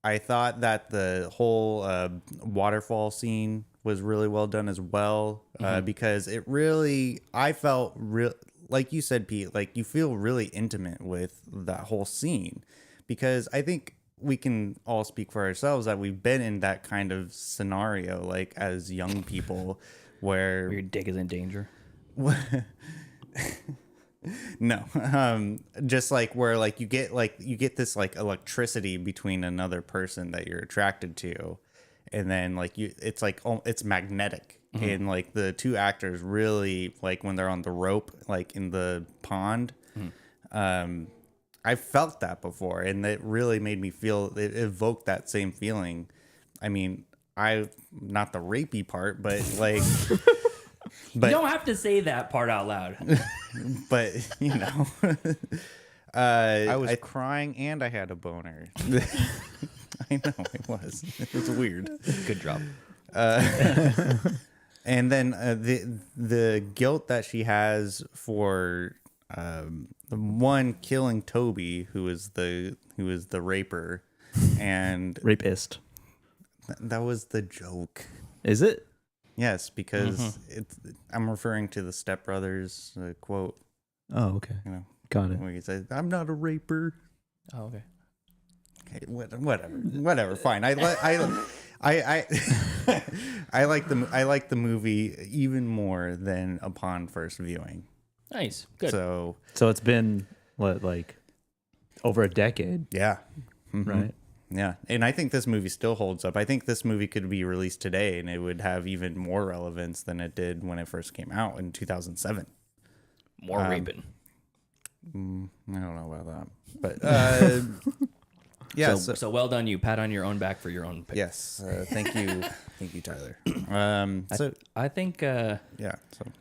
I thought that the whole waterfall scene was really well done as well, because it really, I felt real. Like you said, Pete, like you feel really intimate with that whole scene, because I think we can all speak for ourselves that we've been in that kind of scenario, like as young people, where your dick is in danger. No, just like where like you get this like electricity between another person that you're attracted to, and then like it's like it's magnetic. And like the two actors really, like when they're on the rope, like in the pond, I felt that before, and it really made me feel, it evoked that same feeling. I mean, not the rapey part, but like, you don't have to say that part out loud. But you know, I was crying and I had a boner. I know it was. It was weird. Good job. And then the guilt that she has for the one killing Toby, who is the raper, and rapist. That was the joke. Is it? Yes, because I'm referring to the Step Brothers quote. Oh, okay. You know, got it. Where he says, "I'm not a raper." Oh, okay. Okay, whatever. Fine. I like the movie even more than upon first viewing. Nice, good. So it's been what, like over a decade? Yeah. Right. Yeah, and I think this movie still holds up. I think this movie could be released today, and it would have even more relevance than it did when it first came out in 2007. More raping. I don't know about that, but. Yeah, so well done, you. Pat on your own back for your own pick. Yes, thank you, Tyler. I think So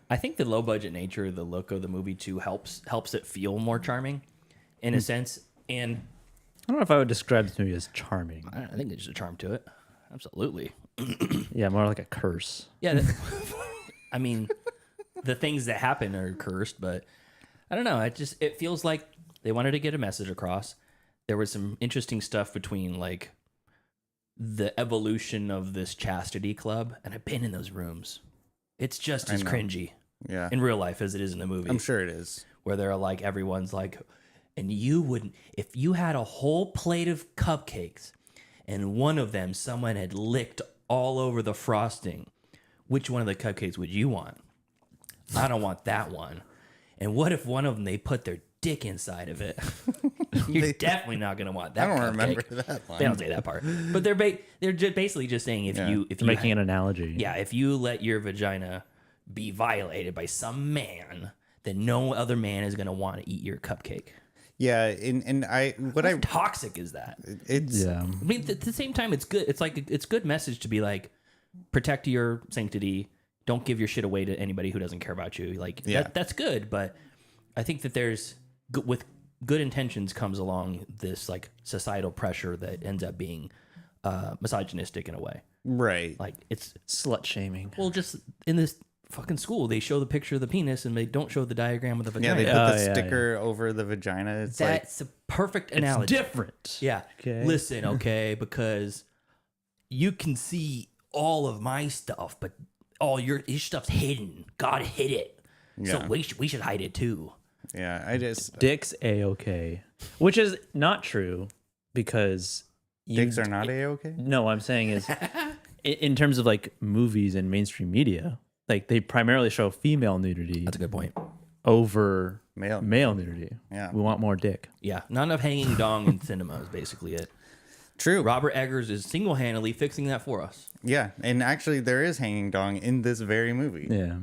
I think the low budget nature, the look of the movie too helps it feel more charming, in a sense. And I don't know if I would describe this movie as charming. I think there's a charm to it. Absolutely. Yeah, more like a curse. Yeah, I mean, the things that happen are cursed, but I don't know. It feels like they wanted to get a message across. There was some interesting stuff between like the evolution of this chastity club, and I've been in those rooms. It's just as cringy, in real life as it is in the movie. I'm sure it is. Where they're like, everyone's like, and you wouldn't, if you had a whole plate of cupcakes, and one of them someone had licked all over the frosting, which one of the cupcakes would you want? I don't want that one. And what if one of them they put their dick inside of it? You're definitely not going to want that. I don't cupcake. remember that line. They don't say that part, but they're basically just saying if you making an analogy. Yeah, if you let your vagina be violated by some man, then no other man is going to want to eat your cupcake. Yeah, and How toxic is that? It's I mean, at the same time, it's good. It's like it's good message to be like, protect your sanctity. Don't give your shit away to anybody who doesn't care about you. Like that's good, but I think that there's with good intentions comes along this like societal pressure that ends up being misogynistic in a way. Right. Like it's slut shaming. Well, just in this fucking school, they show the picture of the penis and they don't show the diagram of the vagina. Yeah, they put the sticker over the vagina. It's That's a perfect analogy. It's different. Yeah. Okay. Listen, okay, because you can see all of my stuff, but all your stuff's hidden. God hid it. Yeah. So we should hide it too. Yeah, I just Dick's A-okay, which is not true because dicks are not A-okay? No, what I'm saying is in terms of like movies and mainstream media, like they primarily show female nudity. That's a good point. Over male nudity. Yeah. We want more dick. Yeah. Not enough hanging dong in cinema is basically it. True. Robert Eggers is single-handedly fixing that for us. Yeah, and actually there is hanging dong in this very movie. Yeah.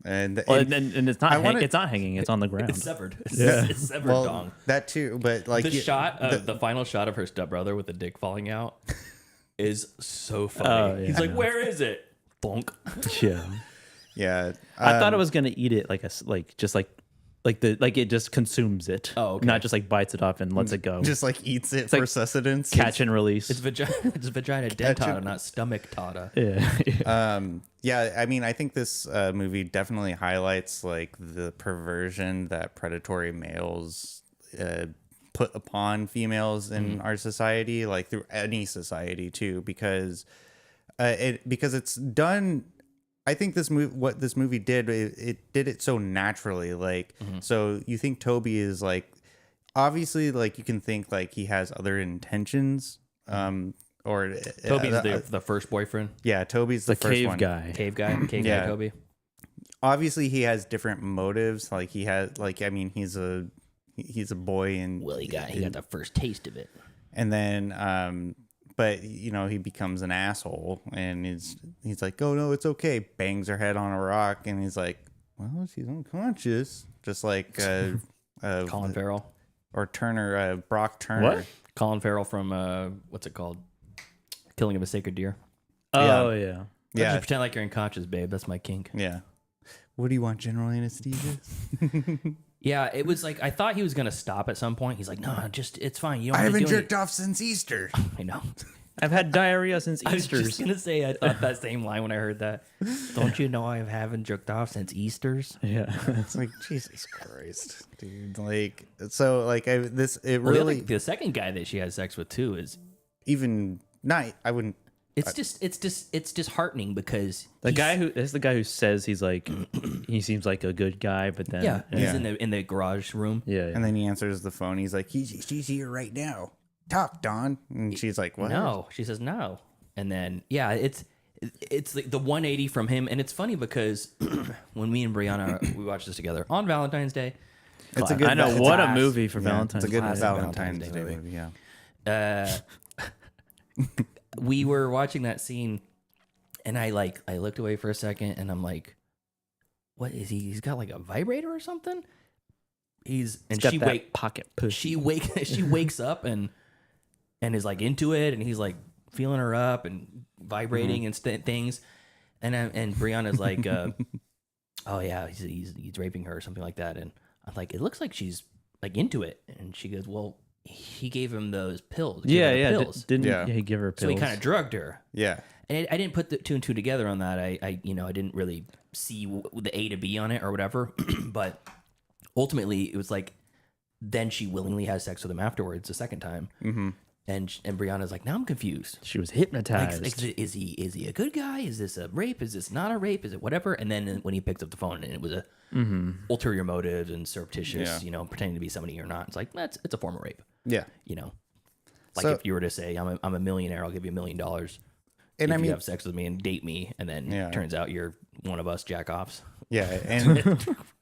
And it's not it's not hanging. It's on the ground. It's severed. Yeah. It's severed well, dong. That too, but like the final shot of her stepbrother with the dick falling out is so funny. Oh, yeah, He's like, "Where is it?" Bonk. Yeah. Yeah. I thought it was gonna eat it like it just consumes it. Oh, okay. Not just like bites it off and lets it go. Just like eats it It's for like sustenance. Catch and release. It's vagina dentata, not stomach tata. Yeah. Yeah, I mean, I think this movie definitely highlights like the perversion that predatory males put upon females in our society, like through any society too, because it's done. I think what this movie did, it did it so naturally. Like, so you think Toby is like, obviously, like you can think like he has other intentions. Or Toby's the first boyfriend. Yeah, Toby's the first cave one. Cave guy, Toby. Obviously, he has different motives. Like he has, like I mean, he's a boy, and Well, he got the first taste of it. and then but you know he becomes an asshole, and he's like, oh no, it's okay. Bangs her head on a rock, and he's like, well, she's unconscious, just like Colin Farrell or Turner, Brock Turner. What? Colin Farrell from what's it called? Killing of a Sacred Deer. Oh yeah. Just pretend like you're unconscious, babe. That's my kink. Yeah. What do you want, general anesthesia? Yeah, it was like I thought he was gonna stop at some point. He's like, no, just it's fine. You don't. I have to haven't do jerked off since Easter. I know. I've had diarrhea since I was Easter's. just gonna say I thought that same line when I heard that. Don't you know I haven't jerked off since Easter's? Yeah. It's like Jesus Christ, dude. Like so, like Really, the second guy that she has sex with too is even not. I wouldn't. It's disheartening because the guy who says he's like he seems like a good guy, but then he's in the garage room. Yeah. And then he answers the phone. He's like, she's here right now. Talk, Dawn. And she's like, what? No, she says no. And then it's like the 180 from him, and it's funny because when me and Brianna we watched this together on Valentine's Day. It's a good. I know what a movie for Valentine's. It's a good Classic Valentine's Day movie. Yeah. We were watching that scene, and I looked away for a second, and I'm like, "What is he? He's got like a vibrator or something." Pocket pussy. She wakes up and is like into it, and he's like feeling her up and vibrating and things, and Brianna's like, "Oh yeah, he's raping her or something like that," and I'm like, "It looks like she's like into it," and she goes, "Well." He gave him those pills. Pills. Didn't he give her pills? So he kind of drugged her. Yeah. And I didn't put the two and two together on that. I didn't really see the A to B on it or whatever. But ultimately, it was like, then she willingly has sex with him afterwards the second time. Mm-hmm. And Brianna's like, now I'm confused. She was hypnotized. Like, is he a good guy? Is this a rape? Is this not a rape? Is it whatever? And then when he picks up the phone and it was a ulterior motives and surreptitious, pretending to be somebody you're not. It's like, it's a form of rape. Yeah. Like if you were to say, I'm a millionaire, I'll give you $1 million. And if you have sex with me and date me, and then turns out you're one of us jack-offs. Yeah, and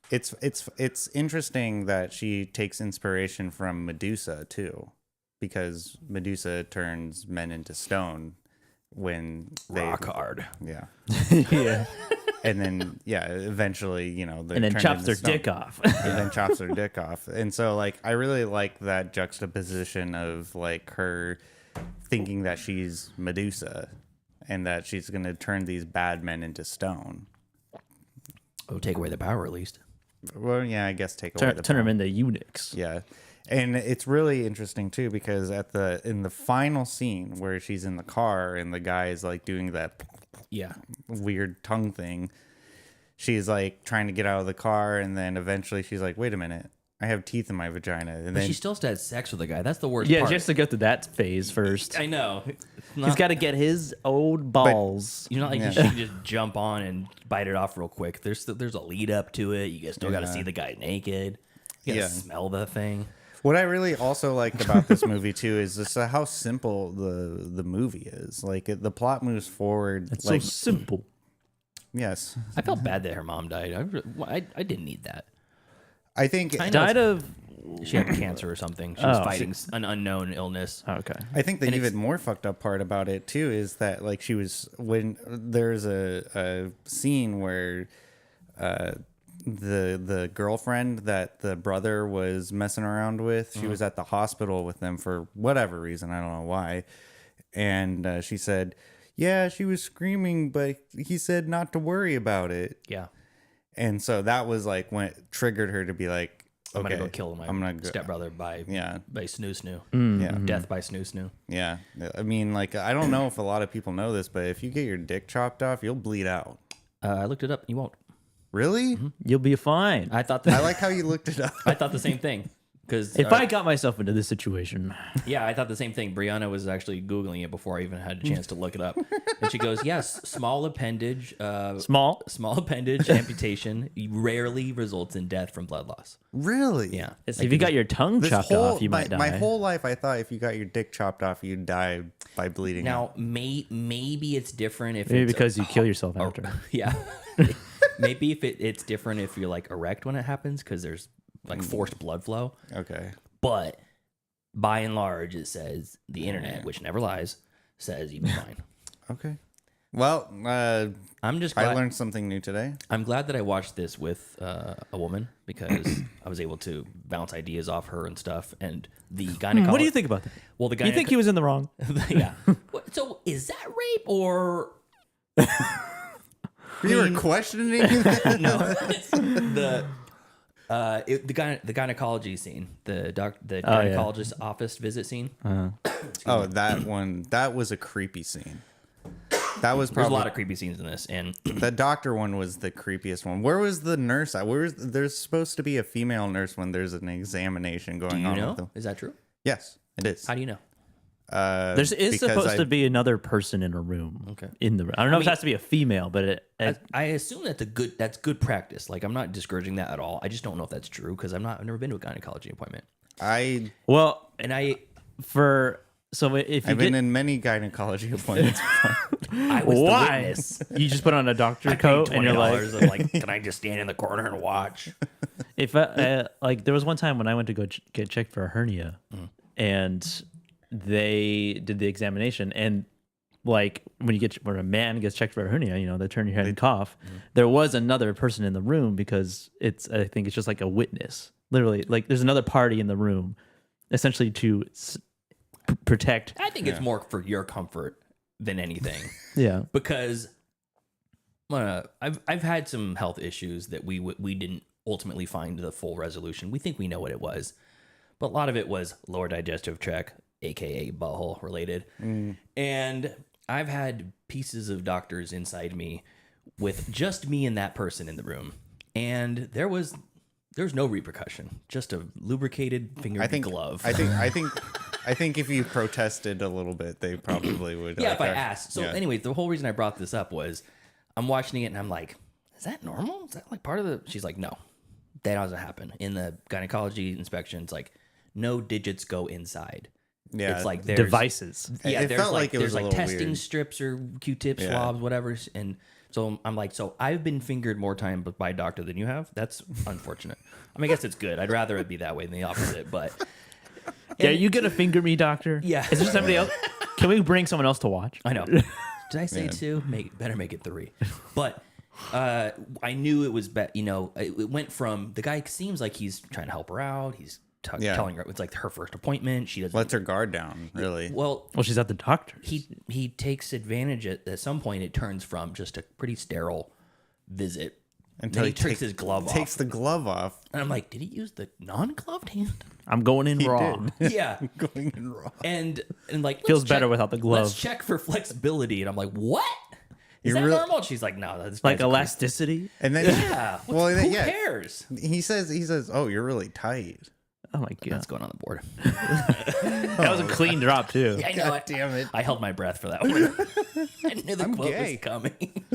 it's interesting that she takes inspiration from Medusa too, because Medusa turns men into stone when they rock hard. Yeah, yeah. And then eventually, and then chops their dick off. And then chops their dick off. And so like I really like that juxtaposition of like her thinking that she's Medusa and that she's gonna turn these bad men into stone. Oh, take away the power at least. Well, yeah, I guess turn them into eunuchs. Yeah. And it's really interesting too because in the final scene where she's in the car and the guy is like doing that weird tongue thing, she's like trying to get out of the car, and then eventually she's like, wait a minute, I have teeth in my vagina. And then she still has sex with the guy. That's the worst part. Yeah, she has to go through that phase first. I know. He's got to get his old balls. You're not like she can just jump on and bite it off real quick. There's a lead up to it. You still got to see the guy naked. You got to smell the thing. What I really also liked about this movie too is just how simple the movie is. Like the plot moves forward. It's like, so simple. Yes. I felt bad that her mom died. I didn't need that. I think died of. She had cancer or something. She was fighting an unknown illness. Oh, okay. I think the even more fucked up part about it too is that like when there's a scene where the girlfriend that the brother was messing around with, she was at the hospital with them for whatever reason. I don't know why. And she said, yeah, she was screaming, but he said not to worry about it. Yeah. And so that was like when it triggered her to be like, I'm okay, gonna go kill my stepbrother by snoo snoo. Yeah. Death by snoo snoo. Yeah. I mean, like, I don't know if a lot of people know this, but if you get your dick chopped off, you'll bleed out. I looked it up. You won't. Really? You'll be fine. I thought I like how you looked it up. I thought the same thing. Because if I got myself into this situation, yeah, I thought the same thing. Brianna was actually Googling it before I even had a chance to look it up, and she goes, "Yes, small appendage, small appendage amputation rarely results in death from blood loss." Really? Yeah. if you got your tongue chopped off, you might die. My whole life, I thought if you got your dick chopped off, you'd die by bleeding. Now, maybe it's different if maybe it's because you kill yourself after. Yeah. Maybe if it's different if you're like erect when it happens because there's like forced blood flow. Okay. But by and large, it says the internet, which never lies, says you'd be fine. Okay. Well, I'm just glad, I learned something new today. I'm glad that I watched this with a woman because I was able to bounce ideas off her and stuff. And the gynecologist. What do you think about that? Well, the you think he was in the wrong? Yeah. So is that rape or? You were questioning that? No. The gynecology scene, the gynecologist office visit scene. Oh, that one. That was a creepy scene. That was probably there's a lot of creepy scenes in this, and the doctor one was the creepiest one. Where was the nurse at? There's supposed to be a female nurse when there's an examination going on. Do you know? With them. Is that true? Yes, it is. How do you know? There is supposed to be another person in a room. Okay. In the room. I don't know if it has to be a female, but I assume that's good practice. Like I'm not discouraging that at all. I just don't know if that's true because I've never been to a gynecology appointment. If you I've been in many gynecology appointments. I was the witness. You just put on a doctor coat and you're like, can I just stand in the corner and watch? If like there was one time when I went to go get checked for a hernia, and they did the examination, and like when a man gets checked for a hernia, they turn your head and cough. There was another person in the room because I think it's just like a witness. Literally, like there's another party in the room, essentially to protect. I think it's more for your comfort than anything. Yeah, because I've had some health issues that we didn't ultimately find the full resolution. We think we know what it was, but a lot of it was lower digestive tract, aka butthole related. And I've had pieces of doctors inside me with just me and that person in the room, and there's no repercussion, just a lubricated finger glove. I think if you protested a little bit, they probably would. Yeah, if I asked. So anyway, the whole reason I brought this up was I'm watching it and I'm like, is that normal? Is that like part of the... She's like, no, that doesn't happen. In the gynecology inspection, it's like no digits go inside. Yeah, it's like there's devices. Yeah, it there's felt like it was there's a like little testing weird. strips or Q-tips, swabs, whatever. And so I'm like, so I've been fingered more time by a doctor than you have. That's unfortunate. I mean, I guess it's good. I'd rather it be that way than the opposite. But yeah, you gonna finger me, doctor? Yeah. Is there somebody else? Can we bring someone else to watch? I know. Did I say 2? Better make it 3. But I knew it was it went from the guy seems like he's trying to help her out. He's telling her it's like her first appointment. She doesn't lets her guard down. Really. Well, she's at the doctor's. He takes advantage at some point. It turns from just a pretty sterile visit until he takes his glove off. Takes the glove off. And I'm like, did he use the non-gloved hand? I'm going in raw. Yeah, going in raw. And like feels better without the glove. Let's check for flexibility. And I'm like, what? Is that normal? And she's like, no, that's like elasticity. And then who cares? He says, oh, you're really tight. Oh my god, that's going on the board. That was a clean drop too. Yeah, I know. God damn it! I held my breath for that one. I knew the quote was coming.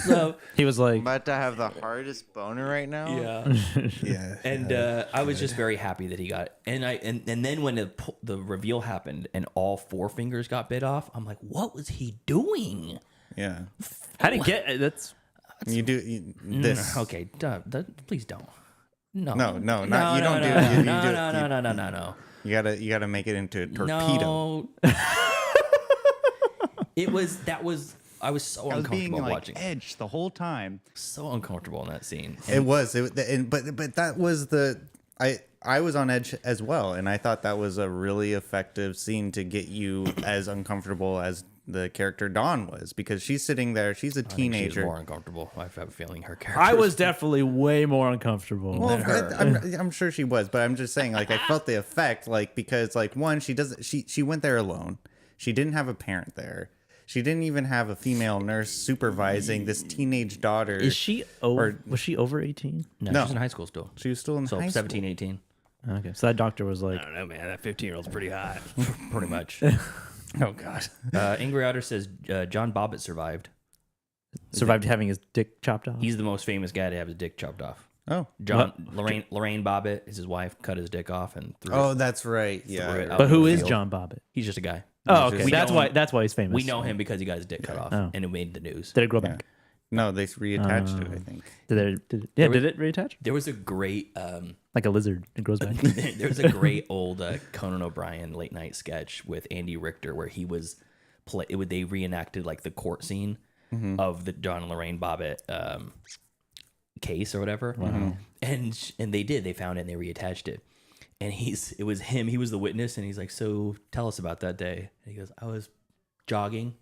So he was like, I'm about to have the hardest boner right now. Yeah. And I was just very happy that he got it. And then when the reveal happened and all 4 fingers got bit off, I'm like, what was he doing? Yeah. How did he get that's you do this? Okay, please don't. No. No. You don't do. No. You gotta make it into a torpedo. No. That was I was so I was being uncomfortable like watching. edged the whole time. So uncomfortable in that scene. It was. But that was the. I was on edge as well, and I thought that was a really effective scene to get you as uncomfortable as the character Dawn was, because she's sitting there. She's a teenager. She's more uncomfortable. I have a feeling her character. I was definitely way more uncomfortable than her. I'm sure she was, but I'm just saying, like, I felt the effect, like, because, like, one, she went there alone. She didn't have a parent there. She didn't even have a female nurse supervising this teenage daughter. Is she over? Was she over 18? No, she's in high school still. She was still in high 17, school. 18. Okay, so that doctor was like, I don't know, man. That 15-year-old's pretty hot. Pretty much. Oh, God. Angry Otter says John Bobbitt survived. Survived having his dick chopped off? He's the most famous guy to have his dick chopped off. Oh. Lorraine Bobbitt is his wife, cut his dick off and threw Oh, it. that's right. Yeah. But who is John Bobbitt? He's just a guy. Oh, okay. That's why he's famous. We know him because he got his dick cut off, Oh. and it made the news. Did it grow back? No, they reattached it, I think. Did it reattach? There was a great... like a lizard. It grows back. There's a great old Conan O'Brien late night sketch with Andy Richter where he was... they reenacted like the court scene of the John and Lorraine Bobbitt case or whatever. Wow. And they found it and they reattached it. And it was him. He was the witness, and he's like, "So tell us about that day." And he goes, "I was jogging,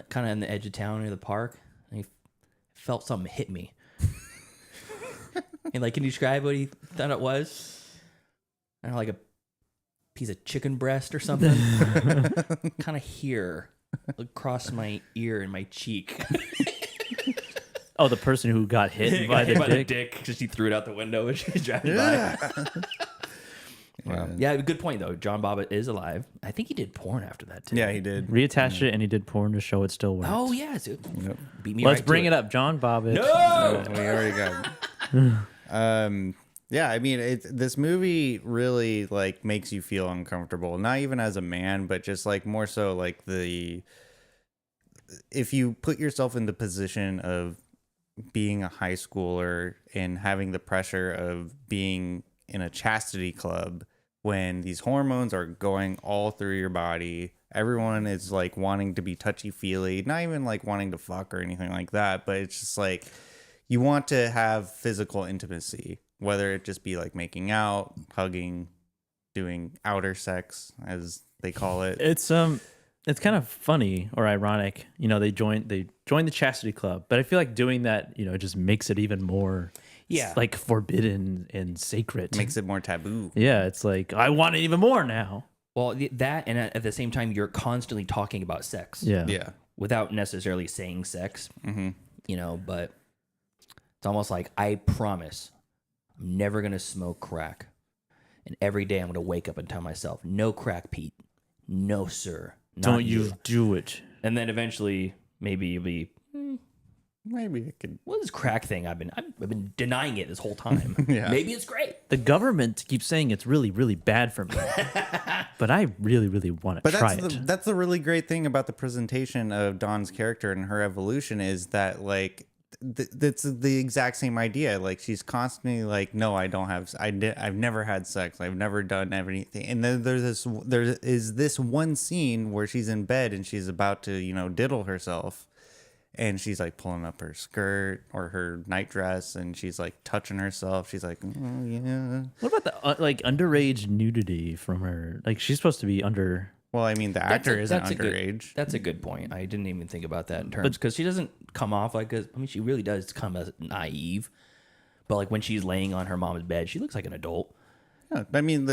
kind of in the edge of town near the park, and he felt something hit me." And like, can you describe what he thought it was? I don't know, like a piece of chicken breast or something. Kind of here, across my ear and my cheek. Oh, the person who got hit by the dick because she threw it out the window as she was driving by. Wow. Yeah, good point though. John Bobbitt is alive. I think he did porn after that too. Yeah, he did. Reattached it, and he did porn to show it still works. Oh yeah, so beat me. Let's right bring to it up, John Bobbitt. No, we already got it. Yeah, I mean, this movie really like makes you feel uncomfortable. Not even as a man, but just like more so like if you put yourself in the position of being a high schooler and having the pressure of being in a chastity club when these hormones are going all through your body. Everyone is like wanting to be touchy-feely, not even like wanting to fuck or anything like that, but it's just like you want to have physical intimacy, whether it just be like making out, hugging, doing outer sex as they call it. It's kind of funny or ironic, they joined the chastity club, but I feel like doing that, just makes it even more, like forbidden and sacred. Makes it more taboo. Yeah, it's like I want it even more now. Well, that and at the same time, you're constantly talking about sex. Yeah. Without necessarily saying sex. Mm-hmm. But it's almost like I promise I'm never gonna smoke crack, and every day I'm gonna wake up and tell myself, "No crack, Pete. No, sir." Don't you do it. And then eventually, maybe you'll be, maybe it could. What is this crack thing? I've been denying it this whole time. Yeah. Maybe it's great. The government keeps saying it's really, really bad for me, but I really, really want to try it. That's the really great thing about the presentation of Dawn's character and her evolution is that like that's the exact same idea. Like she's constantly like, no, I've never had sex. I've never done anything. And then there is this one scene where she's in bed and she's about to, diddle herself. And she's like pulling up her skirt or her nightdress and she's like touching herself. She's like, oh yeah. What about the like underage nudity from her? Like she's supposed to be under. Well, I mean, the actor isn't underage. That's a good point. I didn't even think about that in terms because she doesn't come off like she really does come as naive. But like when she's laying on her mom's bed, she looks like an adult. Yeah, I mean,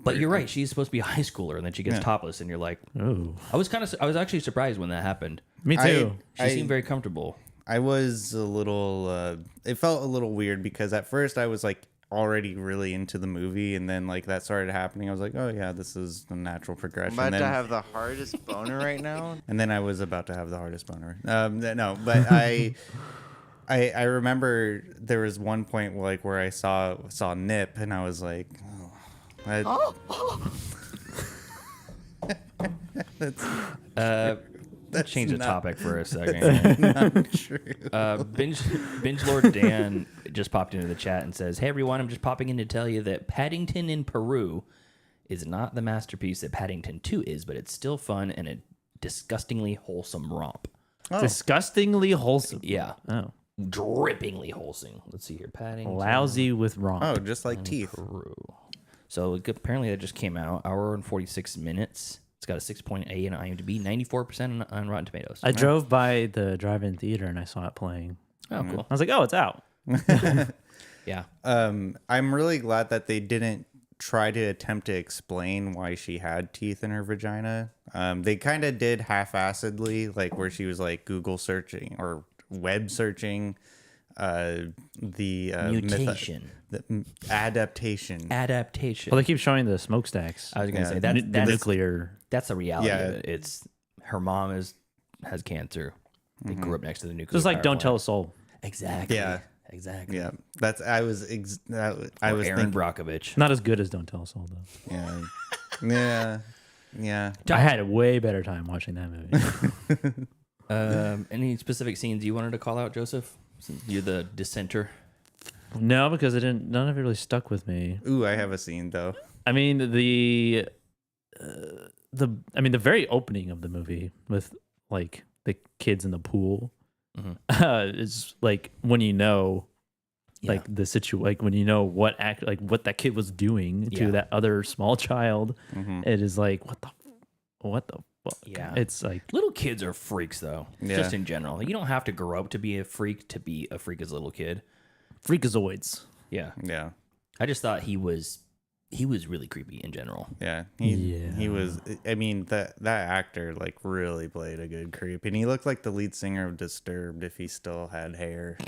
but you're right. She's supposed to be a high schooler, and then she gets topless, and you're like, oh. I was actually surprised when that happened. Me too. She seemed very comfortable. I was a little. It felt a little weird because at first I was like already really into the movie, and then like that started happening. I was like, oh yeah, this is the natural progression. I'm about to have the hardest boner right now. And then I was about to have the hardest boner. No, but I remember there was one point like where I saw Nip, and I was like, Let's change the topic for a second. Not true. Binge Lord Dan just popped into the chat and says, "Hey everyone, I'm just popping in to tell you that Paddington in Peru is not the masterpiece that Paddington 2 is, but it's still fun and a disgustingly wholesome romp." Disgustingly wholesome. Yeah. Oh. Drippingly wholesome. Let's see here. Padding. Lousy with romp. Oh, just like teeth. So apparently that just came out. Hour and 46 minutes. It's got a 6.8 in IMDb, 94% on Rotten Tomatoes. I drove by the drive-in theater and I saw it playing. Oh, cool. I was like, oh, it's out. Yeah. I'm really glad that they didn't try to attempt to explain why she had teeth in her vagina. They kind of did half-assedly, like where she was like Google searching or web searching the mutation, the adaptation. Adaptation. Well, they keep showing the smokestacks. I was gonna say that's that's nuclear. That's a reality. Yeah. Of it. It's her mom has cancer. They grew up next to the nuclear. Just like power Don't plant. Tell a Soul. Exactly. Yeah. Exactly. Yeah, that's I was Aaron thinking. Brockovich. Not as good as Don't Tell a Soul though. Yeah. I had a way better time watching that movie. Any specific scenes you wanted to call out, Joseph? Since you're the dissenter. No, because none of it really stuck with me. Ooh, I have a scene though. I mean the very opening of the movie with like the kids in the pool is like when you know like the situation, like when you know what that kid was doing to that other small child, it is like what the fuck. Yeah, it's like little kids are freaks though. Yeah. Just in general, you don't have to grow up to be a freak as a little kid. Freakazoids. Yeah. I just thought he was really creepy in general. Yeah, he was. I mean, that actor like really played a good creep, and he looked like the lead singer of Disturbed if he still had hair.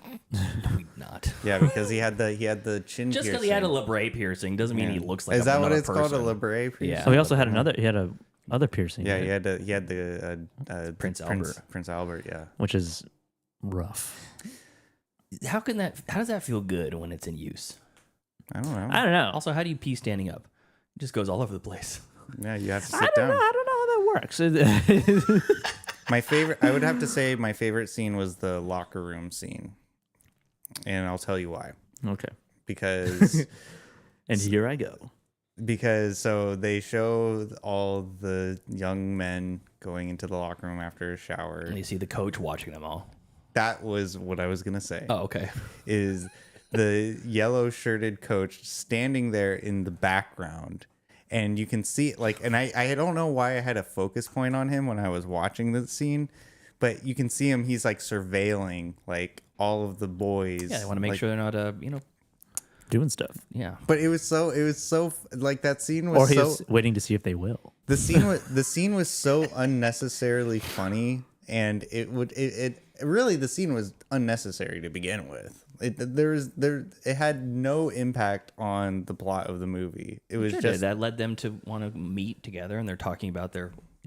Not. Yeah, because he had the chin. Just because he had a labret piercing doesn't mean he looks like. Is that what it's person. called, a labret piercing? Yeah. So he also had a other piercing. Yeah, right? he had the Prince Albert. Prince Albert, yeah, which is rough. How does that feel good when it's in use? I don't know. Also, how do you pee standing up? It just goes all over the place. Yeah, you have to sit down. I don't know how that works. My favorite, I would have to say, my favorite scene was the locker room scene, and I'll tell you why. Okay. Because, and here I go. Because so they show all the young men going into the locker room after a shower, And you see the coach watching them all. That was what I was gonna say. Oh, okay. Is the yellow shirted coach standing there in the background, and you can see like, and I don't know why I had a focus point on him when I was watching the scene, but you can see him. He's like surveilling like all of the boys. Yeah, they want to make sure they're not doing stuff. Yeah. But it was so like that scene was or he's waiting to see if they will. The scene was so unnecessarily funny, and it really, the scene was unnecessary to begin with. It had no impact on the plot of the movie. It was just that led them to want to meet together, and they're talking about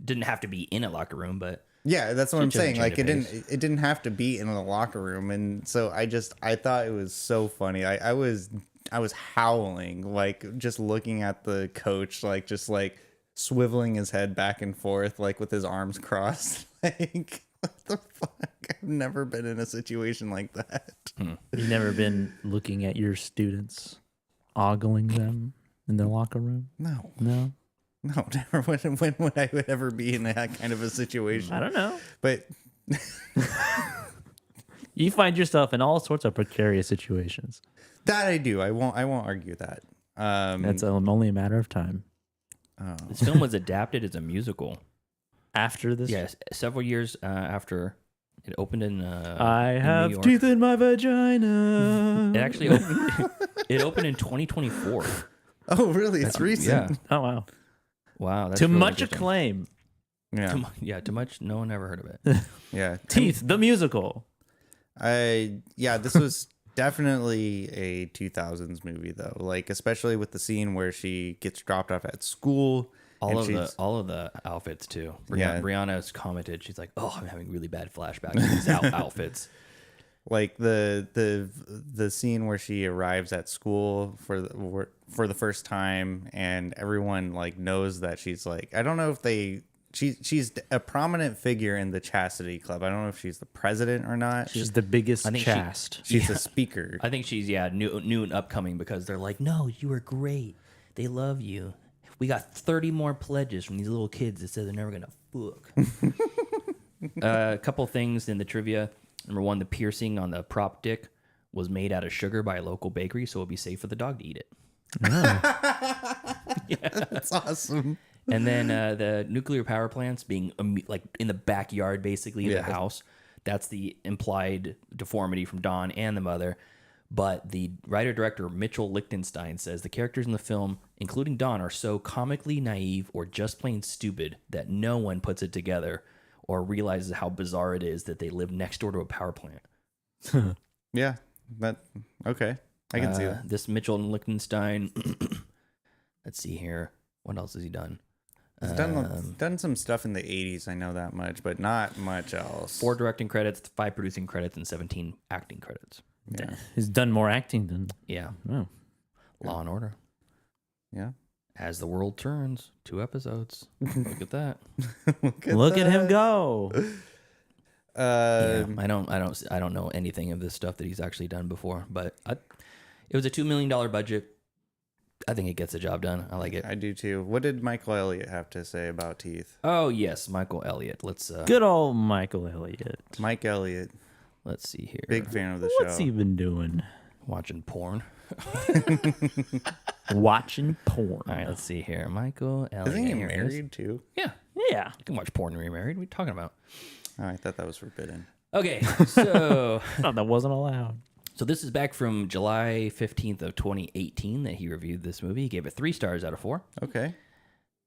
didn't have to be in a locker room, but yeah, that's what I'm saying. Like it pace. didn't have to be in a locker room, and so I thought it was so funny. I was howling, like just looking at the coach, like just like swiveling his head back and forth, like with his arms crossed, like. What the fuck? I've never been in a situation like that. You've never been looking at your students, ogling them in their locker room? No, never. When would I ever be in that kind of a situation? I don't know. But you find yourself in all sorts of precarious situations. That I do. I won't argue that. That's only a matter of time. Oh. This film was adapted as a musical. After this? Yes, several years after it opened in I in have New York. teeth in my vagina. It actually opened in 2024. Oh, really? It's recent. Yeah. Oh, wow. Wow. That's To really much interesting. acclaim. Yeah. Too much. No one ever heard of it. Yeah. Teeth, the musical. This was definitely a 2000s movie though. Like especially with the scene where she gets dropped off at school. All of the outfits too. Brianna's commented. She's like, "Oh, I'm having really bad flashbacks to these outfits." Like the scene where she arrives at school for the first time, and everyone like knows that she's like, I don't know if she's a prominent figure in the Chastity Club. I don't know if she's the president or not. She's the biggest She's a speaker. I think she's new and upcoming because they're like, "No, you were great. They love you. We got 30 more pledges from these little kids that said they're never gonna fuck." A couple things in the trivia. Number one, the piercing on the prop dick was made out of sugar by a local bakery, so it'll be safe for the dog to eat it. Yeah, that's awesome. And then the nuclear power plants being like in the backyard, basically, of the house. That's the implied deformity from Dawn and the mother. But the writer-director Mitchell Lichtenstein says the characters in the film, including Dawn, are so comically naive or just plain stupid that no one puts it together or realizes how bizarre it is that they live next door to a power plant. Yeah, okay. I can see that. This Mitchell and Lichtenstein, let's see here. What else has he done? He's done some stuff in the 80s, I know that much, but not much else. 4 directing credits, 5 producing credits, and 17 acting credits. Yeah. He's done more acting than... Yeah. Oh. Law and Order. Yeah. As the World Turns, 2 episodes. Look at that. Look at him go. Yeah, I don't know anything of this stuff that he's actually done before, but it was a $2 million budget. I think it gets the job done. I like it. I do too. What did Michael Elliott have to say about Teeth? Oh yes, Michael Elliott. Let's good old Michael Elliott. Mike Elliott. Let's see here. Big fan of the show. What's he been doing? Watching porn. Watching porn. All right, let's see here. Michael Elliott. Isn't he married too? Yeah. Yeah. You can watch porn and remarried. What are you talking about? Oh, I thought that was forbidden. Okay, so I thought that wasn't allowed. So this is back from July 15th of 2018 that he reviewed this movie. He gave it 3 stars out of 4. Okay.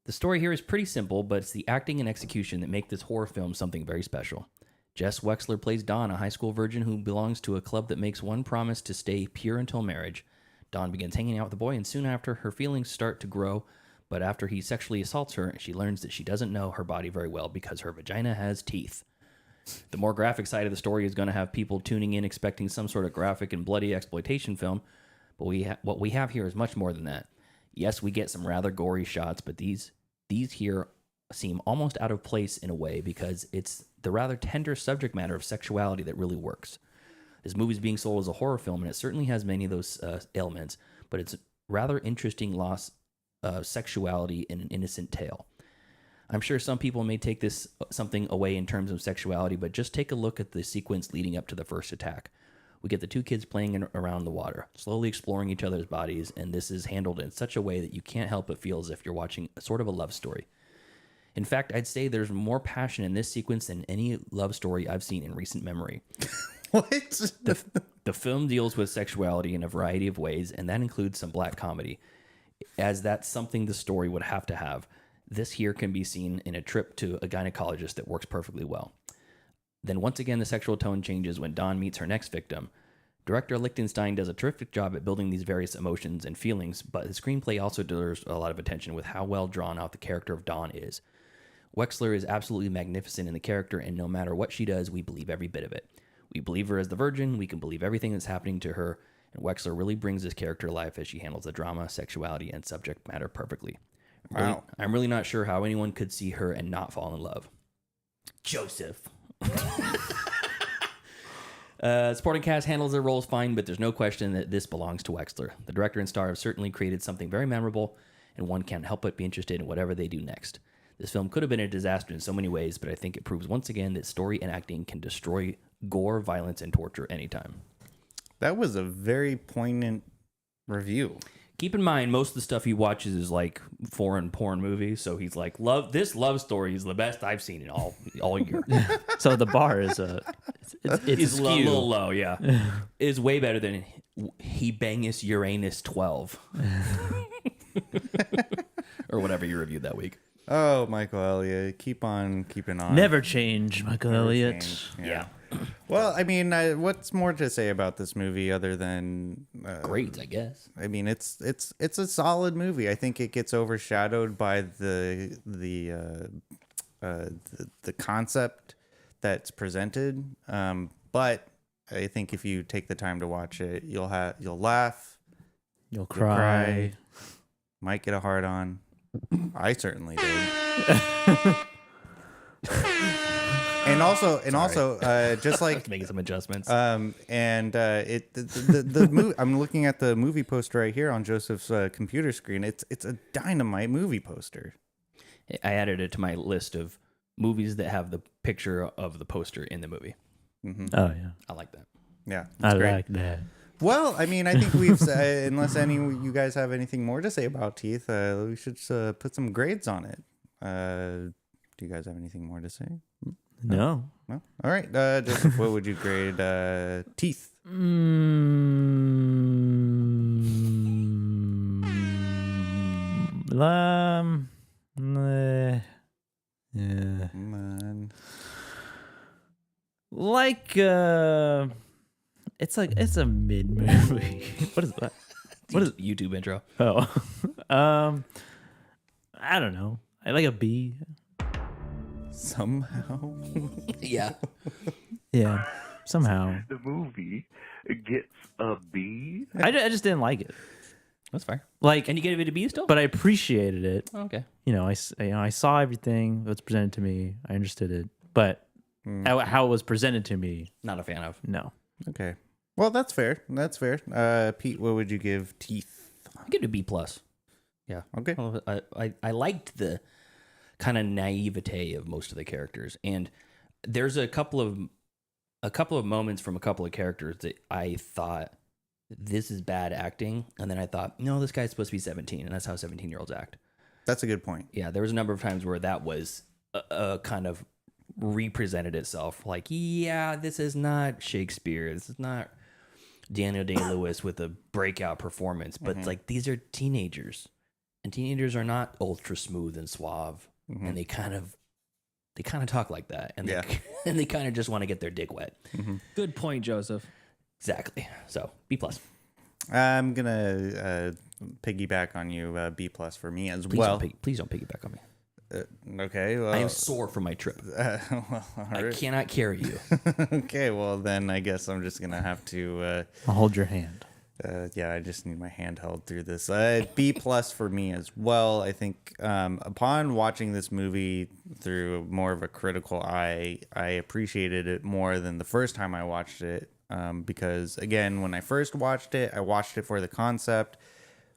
The story here is pretty simple, but it's the acting and execution that make this horror film something very special. Jess Wexler plays Dawn, a high school virgin who belongs to a club that makes one promise to stay pure until marriage. Dawn begins hanging out with the boy, and soon after, her feelings start to grow. But after he sexually assaults her, she learns that she doesn't know her body very well because her vagina has teeth. The more graphic side of the story is going to have people tuning in expecting some sort of graphic and bloody exploitation film, but what we have here is much more than that. Yes, we get some rather gory shots, but these here seem almost out of place in a way because it's the rather tender subject matter of sexuality that really works. This movie is being sold as a horror film, and it certainly has many of those elements, but it's a rather interesting loss of sexuality in an innocent tale. I'm sure some people may take this something away in terms of sexuality, but just take a look at the sequence leading up to the first attack. We get the 2 kids playing around the water, slowly exploring each other's bodies, and this is handled in such a way that you can't help but feel as if you're watching sort of a love story. In fact, I'd say there's more passion in this sequence than any love story I've seen in recent memory. What? The film deals with sexuality in a variety of ways, and that includes some black comedy, as that's something the story would have to have. This here can be seen in a trip to a gynecologist that works perfectly well. Then once again, the sexual tone changes when Dawn meets her next victim. Director Lichtenstein does a terrific job at building these various emotions and feelings, but the screenplay also deserves a lot of attention with how well drawn out the character of Dawn is. Wexler is absolutely magnificent in the character, and no matter what she does, we believe every bit of it. We believe her as the virgin, we can believe everything that's happening to her, and Wexler really brings this character to life as she handles the drama, sexuality, and subject matter perfectly. Wow. I'm really not sure how anyone could see her and not fall in love. Joseph. Supporting cast handles their roles fine, but there's no question that this belongs to Wexler. The director and star have certainly created something very memorable, and one can't help but be interested in whatever they do next. This film could have been a disaster in so many ways, but I think it proves once again that story and acting can destroy gore, violence, and torture anytime. That was a very poignant review. Keep in mind, most of the stuff he watches is like foreign porn movies, so he's like, this love story is the best I've seen in all year. So the bar is it's a little low, yeah. It's way better than Hebangus Uranus 12. Or whatever you reviewed that week. Oh, Michael Elliott, keep on keeping on. Never change, Michael Elliott. Yeah. Well, I mean, what's more to say about this movie other than grades? I guess. I mean, it's a solid movie. I think it gets overshadowed by the concept that's presented. But I think if you take the time to watch it, you'll laugh, you'll cry, might get a hard on. I certainly did. And also, just like making some adjustments. The movie. I'm looking at the movie poster right here on Joseph's computer screen. It's a dynamite movie poster. I added it to my list of movies that have the picture of the poster in the movie. Mm-hmm. Oh yeah, I like that. Yeah, I great. like that. Well, I mean, I think we've unless any of you guys have anything more to say about Teeth, we should put some grades on it. Do you guys have anything more to say? No. No. All right. Joseph, what would you grade Teeth? Yeah. Man. Like it's a mid movie. What is that? What is YouTube intro? Oh. I don't know. I like a B. Somehow. Yeah. Yeah. Somehow. The movie gets a B. I just didn't like it. That's fair. Like, and you gave it a B still? But I appreciated it. Oh, okay. You know, I saw everything that was presented to me. I understood it, but how it was presented to me, not a fan of. No. Okay. Well, that's fair. That's fair. Pete, what would you give Teeth? I give it a B plus. Yeah. Okay. I liked the kind of naivete of most of the characters, and there's a couple of moments from a couple of characters that I thought, this is bad acting, and then I thought, no, this guy's supposed to be 17, and that's how 17-year-olds act. That's a good point. Yeah, there was a number of times where that was a kind of represented itself. Like, yeah, this is not Shakespeare. This is not Daniel Day-Lewis with a breakout performance. But it's like, these are teenagers, and teenagers are not ultra smooth and suave, and they kind of talk like that, and they kind of just want to get their dick wet. Good point, Joseph. Exactly. So B plus. I'm gonna piggyback on you. B plus for me as well. Please don't piggyback on me. Okay. Well, I am sore from my trip. Well, I cannot carry you. Okay. Well, then I guess I'm just gonna have to. I'll hold your hand. Yeah, I just need my hand held through this. B plus for me as well. I think upon watching this movie through more of a critical eye, I appreciated it more than the first time I watched it. Because again, when I first watched it, I watched it for the concept,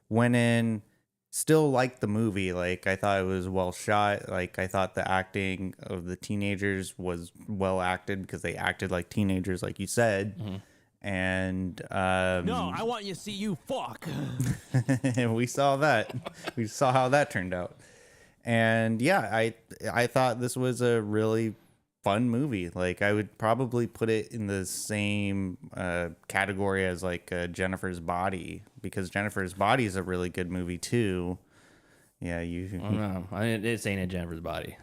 went in, still liked the movie. Like, I thought it was well shot. Like, I thought the acting of the teenagers was well acted because they acted like teenagers, like you said. And no, I want you to see you fuck. we saw that. We saw how that turned out. And yeah, I thought this was a really fun movie. Like, I would probably put it in the same category as like Jennifer's Body, because Jennifer's Body is a really good movie too. Yeah, you. I don't know. It's ain't a Jennifer's Body.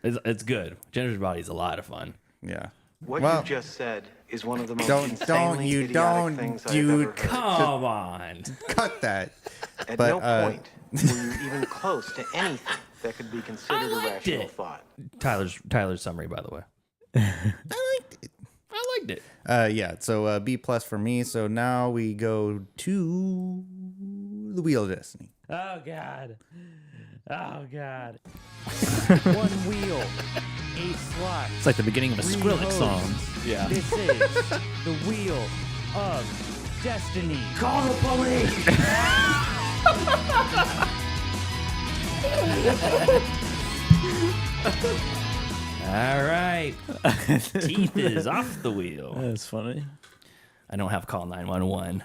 It's good. Jennifer's Body is a lot of fun. Yeah. What you just said is one of the most insanely idiotic things I've ever heard. Come on. Cut that. At no point were you even close to anything that could be considered a rational thought. Tyler's summary, by the way. I liked it. Yeah, so B plus for me. So now we go to the Wheel of Destiny. Oh God. Oh God. One wheel, 8 slots. It's like the beginning of a Skrillex song. Yeah. This is the Wheel of Destiny. Call the police. All right. Teeth is off the wheel. That's funny. I don't have call 911.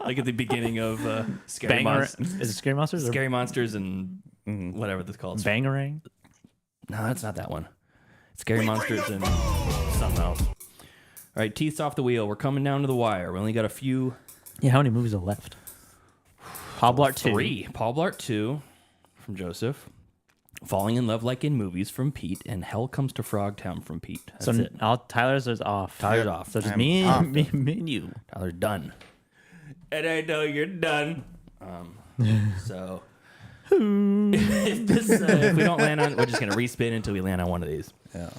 Like at the beginning of Scary Monsters. Is it Scary Monsters? Scary Monsters and whatever that's called. Bangarang? No, that's not that one. Scary Monsters and something else. All right, Teeth's off the wheel. We're coming down to the wire. We only got a few. Yeah, how many movies are left? Paul Blart 2. 3. Paul Blart 2 from Joseph. Falling in Love Like in Movies from Pete. And Hell Comes to Frogtown from Pete. That's it. Tyler's is off. Tyler's off. So just me and you. Tyler's done. And I know you're done. So if we don't land on, we're just gonna respin until we land on one of these. Yeah.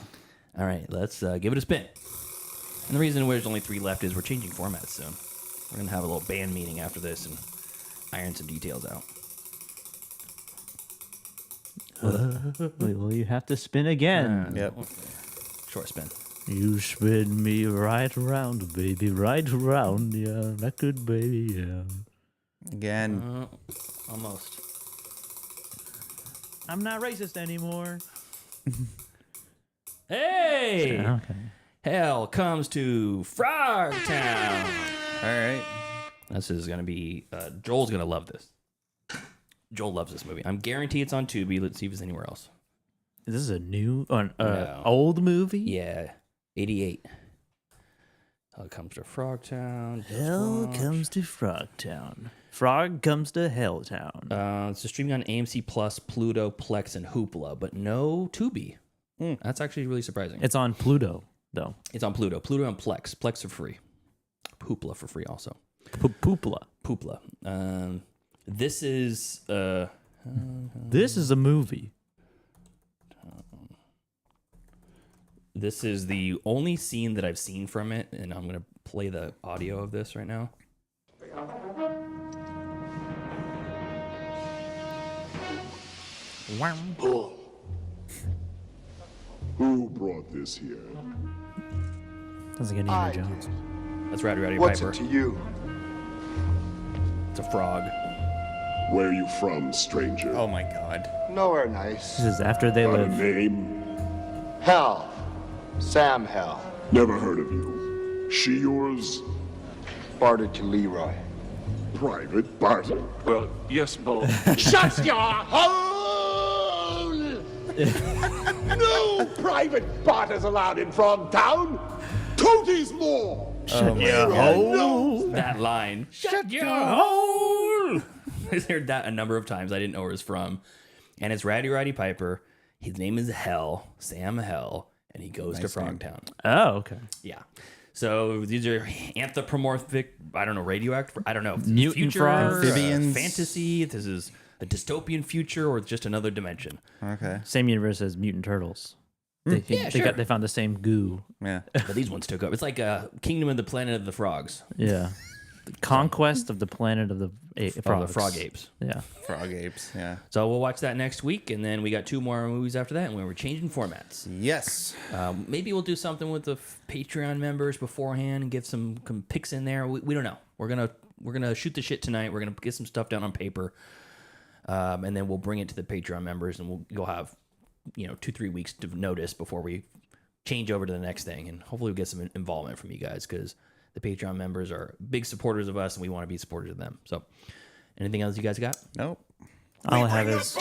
All right, let's give it a spin. And the reason there's only 3 left is we're changing formats soon. We're gonna have a little band meeting after this and iron some details out. Well, you have to spin again. Yep. Short spin. You spin me right around, baby, right around, yeah, that good baby, yeah. Again. Almost. I'm not racist anymore. Hey! Okay. Hell comes to Frogtown. All right. This is going to be... Joel's going to love this. Joel loves this movie. I'm guaranteed it's on Tubi. Let's see if it's anywhere else. Is this a new, No. old movie? Yeah. 88. Hell comes to Frogtown. Hell comes to Frogtown. Frog comes to Helltown. It's streaming on AMC Plus, Pluto, Plex, and Hoopla, but no Tubi. That's actually really surprising. It's on Pluto, though. It's on Pluto. Pluto and Plex. Plex are free. Hoopla for free also. Poopla. Poopla. This is... This is a movie. This is the only scene that I've seen from it, and I'm going to play the audio of this right now. Bull. Who brought this here? Sounds like Indiana Jones. That's Rowdy Roddy What's Piper. it to you? It's a frog. Where are you from, stranger? Oh my God. Nowhere nice. This is after they Got a live. name? Hell. Sam Hell. Never heard of you. She yours? Barter to Leroy. Private barter. Well, yes, Bull. Shut your hole! No private barters allowed in Frogtown. Tooties more. Shut your hole. That line. Shut your hole! I heard that a number of times. I didn't know where it was from. And it's Rowdy Roddy Piper. His name is Hell, Sam Hell, and he goes to Frogtown. Oh, okay. Yeah. So these are anthropomorphic, I don't know, radioactive, I don't know. Mutant future, frogs. Amphibians. fantasy. This is a dystopian future or just another dimension. Okay. Same universe as Mutant Turtles. Yeah, sure. They found the same goo. Yeah. But these ones took up. It's like a Kingdom of the Planet of the Frogs. Yeah. The conquest of the planet of the frogs. The frog apes. Yeah. Frog apes. Yeah. So we'll watch that next week, and then we got 2 more movies after that, and we're changing formats. Yes. Maybe we'll do something with the Patreon members beforehand and get some picks in there. We don't know. We're gonna shoot the shit tonight. We're gonna get some stuff down on paper, and then we'll bring it to the Patreon members, and you'll have 2-3 weeks to notice before we change over to the next thing, and hopefully we'll get some involvement from you guys because the Patreon members are big supporters of us, and we want to be supporters of them. So, anything else you guys got? Nope. All I have is...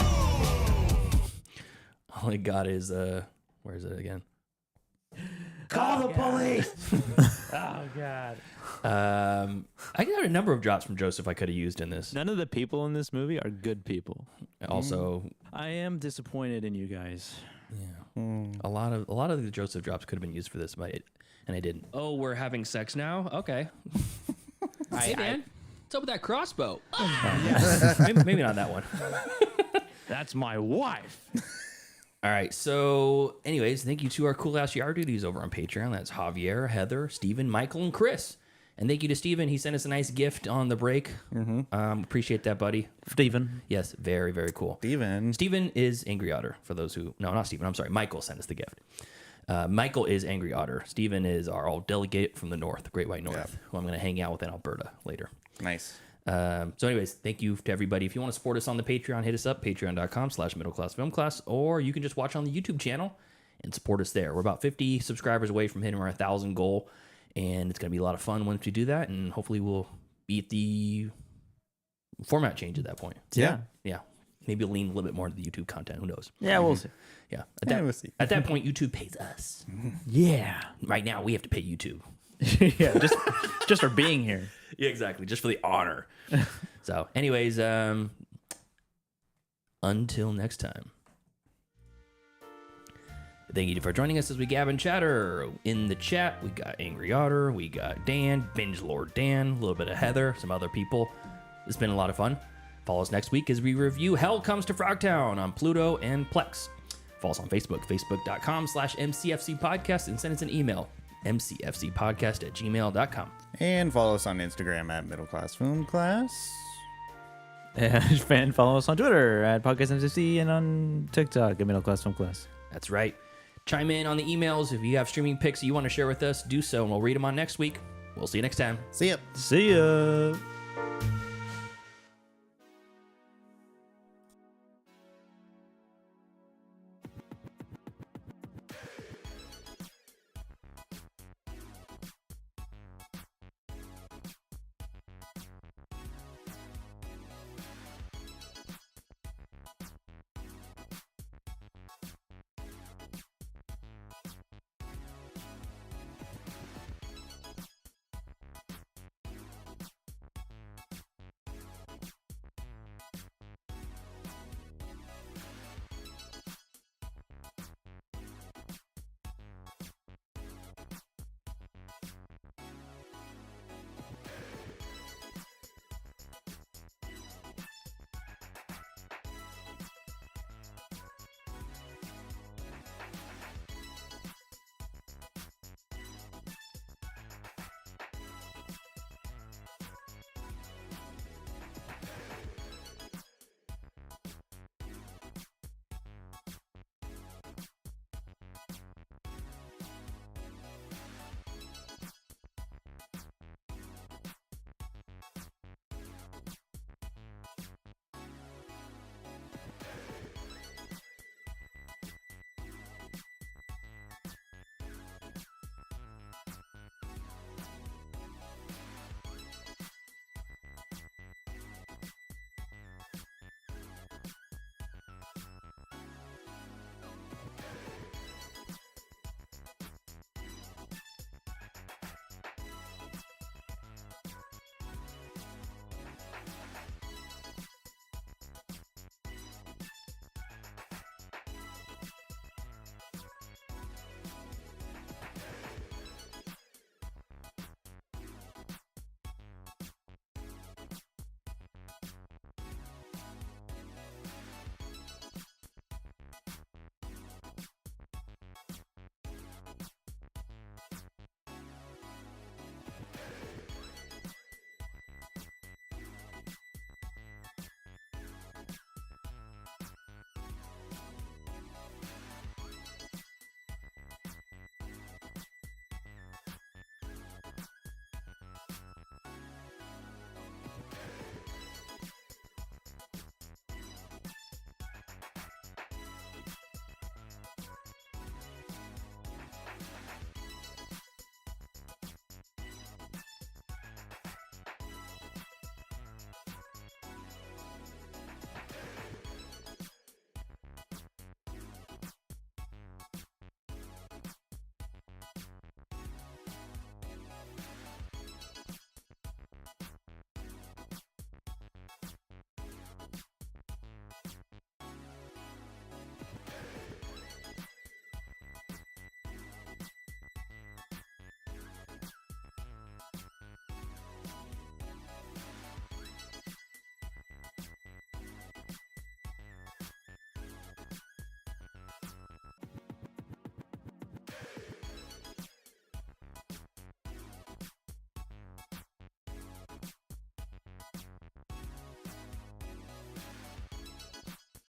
All I got is, where is it again? Call the police! Oh, God. I got a number of drops from Joseph I could have used in this. None of the people in this movie are good people. Also, I am disappointed in you guys. yeah, a lot of the Joseph drops could have been used for this, but and I didn't. Oh, we're having sex now? Okay. Hey, man. What's up with that crossbow? maybe not that one. That's my wife. All right. So, anyways, thank you to our cool ass yard duties over on Patreon. That's Javier, Heather, Steven, Michael, and Chris. And thank you to Steven. He sent us a nice gift on the break. Appreciate that, buddy. Steven. Yes, very, very cool. Steven is Angry Otter, for those who... No, not Steven. I'm sorry. Michael sent us the gift. Michael is Angry Otter. Steven is our old delegate from the North, Great White North, who I'm going to hang out with in Alberta later. Nice. So anyways, thank you to everybody. If you want to support us on the Patreon, hit us up, patreon.com/middleclassfilmclass, or you can just watch on the YouTube channel and support us there. We're about 50 subscribers away from hitting our 1,000 goal, and it's going to be a lot of fun once we do that, and hopefully we'll beat the format change at that point. Yeah. Yeah. Maybe we'll lean a little bit more into the YouTube content. Who knows? Yeah, we'll see. Yeah. We'll see. At that point, YouTube pays us. Yeah. Right now, we have to pay YouTube. Yeah, just for being here. Yeah, exactly. Just for the honor. So, anyways, until next time. Thank you for joining us as we gab and chatter. In the chat, we got Angry Otter, we got Dan, Binge Lord Dan, a little bit of Heather, some other people. It's been a lot of fun. Follow us next week as we review Hell Comes to Frogtown on Pluto and Plex. Follow us on Facebook, facebook.com/MCFC podcast, and send us an email, mcfcpodcast@gmail.com. And follow us on Instagram at Middle Class Film Class. And follow us on Twitter at Podcast MCFC and on TikTok at Middle Class Film Class. That's right. Chime in on the emails. If you have streaming pics that you want to share with us, do so, and we'll read them on next week. We'll see you next time. See ya. See ya.